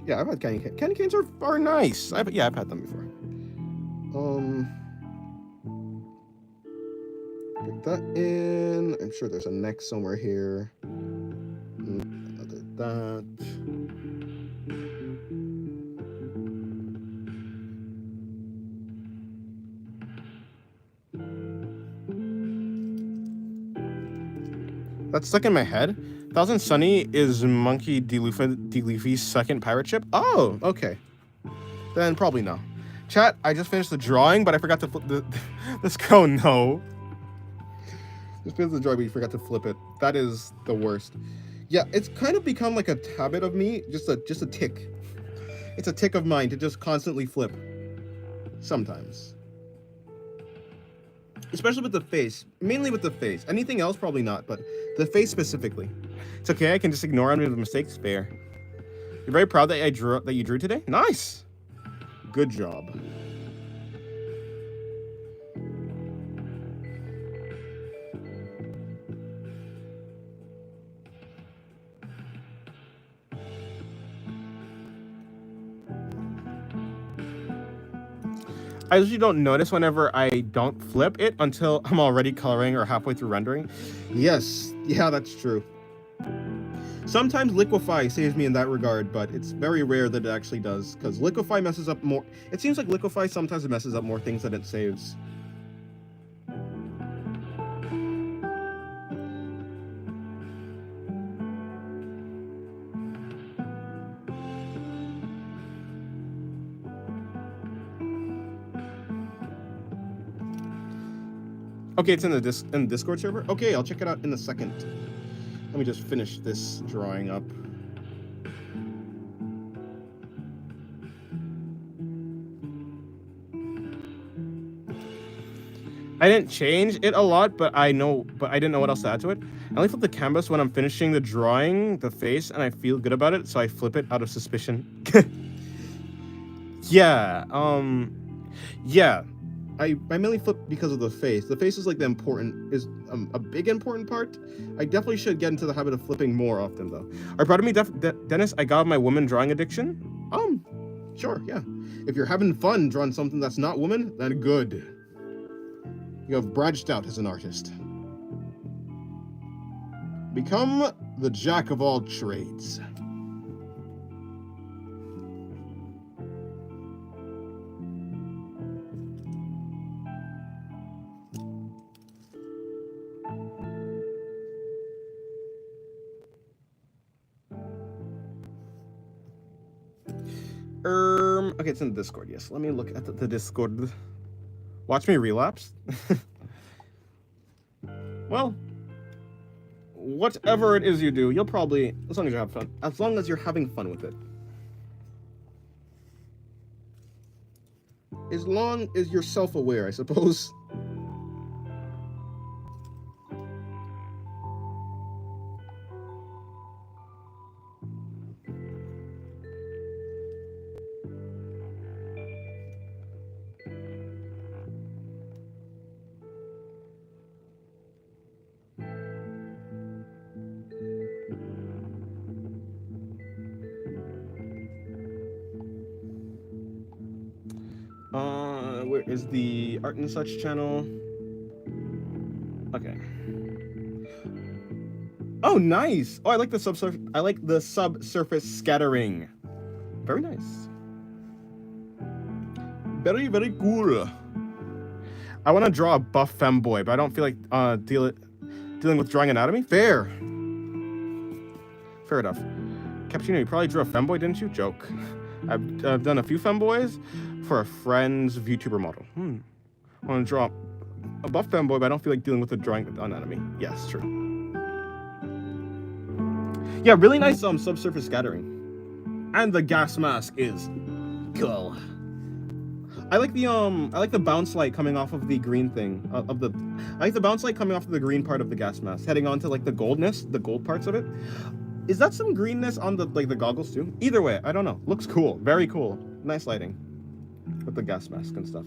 Yeah, I've had candy canes. Candy canes are nice. I've had them before. Pick that in. I'm sure there's a next somewhere here. That. That's stuck in my head. 1,000 Sunny is Monkey D. Luffy's second pirate ship. Oh, okay. Then probably no. Chat, I just finished the drawing, but I forgot to flip the... Let's go, no. Just finished the drawing, but you forgot to flip it. That is the worst. Yeah, it's kind of become like a habit of me. Just a tick. It's a tick of mine to just constantly flip. Sometimes. Especially with the face. Mainly with the face. Anything else, probably not, but the face specifically. It's okay, I can just ignore any of the mistakes. Fair. You're very proud that you drew today? Nice! Good job. I usually don't notice whenever I don't flip it until I'm already coloring or halfway through rendering. Yes, yeah, that's true. Sometimes Liquify saves me in that regard, but it's very rare that it actually does, because Liquify messes up more. It seems like Liquify sometimes messes up more things than it saves. Okay, it's in the Discord server. Okay, I'll check it out in a second. Let me just finish this drawing up. I didn't change it a lot, but I didn't know what else to add to it. I only flip the canvas when I'm finishing the drawing, the face, and I feel good about it, so I flip it out of suspicion. Yeah, yeah. I mainly flip because of the face. The face is like a big important part. I definitely should get into the habit of flipping more often though. Are you proud of me, Dennis? I got my woman drawing addiction. Sure, yeah. If you're having fun drawing something that's not woman, then good. You have branched out as an artist. Become the jack of all trades. Okay, it's in the Discord. Yes, let me look at the Discord. Watch me relapse. Well, whatever it is you do, you'll probably, as long as you have fun, as long as you're having fun with it. As long as you're self-aware, I suppose. Where is the Art and Such channel? Okay. Oh, nice. Oh, I like the subsurface scattering. Very nice. Very, very cool. I want to draw a buff femboy, but I don't feel like dealing with drawing anatomy. Fair enough. Cappuccino, you probably drew a femboy, didn't you? Joke. I've done a few femboys for a friend's VTuber model. I want to draw a buff femboy, but I don't feel like dealing with the drawing anatomy. Yes, true. Yeah, really nice subsurface scattering. And the gas mask is cool. I like the bounce light coming off of the green thing I like the bounce light coming off of the green part of the gas mask, heading on to like the gold parts of it. Is that some greenness on the the goggles too? Either way, I don't know. Looks cool. Very cool. Nice lighting with the gas mask and stuff.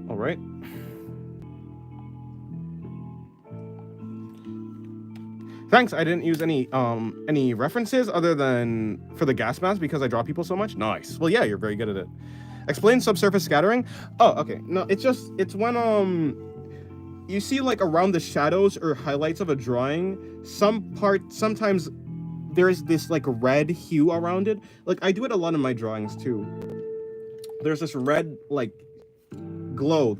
All right. Thanks. I didn't use any references other than for the gas mask because I draw people so much. Nice. Well, yeah, you're very good at it. Explain subsurface scattering. Oh, okay. No, it's when you see like around the shadows or highlights of a drawing, sometimes there is this like red hue around it. Like I do it a lot in my drawings too. There's this red like glow,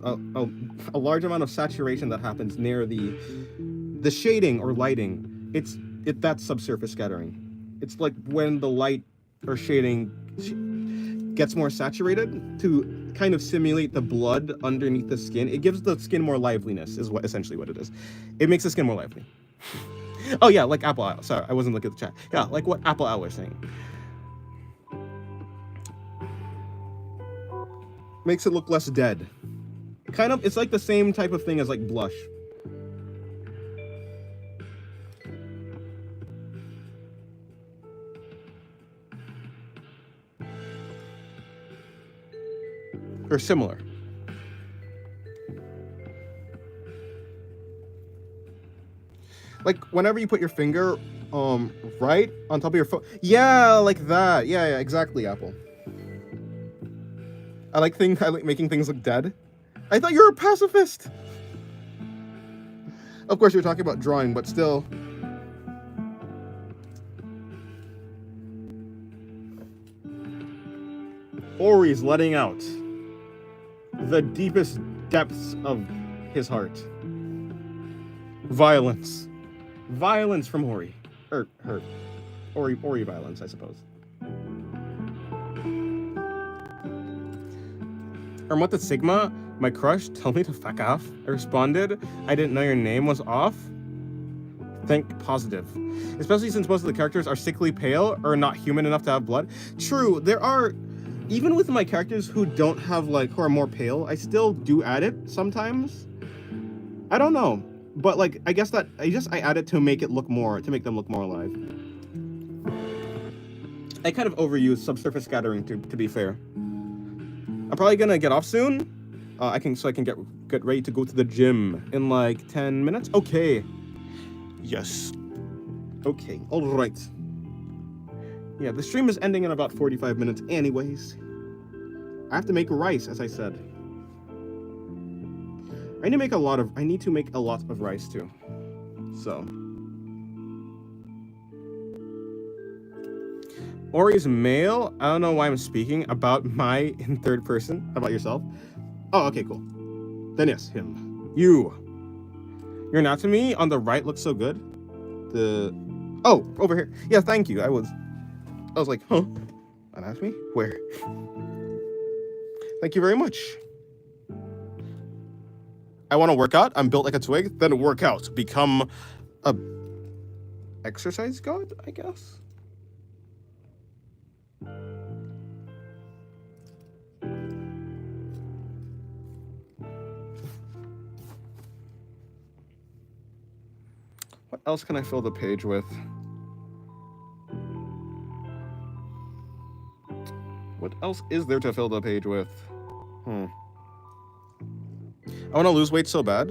a large amount of saturation that happens near the shading or lighting. That's subsurface scattering. It's like when the light or shading gets more saturated to kind of simulate the blood underneath the skin. It gives the skin more liveliness, is essentially what it is. It makes the skin more lively. Oh yeah, like Apple Owl. Sorry, I wasn't looking at the chat. Yeah, like what Apple Owl was saying. Makes it look less dead. Kind of, it's like the same type of thing as like blush. Or similar. Like whenever you put your finger right on top of your phone. Yeah, like that. Yeah, exactly, Apple. I like making things look dead. I thought you were a pacifist. Of course, you're talking about drawing, but still. Ori's letting out the deepest depths of his heart. Violence. Violence from Ori. Or her. Ori violence, I suppose. Armata Sigma, my crush, tell me to fuck off. I responded, I didn't know your name was off. Think positive. Especially since most of the characters are sickly pale or not human enough to have blood. True, there are, even with my characters who don't have like, who are more pale, I still do add it sometimes. I don't know. But like, I guess that, I add it to make them look more alive. I kind of overuse subsurface scattering to be fair. I'm probably gonna get off soon. I can get ready to go to the gym in like 10 minutes. Okay. Yes. Okay. All right. Yeah, the stream is ending in about 45 minutes anyways. I have to make rice, as I said. I need to make a lot of rice too. So. Ori's male. I don't know why I'm speaking about my in third person. How about yourself? Oh, okay, cool. Then yes, him. Your anatomy on the right looks so good. Oh, over here. Yeah, thank you. I was like, huh? Anatomy? Where? Thank you very much. I want to work out. I'm built like a twig. Then work out. Become a exercise god, I guess. What else can I fill the page with? What else is there to fill the page with? I want to lose weight so bad.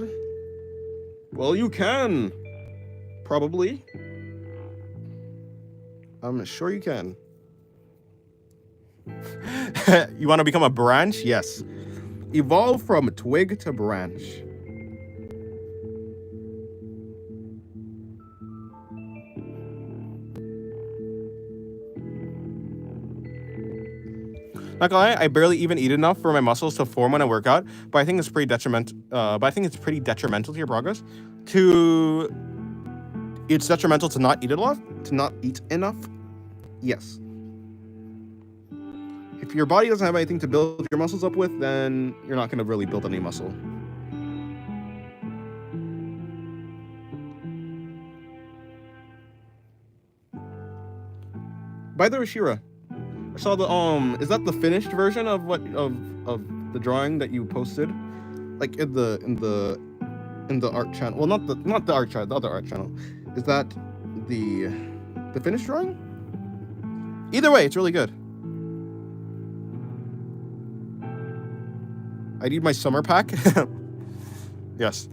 Well, you can. Probably. I'm sure you can. You want to become a branch? Yes. Evolve from twig to branch. Not gonna lie, I barely even eat enough for my muscles to form when I work out, but I think it's pretty detrimental. To your progress. It's detrimental to not eat enough. Yes. If your body doesn't have anything to build your muscles up with, then you're not gonna really build any muscle. By the way, Shira, I saw the is that the finished version of the drawing that you posted, like in the art channel? Well, not the art channel, the other art channel. Is that the finished drawing? Either way, it's really good. I need my summer pack. Yes.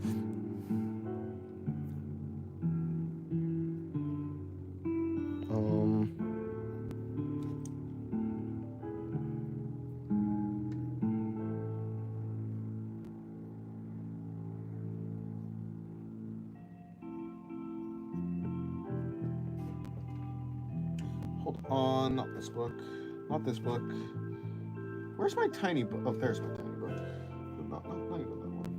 Hold on, not this book. Not this book. Where's my tiny book? Oh, there's my tiny book. Not even that one.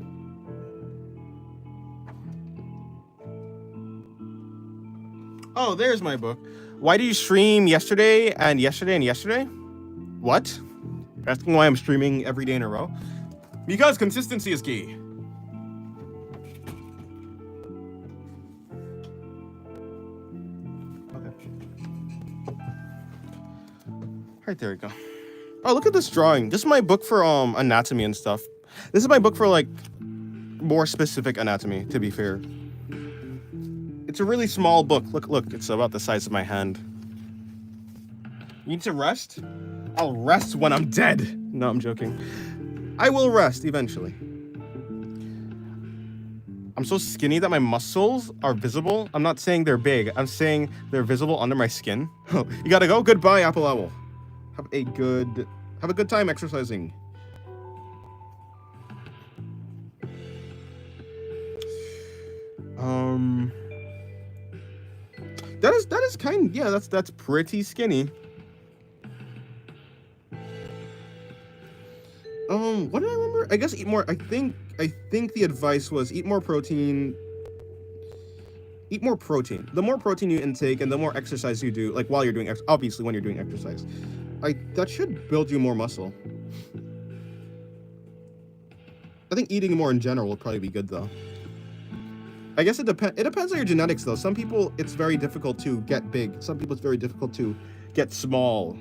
Oh, there's my book. Why do you stream yesterday and yesterday and yesterday? What? You're asking why I'm streaming every day in a row? Because consistency is key. Right, there we go. Oh, look at this drawing. This is my book for anatomy and stuff. This is my book for like more specific anatomy, to be fair. It's a really small book. Look, it's about the size of my hand. You need to rest? I'll rest when I'm dead. No, I'm joking. I will rest eventually. I'm so skinny that my muscles are visible. I'm not saying they're big. I'm saying they're visible under my skin. You gotta go? Goodbye, Apple Owl. Have a good time exercising. That is kind, yeah, that's pretty skinny. What did I remember? I guess eat more. I think the advice was eat more protein. Eat more protein. The more protein you intake and the more exercise you do, like while you're doing obviously when you're doing exercise, that should build you more muscle. I think eating more in general will probably be good though. I guess it depends on your genetics though. Some people it's very difficult to get big. Some people it's very difficult to get small.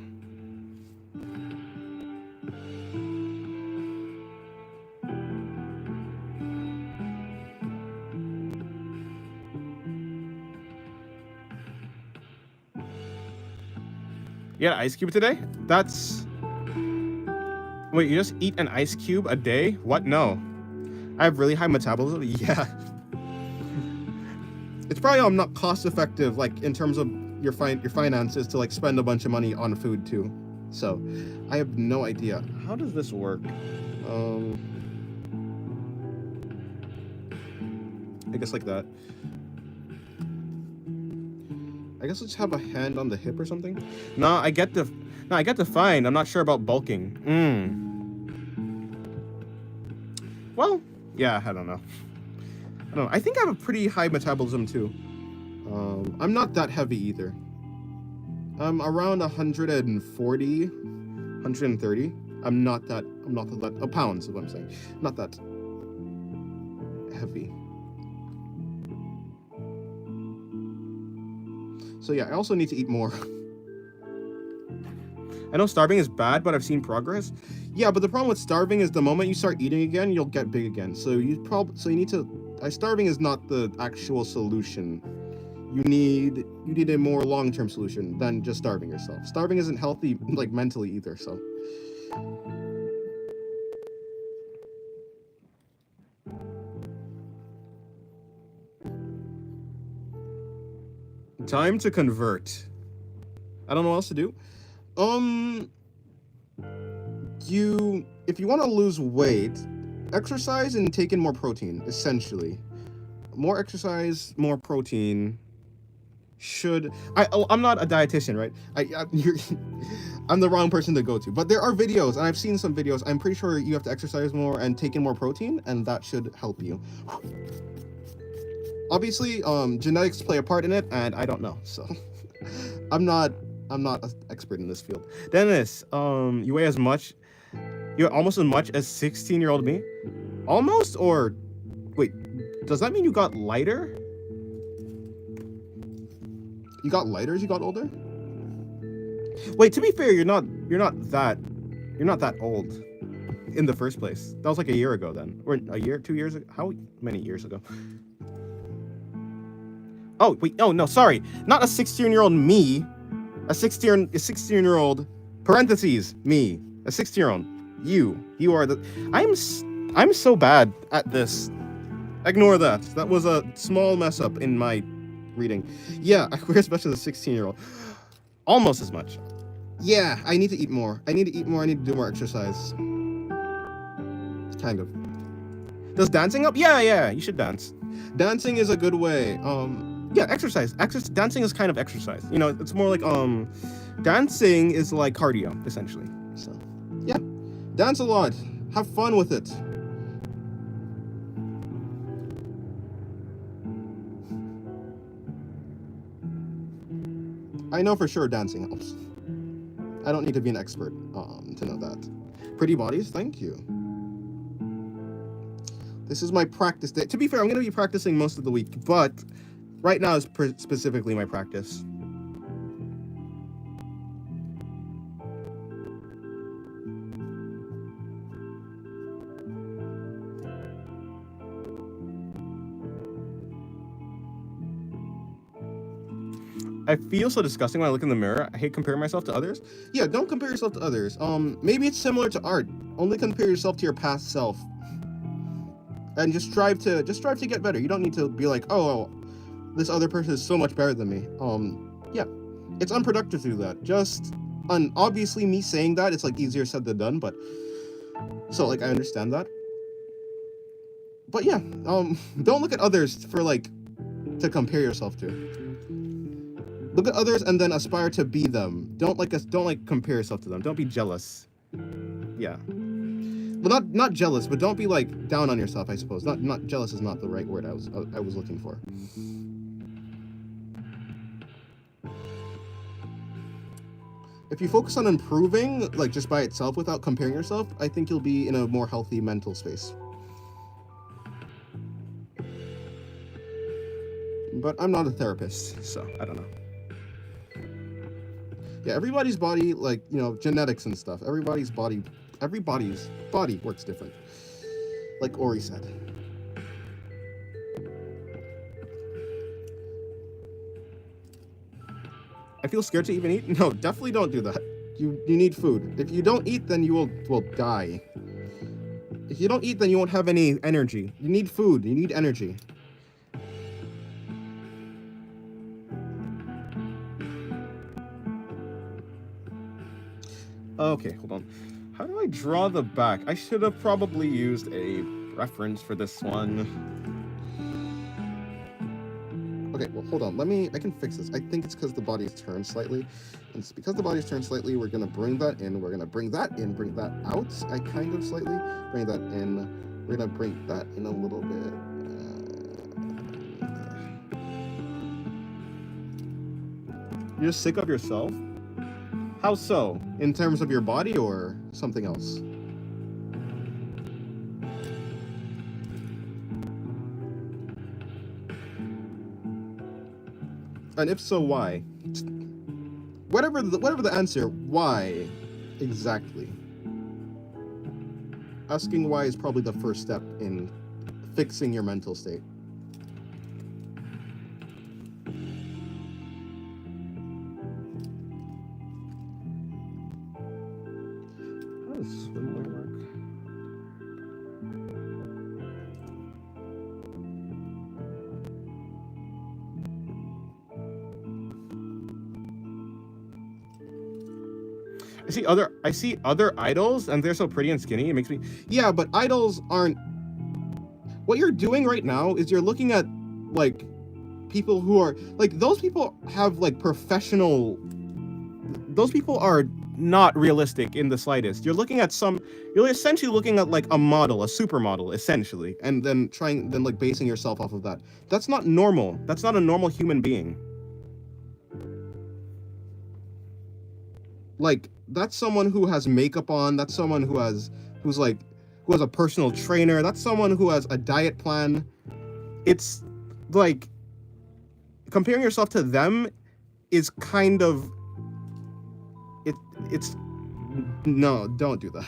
You had an ice cube today? Wait, you just eat an ice cube a day? What? No. I have really high metabolism? Yeah. It's probably not cost effective, like in terms of your finances, to like spend a bunch of money on food too. So, I have no idea. How does this work? I guess like that. I guess let's have a hand on the hip or something. No, I get the fine. I'm not sure about bulking. Well, yeah, I don't know. I think I have a pretty high metabolism too. I'm not that heavy either. I'm around 140, 130. I'm not that pounds is what I'm saying. Not that heavy. So yeah, I also need to eat more. I know starving is bad, but I've seen progress. Yeah, but the problem with starving is the moment you start eating again, you'll get big again. So you need to. Starving is not the actual solution. You need a more long-term solution than just starving yourself. Starving isn't healthy, like mentally either. So. Time to convert. I don't know what else to do. If you want to lose weight, exercise and take in more protein, essentially. More exercise, more protein I'm not a dietitian, right? I'm the wrong person to go to. But there are videos, and I've seen some videos. I'm pretty sure you have to exercise more and take in more protein, and that should help you. Obviously, genetics play a part in it, and I don't know, so I'm not an expert in this field. Dennis, you weigh you're almost as much as 16-year-old me? Almost, or wait, does that mean you got lighter? You got lighter as you got older? Wait, to be fair, you're not that old in the first place. That was like a year ago then, or a year, 2 years ago. How many years ago? Oh, wait, oh, no, sorry. Not a 16-year-old me. A 16-year-old, parentheses, me. A 16-year-old, you. You are the... I'm so bad at this. Ignore that. That was a small mess up in my reading. Yeah, I wear as much as a 16-year-old. Almost as much. Yeah, I need to eat more. I need to do more exercise. Kind of. Does dancing help? Yeah, you should dance. Dancing is a good way. Yeah, exercise. Dancing is kind of exercise. You know, it's more like dancing is like cardio essentially. So, yeah, dance a lot. Have fun with it. I know for sure dancing helps. I don't need to be an expert to know that. Pretty bodies, thank you. This is my practice day. To be fair, I'm going to be practicing most of the week, but right now is specifically my practice. I feel so disgusting when I look in the mirror. I hate comparing myself to others. Yeah, don't compare yourself to others. Maybe it's similar to art. Only compare yourself to your past self. And just strive to get better. You don't need to be like, oh, this other person is so much better than me. Yeah, it's unproductive to do that. Obviously me saying that, it's like easier said than done, but so like I understand that. But yeah, don't look at others for like to compare yourself to. Look at others and then aspire to be them. Don't compare yourself to them. Don't be jealous. Yeah. Well, not jealous, but don't be like down on yourself, I suppose. Not jealous is not the right word I was looking for. If you focus on improving, like just by itself without comparing yourself, I think you'll be in a more healthy mental space. But I'm not a therapist, so I don't know. Yeah, everybody's body, like, you know, genetics and stuff. Everybody's body works different. Like Ori said. I feel scared to even eat. No, definitely don't do that. You need food. If you don't eat, then you will die. If you don't eat, then you won't have any energy. You need food. You need energy. Okay, hold on. How do I draw the back? I should have probably used a reference for this one. Okay, well, hold on. I can fix this. I think it's because the body's turned slightly. And it's because the body's turned slightly, we're going to bring that in. We're going to bring that in, bring that out. I kind of slightly bring that in. We're going to bring that in a little bit. You're sick of yourself? How so? In terms of your body or something else? And if so, why? Whatever the answer, why exactly? Asking why is probably the first step in fixing your mental state. How does swimwear work? I see other idols and they're so pretty and skinny. It makes me, yeah, but idols aren't. What you're doing right now is you're looking at like people who are like, those people have like professional. Those people are not realistic in the slightest. You're essentially looking at like a model, a supermodel, essentially, and then like basing yourself off of that. That's not normal. That's not a normal human being. Like, that's someone who has makeup on. That's someone who has a personal trainer. That's someone who has a diet plan. It's like comparing yourself to them is kind of it's no, don't do that.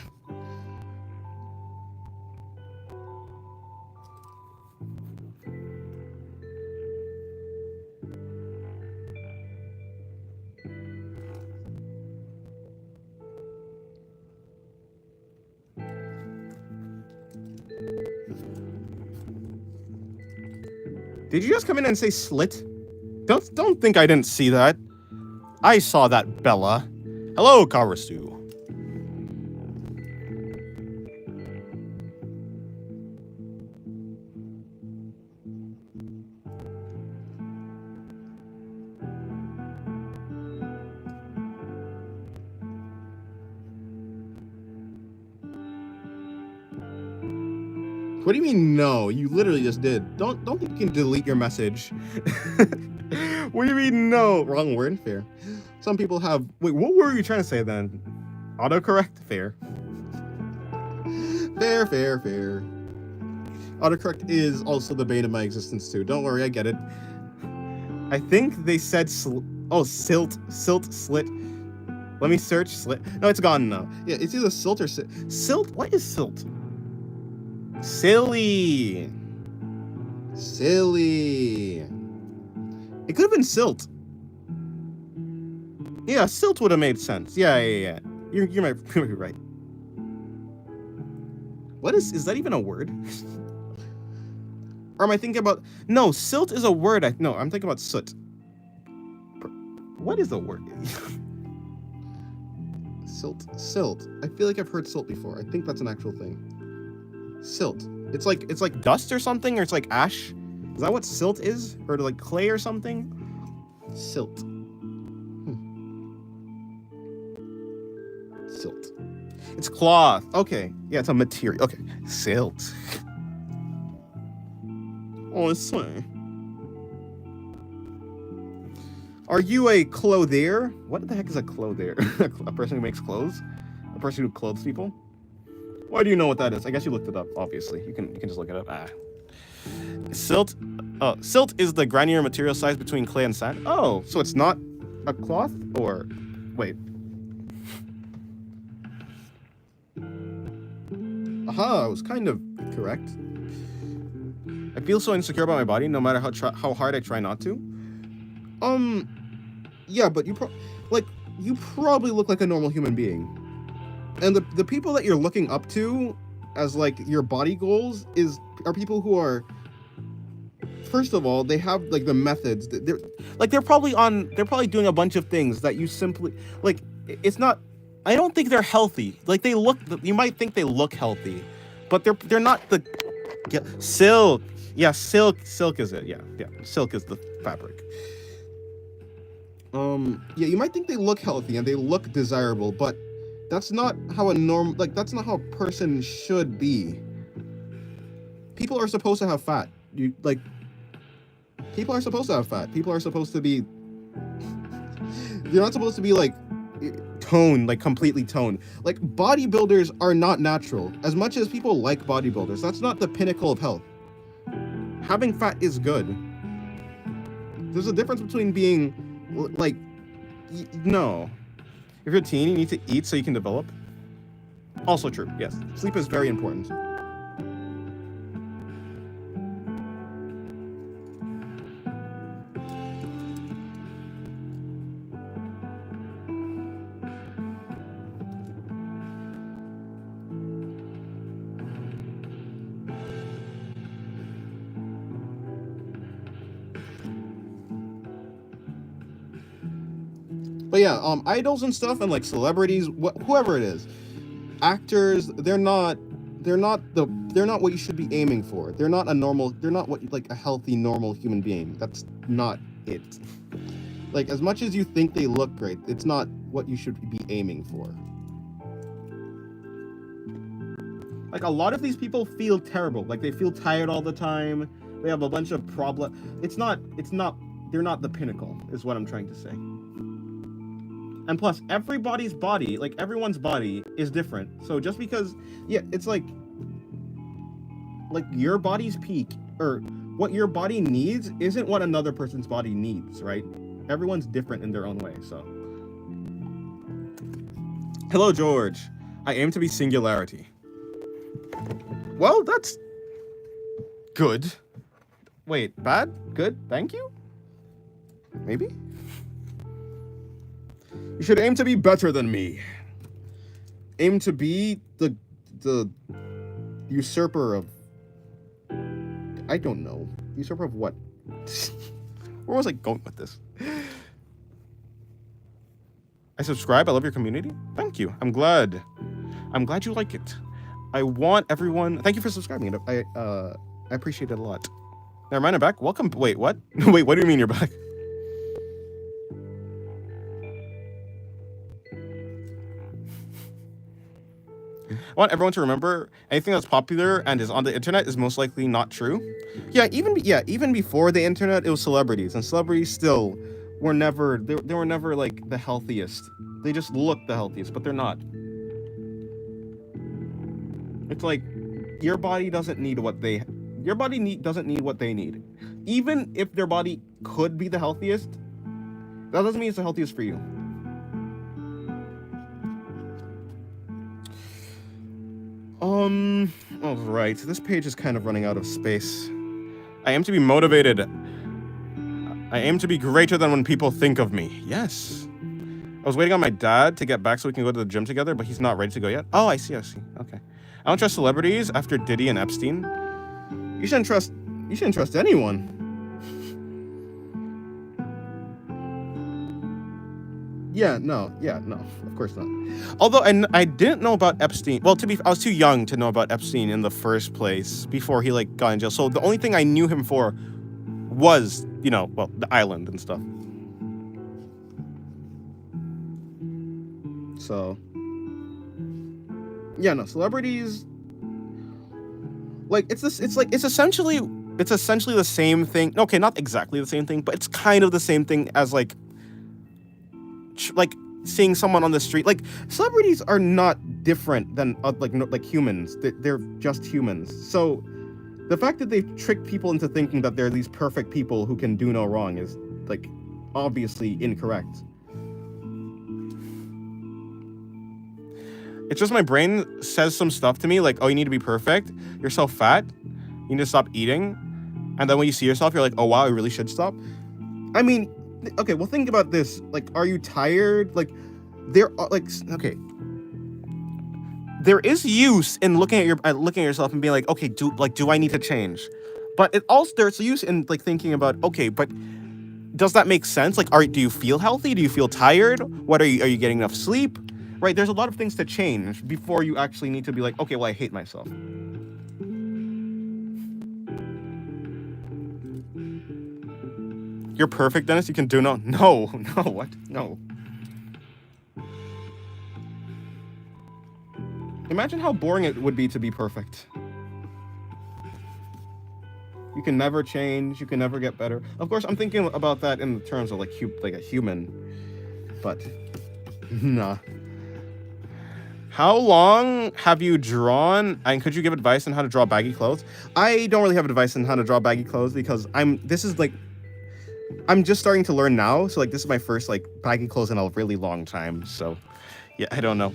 Did you just come in and say slit? Don't think I didn't see that. I saw that, Bella. Hello, Karasu. What do you mean no? You literally just did. Don't think you can delete your message. What do you mean no? Wrong word. Fair. Some people have. Wait, what were you trying to say then? Autocorrect. Fair. Fair. Autocorrect is also the bane of my existence too. Don't worry, I get it. I think they said silt, slit. Let me search slit. No, it's gone now. Yeah, it's either silt or silt. What is silt? Silly. It could have been silt. Yeah, silt would have made sense. Yeah. You're right. What is that even a word? Or am I thinking about? No, silt is a word. I'm thinking about soot. What is the word? Silt. I feel like I've heard silt before. I think that's an actual thing. Silt. It's like dust or something, or it's like ash. Is that what silt is? Or like clay or something? Silt. Silt. It's cloth. Okay. Yeah, it's a material. Okay. Silt. Oh, it's sweet. Are you a clothier? What the heck is a clothier? A person who makes clothes? A person who clothes people? Why do you know what that is? I guess you looked it up, obviously. You can just look it up. Silt. Silt is the granular material size between clay and sand. Oh, so it's not a cloth? Or wait. Aha, I was kind of correct. I feel so insecure about my body, no matter how hard I try not to. Yeah, but you probably look like a normal human being. And the people that you're looking up to as like your body goals are people who are, first of all, they have like the methods. They're probably doing a bunch of things that you simply like. It's not. I don't think they're healthy. Like you might think they look healthy, but they're not the. Yeah, silk. Yeah, silk. Silk is it. Yeah, yeah. Silk is the fabric. Yeah, you might think they look healthy and they look desirable, but that's not how that's not how a person should be. People are supposed to have fat. People are supposed to have fat. People are supposed to be, they're not supposed to be like toned, like completely toned. Like bodybuilders are not natural. As much as people like bodybuilders, that's not the pinnacle of health. Having fat is good. There's a difference between being like, no. If you're a teen, you need to eat so you can develop. Also true, yes. Sleep is very important. But yeah, idols and stuff, and like celebrities, whoever it is, actors, they're not what you should be aiming for. They're not what like a healthy, normal human being. That's not it. Like, as much as you think they look great, it's not what you should be aiming for. Like, a lot of these people feel terrible. Like, they feel tired all the time. They have a bunch of problems. They're not the pinnacle, is what I'm trying to say. And plus, everybody's body, like everyone's body, is different. So just because, yeah, it's like your body's peak, or what your body needs isn't what another person's body needs, right? Everyone's different in their own way, so. Hello, George. I aim to be singularity. Well, that's good. Wait, bad? Good? Thank you? Maybe? You should aim to be better than me. Aim to be the usurper of... I don't know. Usurper of what? Where was I going with this? I subscribe. I love your community. Thank you. I'm glad you like it. I want everyone... Thank you for subscribing. I appreciate it a lot. Never mind, I'm back. Welcome. Wait, what? Wait, what do you mean you're back? I want everyone to remember anything that's popular and is on the internet is most likely not true. Yeah, even before the internet, it was celebrities, and celebrities still were never they were never like the healthiest. They just look the healthiest, but they're not. It's like your body doesn't need what they need. Even if their body could be the healthiest, that doesn't mean it's the healthiest for you. All right. This page is kind of running out of space. I aim to be motivated. I aim to be greater than when people think of me. Yes. I was waiting on my dad to get back so we can go to the gym together, but he's not ready to go yet. Oh, I see. Okay. I don't trust celebrities after Diddy and Epstein. You shouldn't trust anyone. No, of course not. Although I didn't know about Epstein. Well, I was too young to know about Epstein in the first place before he like got in jail. So the only thing I knew him for was, the island and stuff. So, yeah, no, celebrities, like it's essentially the same thing. Okay, not exactly the same thing, but it's kind of the same thing as like seeing someone on the street. Like, celebrities are not different than like humans. They're just humans. So the fact that they've tricked people into thinking that they're these perfect people who can do no wrong is like obviously incorrect. It's just my brain says some stuff to me like, oh, you need to be perfect, you're so fat, you need to stop eating. And then when you see yourself, you're like, oh wow, I really should stop. I mean, okay, well, think about this. Like, are you tired? Like, there is use in looking at yourself and being like, okay, do I need to change? But there's use in like thinking about, okay, but does that make sense? Like, do you feel healthy? Do you feel tired? Are you getting enough sleep? Right? There's a lot of things to change before you actually need to be like, okay, well, I hate myself. You're perfect, Dennis. You can do no. No. What? No. Imagine how boring it would be to be perfect. You can never change. You can never get better. Of course, I'm thinking about that in the terms of like a human, but nah. How long have you drawn? And could you give advice on how to draw baggy clothes? I don't really have advice on how to draw baggy clothes because I'm just starting to learn now. So like this is my first like baggy clothes in a really long time. So yeah, I don't know.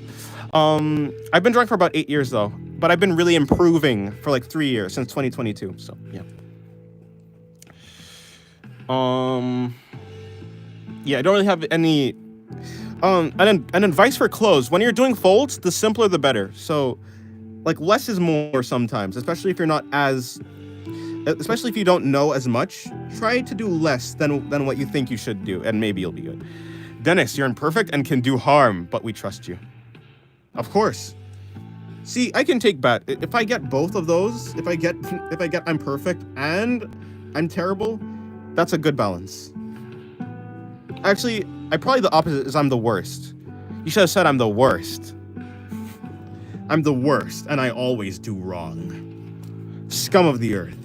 I've been drawing for about 8 years though, but I've been really improving for like 3 years since 2022. So yeah. Yeah, I don't really have any. An advice for clothes. When you're doing folds, the simpler the better. So, like, less is more sometimes, especially if you don't know as much. Try to do less than what you think you should do, and maybe you'll be good. Dennis, you're imperfect and can do harm, but we trust you. Of course. See, I can take bat. If I get both of those, if I get I'm perfect and I'm terrible, that's a good balance. Actually, probably the opposite is I'm the worst. You should have said I'm the worst. I'm the worst, and I always do wrong. Scum of the earth.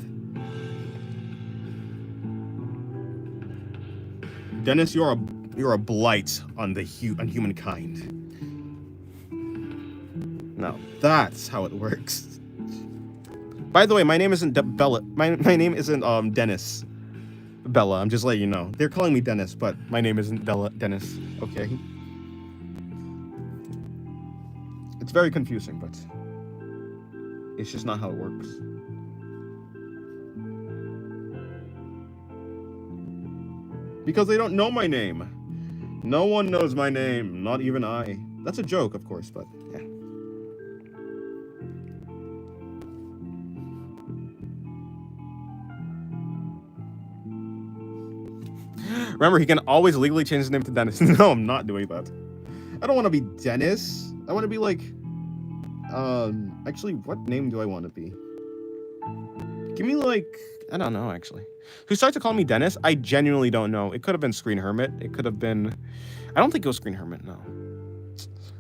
Dennis, you're a blight on humankind. Now, that's how it works. By the way, my name isn't Bella. My name isn't Dennis. Bella, I'm just letting you know. They're calling me Dennis, but my name isn't Dennis, okay? It's very confusing, but it's just not how it works. Because they don't know my name. No one knows my name, not even I. That's a joke, of course, but yeah. Remember, he can always legally change his name to Dennis. No, I'm not doing that. I don't want to be Dennis. I want to be like... Actually, what name do I want to be? Give me like... I don't know, actually. Who started to call me Dennis? I genuinely don't know. It could have been Screen Hermit. It could have been... I don't think it was Screen Hermit, no.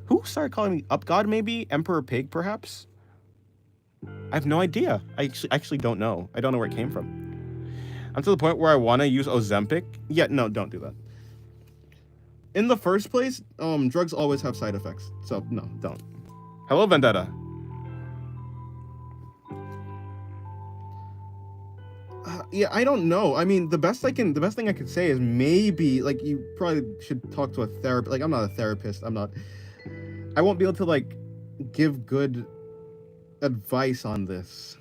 Who started calling me Upgod, maybe? Emperor Pig, perhaps? I have no idea. I actually don't know. I don't know where it came from. I'm to the point where I want to use Ozempic. Yeah, no, don't do that. In the first place, drugs always have side effects. So, no, don't. Hello, Vendetta. Yeah, I don't know. I mean, the best thing I could say is maybe, like, you probably should talk to a therapist. Like, I'm not a therapist. I won't be able to, like, give good advice on this.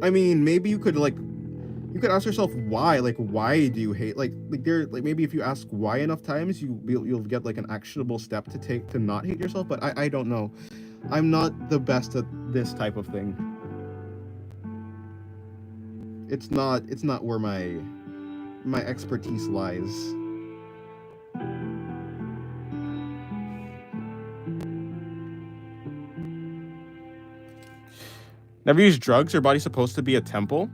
I mean, maybe you could ask yourself why. Like, why do you hate? Maybe if you ask why enough times, you'll get like an actionable step to take to not hate yourself. But I don't know. I'm not the best at this type of thing. It's not where my expertise lies. Never use drugs. Your body's supposed to be a temple.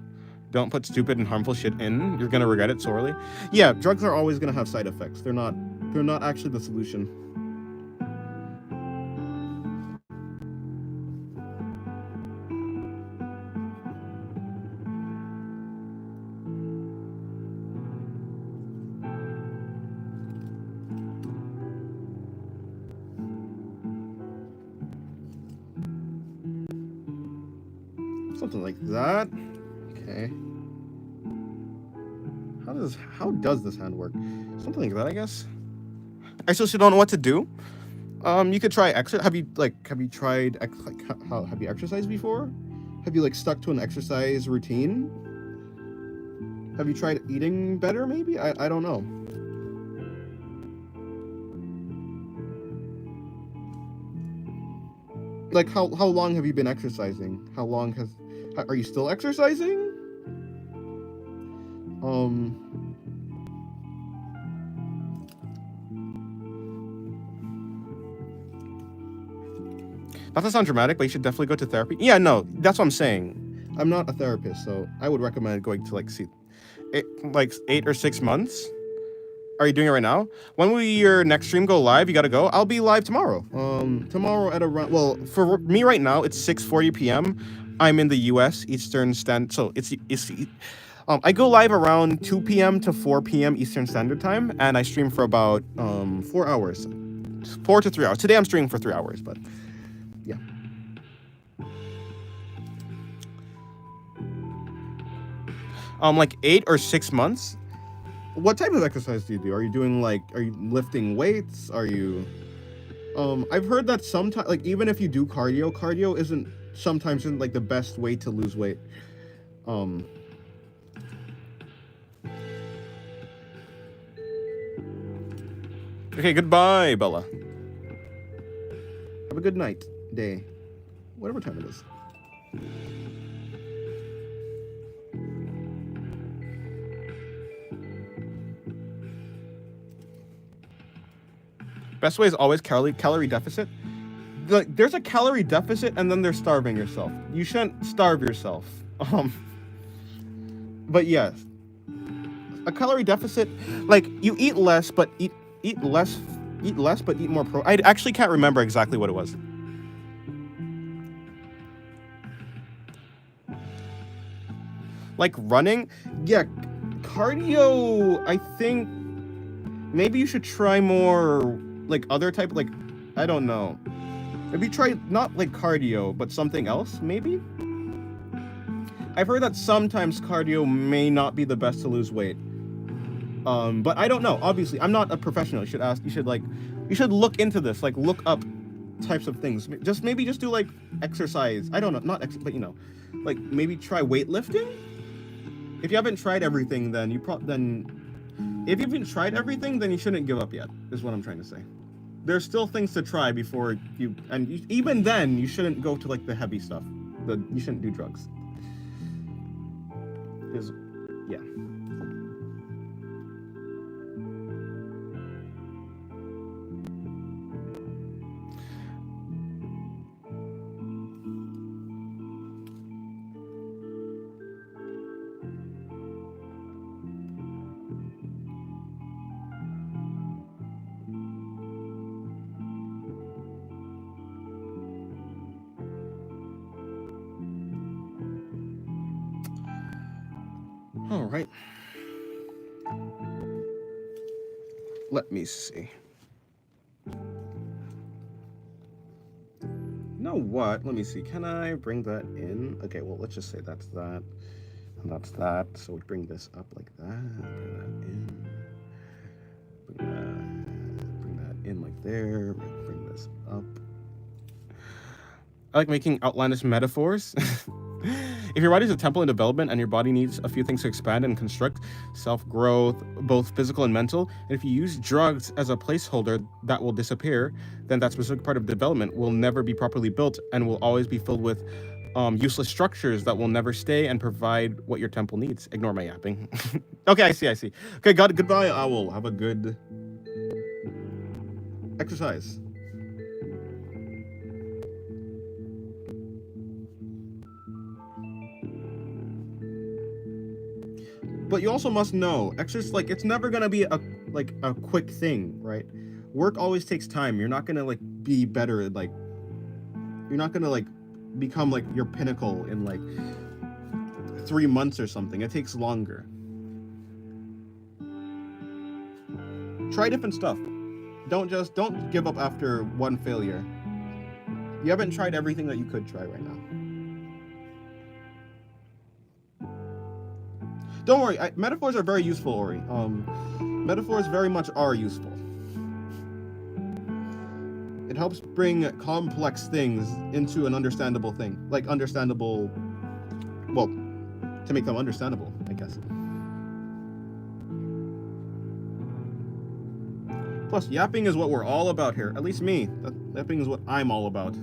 Don't put stupid and harmful shit in. You're gonna regret it sorely. Yeah, drugs are always gonna have side effects. They're not actually the solution. Something like that. Okay. How does this hand work? Something like that, I guess. I still don't know what to do. You could try exercise. Have you tried have you exercised before? Have you like stuck to an exercise routine? Have you tried eating better? Maybe I don't know. Like how long have you been exercising? Are you still exercising? Not to sound dramatic, but you should definitely go to therapy. Yeah, no, that's what I'm saying. I'm not a therapist, so I would recommend going to like see, like 8 or 6 months. Are you doing it right now? When will your next stream go live? You gotta go. I'll be live tomorrow. Tomorrow at around. Well, for me right now, it's 6:40 p.m. I'm in the U.S. Eastern Standard. So it's. I go live around 2 p.m. to 4 p.m. Eastern Standard Time, and I stream for about 4 hours, 4 to 3 hours. Today I'm streaming for 3 hours, but yeah. Like 8 or 6 months. What type of exercise do you do? Are you doing like, are you lifting weights? Are you, I've heard that sometimes, like even if you do cardio isn't sometimes like the best way to lose weight. Okay, goodbye, Bella. Have a good night, day, whatever time it is. Best way is always calorie deficit. Like, there's a calorie deficit and then there's starving yourself. You shouldn't starve yourself. But yes, a calorie deficit, like you eat less, but eat less, but eat more I actually can't remember exactly what it was. Like running, yeah, cardio. I think maybe you should try more like other type, like I don't know. Maybe try not like cardio, but something else. Maybe. I've heard that sometimes cardio may not be the best to lose weight. But I don't know. Obviously, I'm not a professional. You should ask. You should look into this. Like look up types of things. Maybe just do like exercise. I don't know. Not but you know, like maybe try weightlifting. If you haven't tried everything, then if you haven't tried everything, then you shouldn't give up yet. Is what I'm trying to say. There's still things to try before even then you shouldn't go to like the heavy stuff. You shouldn't do drugs. Because yeah. All right. Let me see. You know what? Let me see. Can I bring that in? Okay, well, let's just say that's that. And that's that. So we bring this up like that. Bring that in. Bring that in like there. Bring this up. I like making outlandish metaphors. If your body is a temple in development and your body needs a few things to expand and construct, self-growth, both physical and mental, and if you use drugs as a placeholder that will disappear, then that specific part of development will never be properly built and will always be filled with useless structures that will never stay and provide what your temple needs. Ignore my yapping. Okay, I see. Okay, goodbye, Owl. Have a good exercise. But you also must know, exercise, like, it's never gonna be a quick thing, right? Work always takes time. You're not gonna like be better, like you're not gonna like become like your pinnacle in like 3 months or something. It takes longer. Try different stuff. Don't give up after one failure. You haven't tried everything that you could try right now. Don't worry, metaphors are very useful, Ori. Metaphors very much are useful. It helps bring complex things into an understandable thing. Like understandable, well, to make them understandable, I guess. Plus, yapping is what we're all about here. At least me. Yapping is what I'm all about.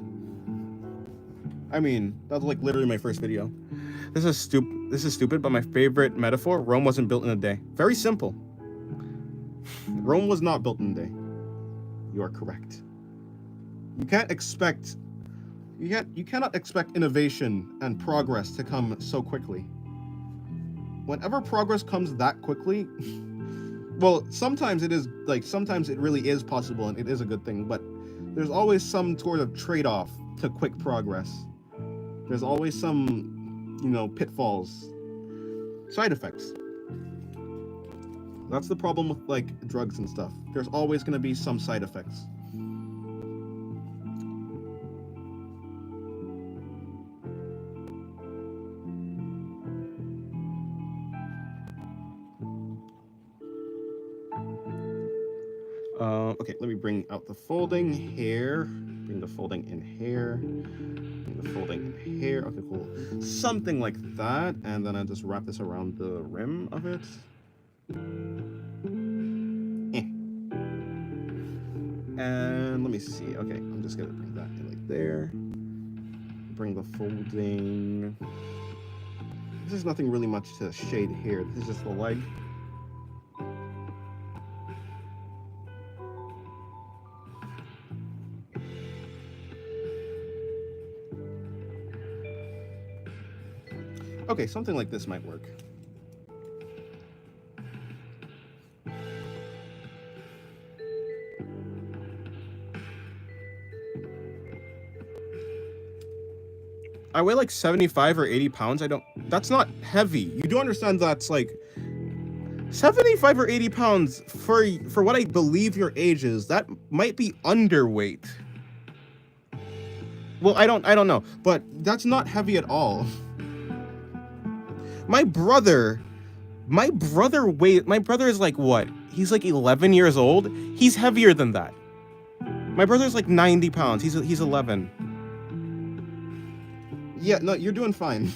I mean, that's like literally my first video. This is stupid, but my favorite metaphor, Rome wasn't built in a day. Very simple. Rome was not built in a day. You are correct. You can't expect You cannot expect innovation and progress to come so quickly. Whenever progress comes that quickly, well, sometimes it is like sometimes it really is possible and it is a good thing, but there's always some sort of trade-off to quick progress. There's always some, you know, pitfalls, side effects. That's the problem with like drugs and stuff. There's always going to be some side effects. Okay, let me bring out the folding here. Bring the folding in here. Bring the folding in here. Okay, cool. Something like that. And then I just wrap this around the rim of it. And let me see. Okay, I'm just gonna bring that in like there. Bring the folding. There's nothing really much to shade here. This is just the leg. Okay, something like this might work. I weigh like 75 or 80 pounds. That's not heavy. You do understand that's like 75 or 80 pounds for what I believe your age is. That might be underweight. Well, I don't know, but that's not heavy at all. My brother is like what? He's like 11 years old. He's heavier than that. My brother's like 90 pounds. He's 11. Yeah, no, you're doing fine.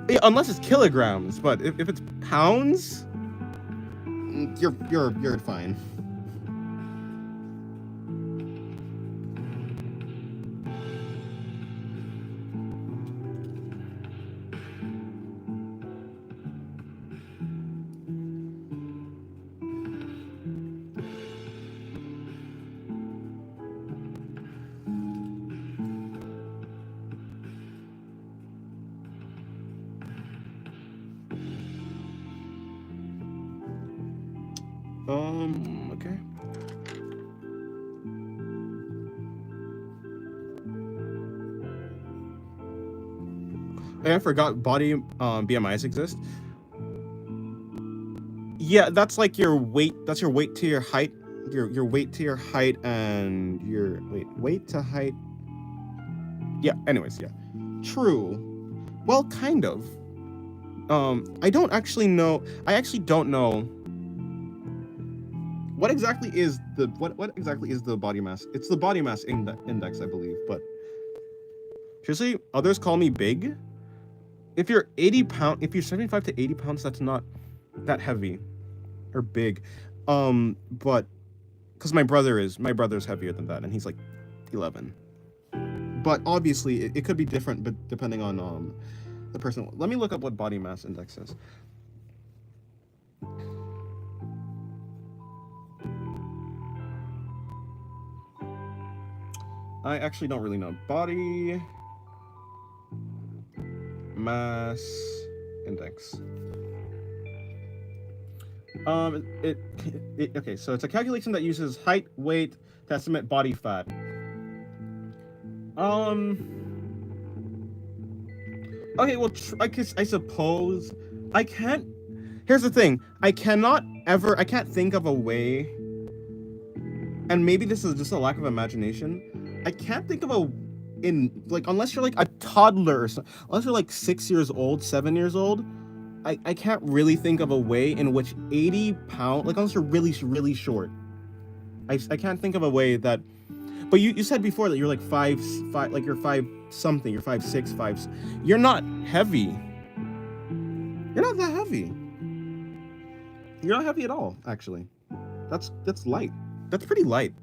Yeah, unless it's kilograms, but if it's pounds, you're fine. Okay. I forgot body BMIs exist. Yeah, that's like your weight. That's your weight to your height. Your weight to your height and your weight to height. Yeah. Anyways, yeah. True. Well, kind of. I don't actually know. I actually don't know. What exactly is the body mass? It's the body mass index, I believe. But seriously, others call me big. If you're 75 to 80 pounds, that's not that heavy or big. But because my brother's heavier than that, and he's like 11. But obviously, it could be different, but depending on the person. Let me look up what body mass index is. I actually don't really know. Body mass index. Okay, so it's a calculation that uses height, weight to estimate body fat. Okay, well, I suppose I can't. Here's the thing: I can't think of a way. And maybe this is just a lack of imagination. I can't think of unless you're like a toddler, unless you're like 6 years old, 7 years old, I can't really think of a way in which 80 pounds, like unless you're really, really short. I can't think of a way that, but you said before that you're like five, like you're 5 something, you're 5'6", 5. You're not heavy. You're not that heavy. You're not heavy at all, actually. That's light. That's pretty light.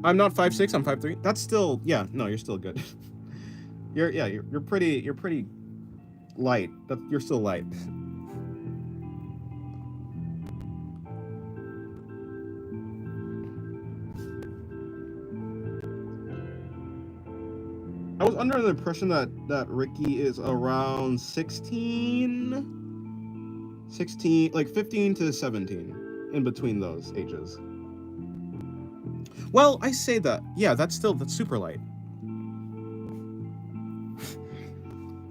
I'm not 5'6", I'm 5'3". That's still, yeah, no, you're still good. You're pretty light. You're still light. I was under the impression that Ricky is around 16, like 15 to 17, in between those ages. Well, I say that. Yeah, that's super light.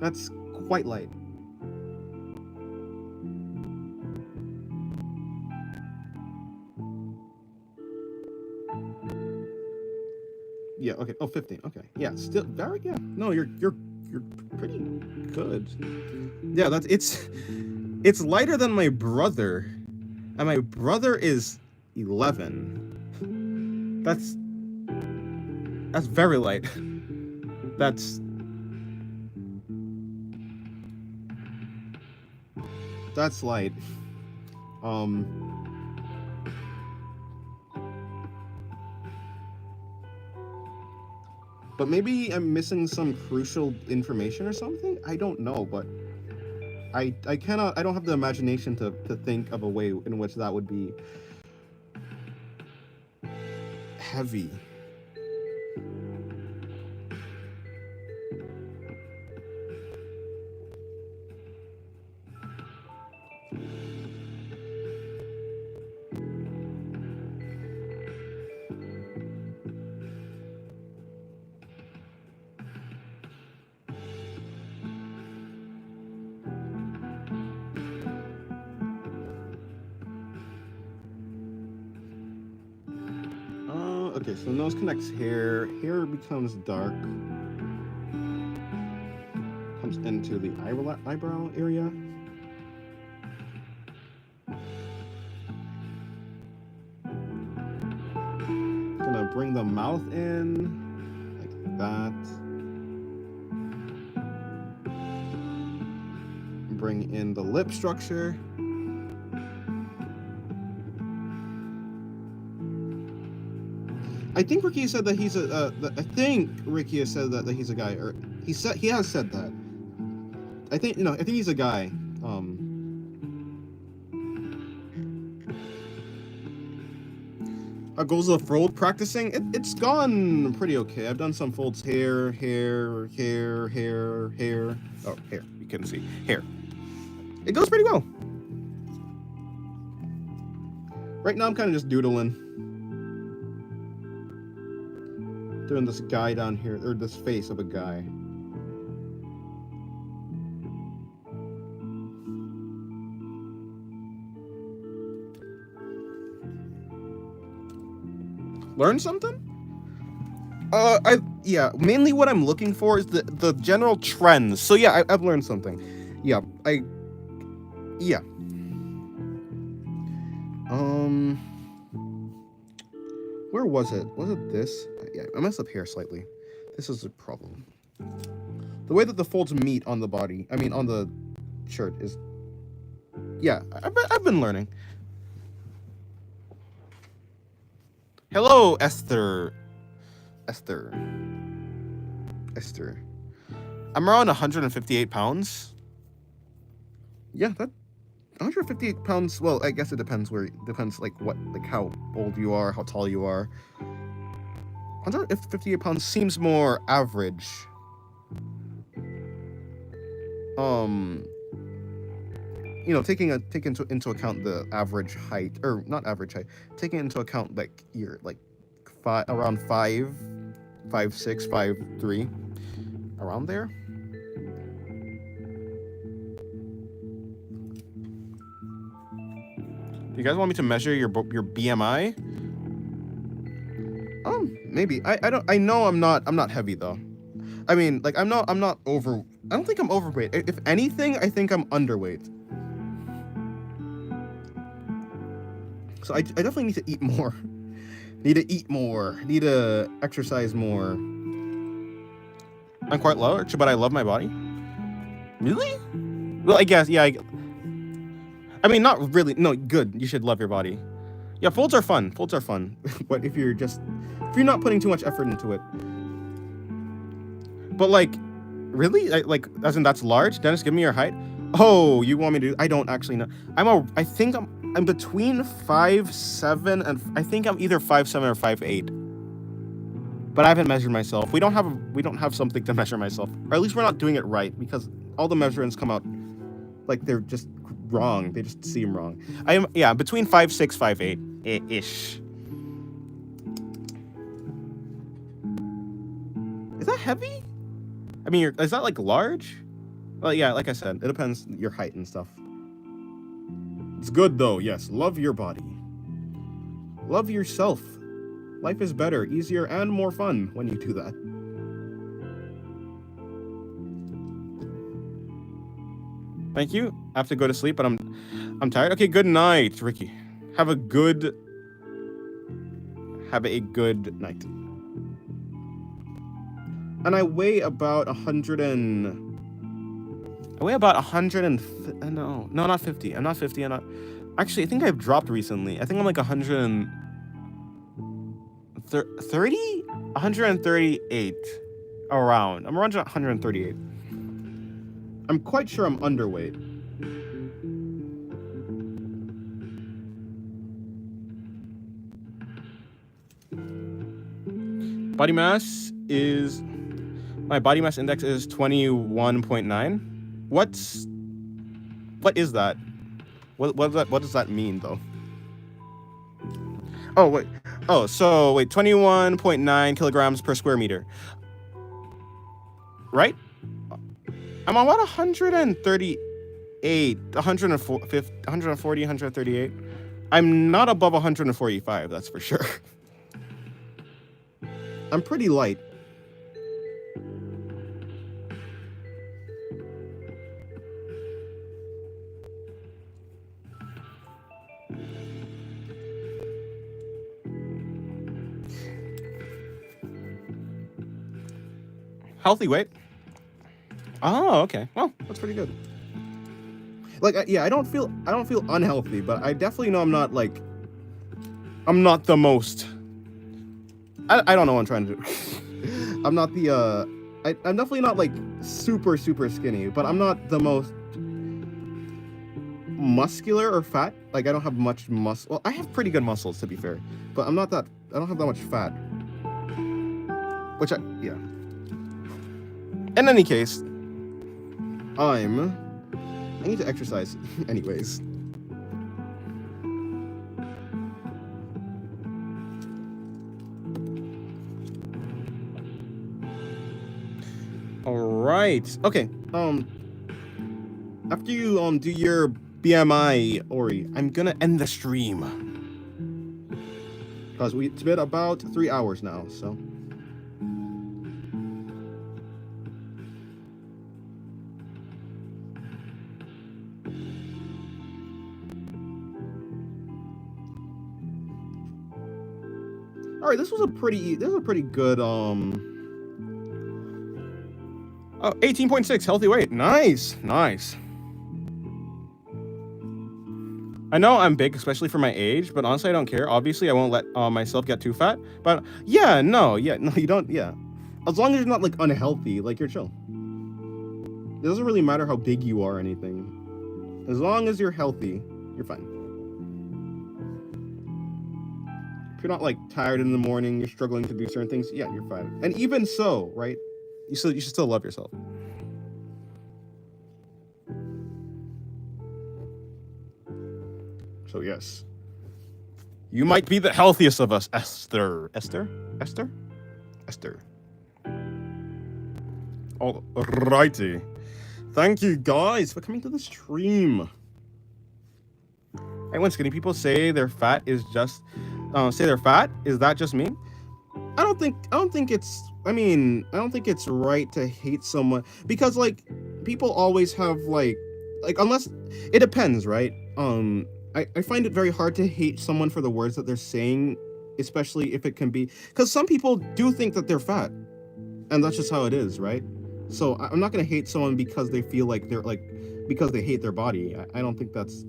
That's quite light. Yeah, okay. Oh, 15. Okay. Yeah, still very, yeah. No, you're pretty good. Yeah, it's lighter than my brother. And my brother is 11. That's very light. That's light. But maybe I'm missing some crucial information or something? I don't know, but I don't have the imagination to think of a way in which that would be heavy. Okay, so nose connects here. Hair becomes dark. Comes into the eyebrow area. Gonna bring the mouth in, like that. Bring in the lip structure. I think Ricky said that he's I think Ricky has said that he's a guy, or he has said that. I think he's a guy. How goes the fold practicing? It's gone pretty okay. I've done some folds hair. Oh, hair. You couldn't see hair. It goes pretty well. Right now I'm kind of just doodling. Doing this guy down here, or this face of a guy. Learn something? Mainly what I'm looking for is the general trends. So yeah, I've learned something. Yeah. Where was it? Was it this? Yeah, I messed up here slightly. This is a problem. The way that the folds meet on the body, I mean on the shirt is... Yeah, I've been learning. Hello, Esther. I'm around 158 pounds. Yeah, that 158 pounds. Well, I guess it depends like how old you are, how tall you are. 158 pounds seems more average. Taking into account the average height, or not average height, taking into account like you're like around 5'6", 5'3", around there. You guys want me to measure your BMI? Maybe. I know I'm not heavy though. I mean, like I'm not over. I don't think I'm overweight. If anything, I think I'm underweight. So I definitely need to eat more. Need to exercise more. I'm quite large, but I love my body. Really? Well, I guess, yeah. I mean, not really. No, good. You should love your body. Yeah, folds are fun. But if you're you're not putting too much effort into it. But like, really? Like, as in that's large? Dennis, give me your height. Oh, you want me to? I don't actually know. I think I'm between 5'7" and I think I'm either 5'7" or 5'8". But I haven't measured myself. We don't have something to measure myself, or at least we're not doing it right because all the measurements come out like they're just wrong. They just seem wrong. I am between 5'6", 5'8" ish. Is that heavy? I mean, is that like large? Well, yeah, like I said, it depends your height and stuff. It's good though, yes. Love your body. Love yourself. Life is better, easier, and more fun when you do that. Thank you. I have to go to sleep, but I'm tired. Okay, good night, Ricky. Have a good night. And I weigh about 100 and... I weigh about 100 and... No, not 50. I'm not 50. I'm not... Actually, I think I've dropped recently. I think I'm like 130? 138. Around. I'm around 138. I'm quite sure I'm underweight. Body mass is... My body mass index is 21.9. What is that? What does that mean though? Oh wait. Oh, so wait, 21.9 kilograms per square meter. Right? I'm on what, 138, 140, 138. I'm not above 145, that's for sure. I'm pretty light. Healthy weight. Oh, okay. Well, that's pretty good. Like, yeah, I don't feel unhealthy, but I definitely know I'm not the most. I don't know what I'm trying to do. I'm not the I'm definitely not like super skinny, but I'm not the most muscular or fat. Like, I don't have much muscle. Well, I have pretty good muscles to be fair, but I don't have that much fat. Which yeah. In any case, I need to exercise anyways. All right. Okay. After you do your BMI, Ori, I'm gonna end the stream because it's been about 3 hours now. So. All right, this was a pretty good Oh, 18.6 healthy weight. Nice. I know I'm big, especially for my age, but honestly I don't care. Obviously I won't let myself get too fat, but no, you don't. As long as you're not like unhealthy, like you're chill. It doesn't really matter how big you are or anything. As long as you're healthy, you're fine. If you're not like tired in the morning, you're struggling to do certain things, yeah, you're fine. And even so, right? You should still love yourself. So yes, you might be the healthiest of us, Esther. Alrighty. Thank you guys for coming to the stream. And when skinny people say they're fat is just is that just me? I don't think it's right to hate someone because like people always have like unless it depends, right? I find it very hard to hate someone for the words that they're saying, especially if it can be because some people do think that they're fat, and that's just how it is, right? So I'm not gonna hate someone because they feel like they're like because they hate their body. I don't think that's.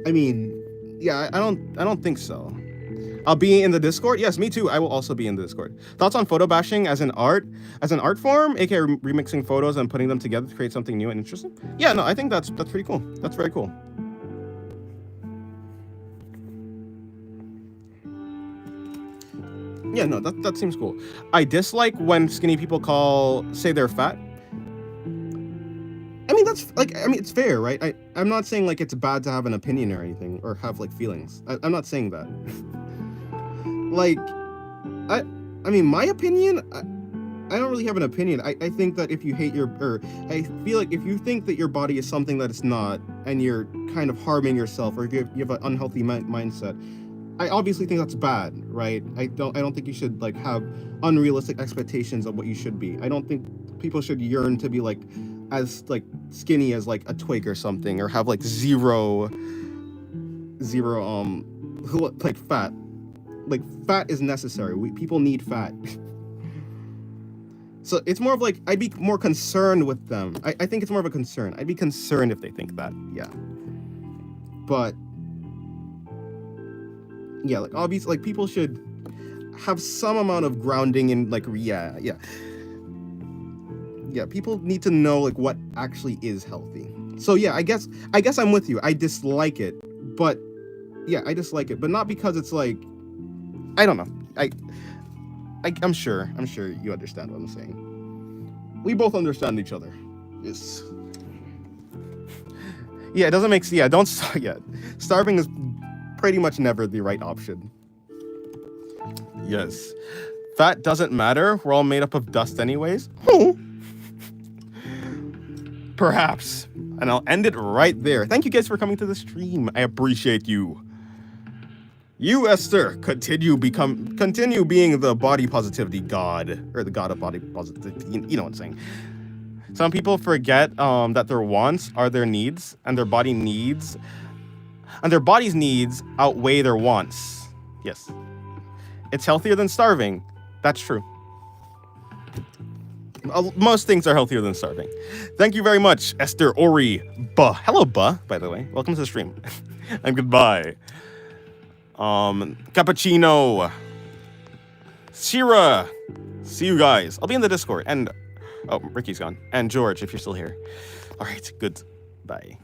I mean, yeah, I don't think so. I'll be in the Discord. Yes, me too. I will also be in the Discord. Thoughts on photo bashing as an art form, aka remixing photos and putting them together to create something new and interesting? Yeah, no, I think that's pretty cool. That's very cool. Yeah, no, that seems cool. I dislike when skinny people say they're fat. I mean, it's fair, right? I'm not saying like it's bad to have an opinion or anything, or have like feelings. I'm not saying that. Like, I mean, my opinion, I don't really have an opinion. I think that if you hate I feel like if you think that your body is something that it's not, and you're kind of harming yourself, or if you have an unhealthy mindset, I obviously think that's bad, right? I don't think you should like have unrealistic expectations of what you should be. I don't think people should yearn to be like as like skinny as like a twig or something, or have like zero like fat. Like fat is necessary. People need fat. So it's more of like, I'd be more concerned with them. I think it's more of a concern. I'd be concerned if they think that, yeah. But yeah, like obviously, like people should have some amount of grounding in like, yeah. People need to know like what actually is healthy. So yeah, I guess I'm with you. I dislike it, but yeah, I dislike it, but not because it's like, I don't know. I'm sure you understand what I'm saying. We both understand each other. Yes. Yeah, it doesn't make sense. Yeah, don't start yet. Starving is pretty much never the right option. Yes. Fat doesn't matter. We're all made up of dust anyways. Perhaps. And I'll end it right there. Thank you guys for coming to the stream. I appreciate you. You, Esther, continue being the body positivity god, or the god of body positivity. You know what I'm saying. Some people forget that their wants are their needs, and their body's needs outweigh their wants. Yes. It's healthier than starving. That's true. Most things are healthier than starving. Thank you very much, Esther Ori Buh. Hello, Buh, by the way. Welcome to the stream. And goodbye. Cappuccino, Shira, see you guys. I'll be in the Discord, and oh, Ricky's gone, and George, if you're still here. All right, good, bye.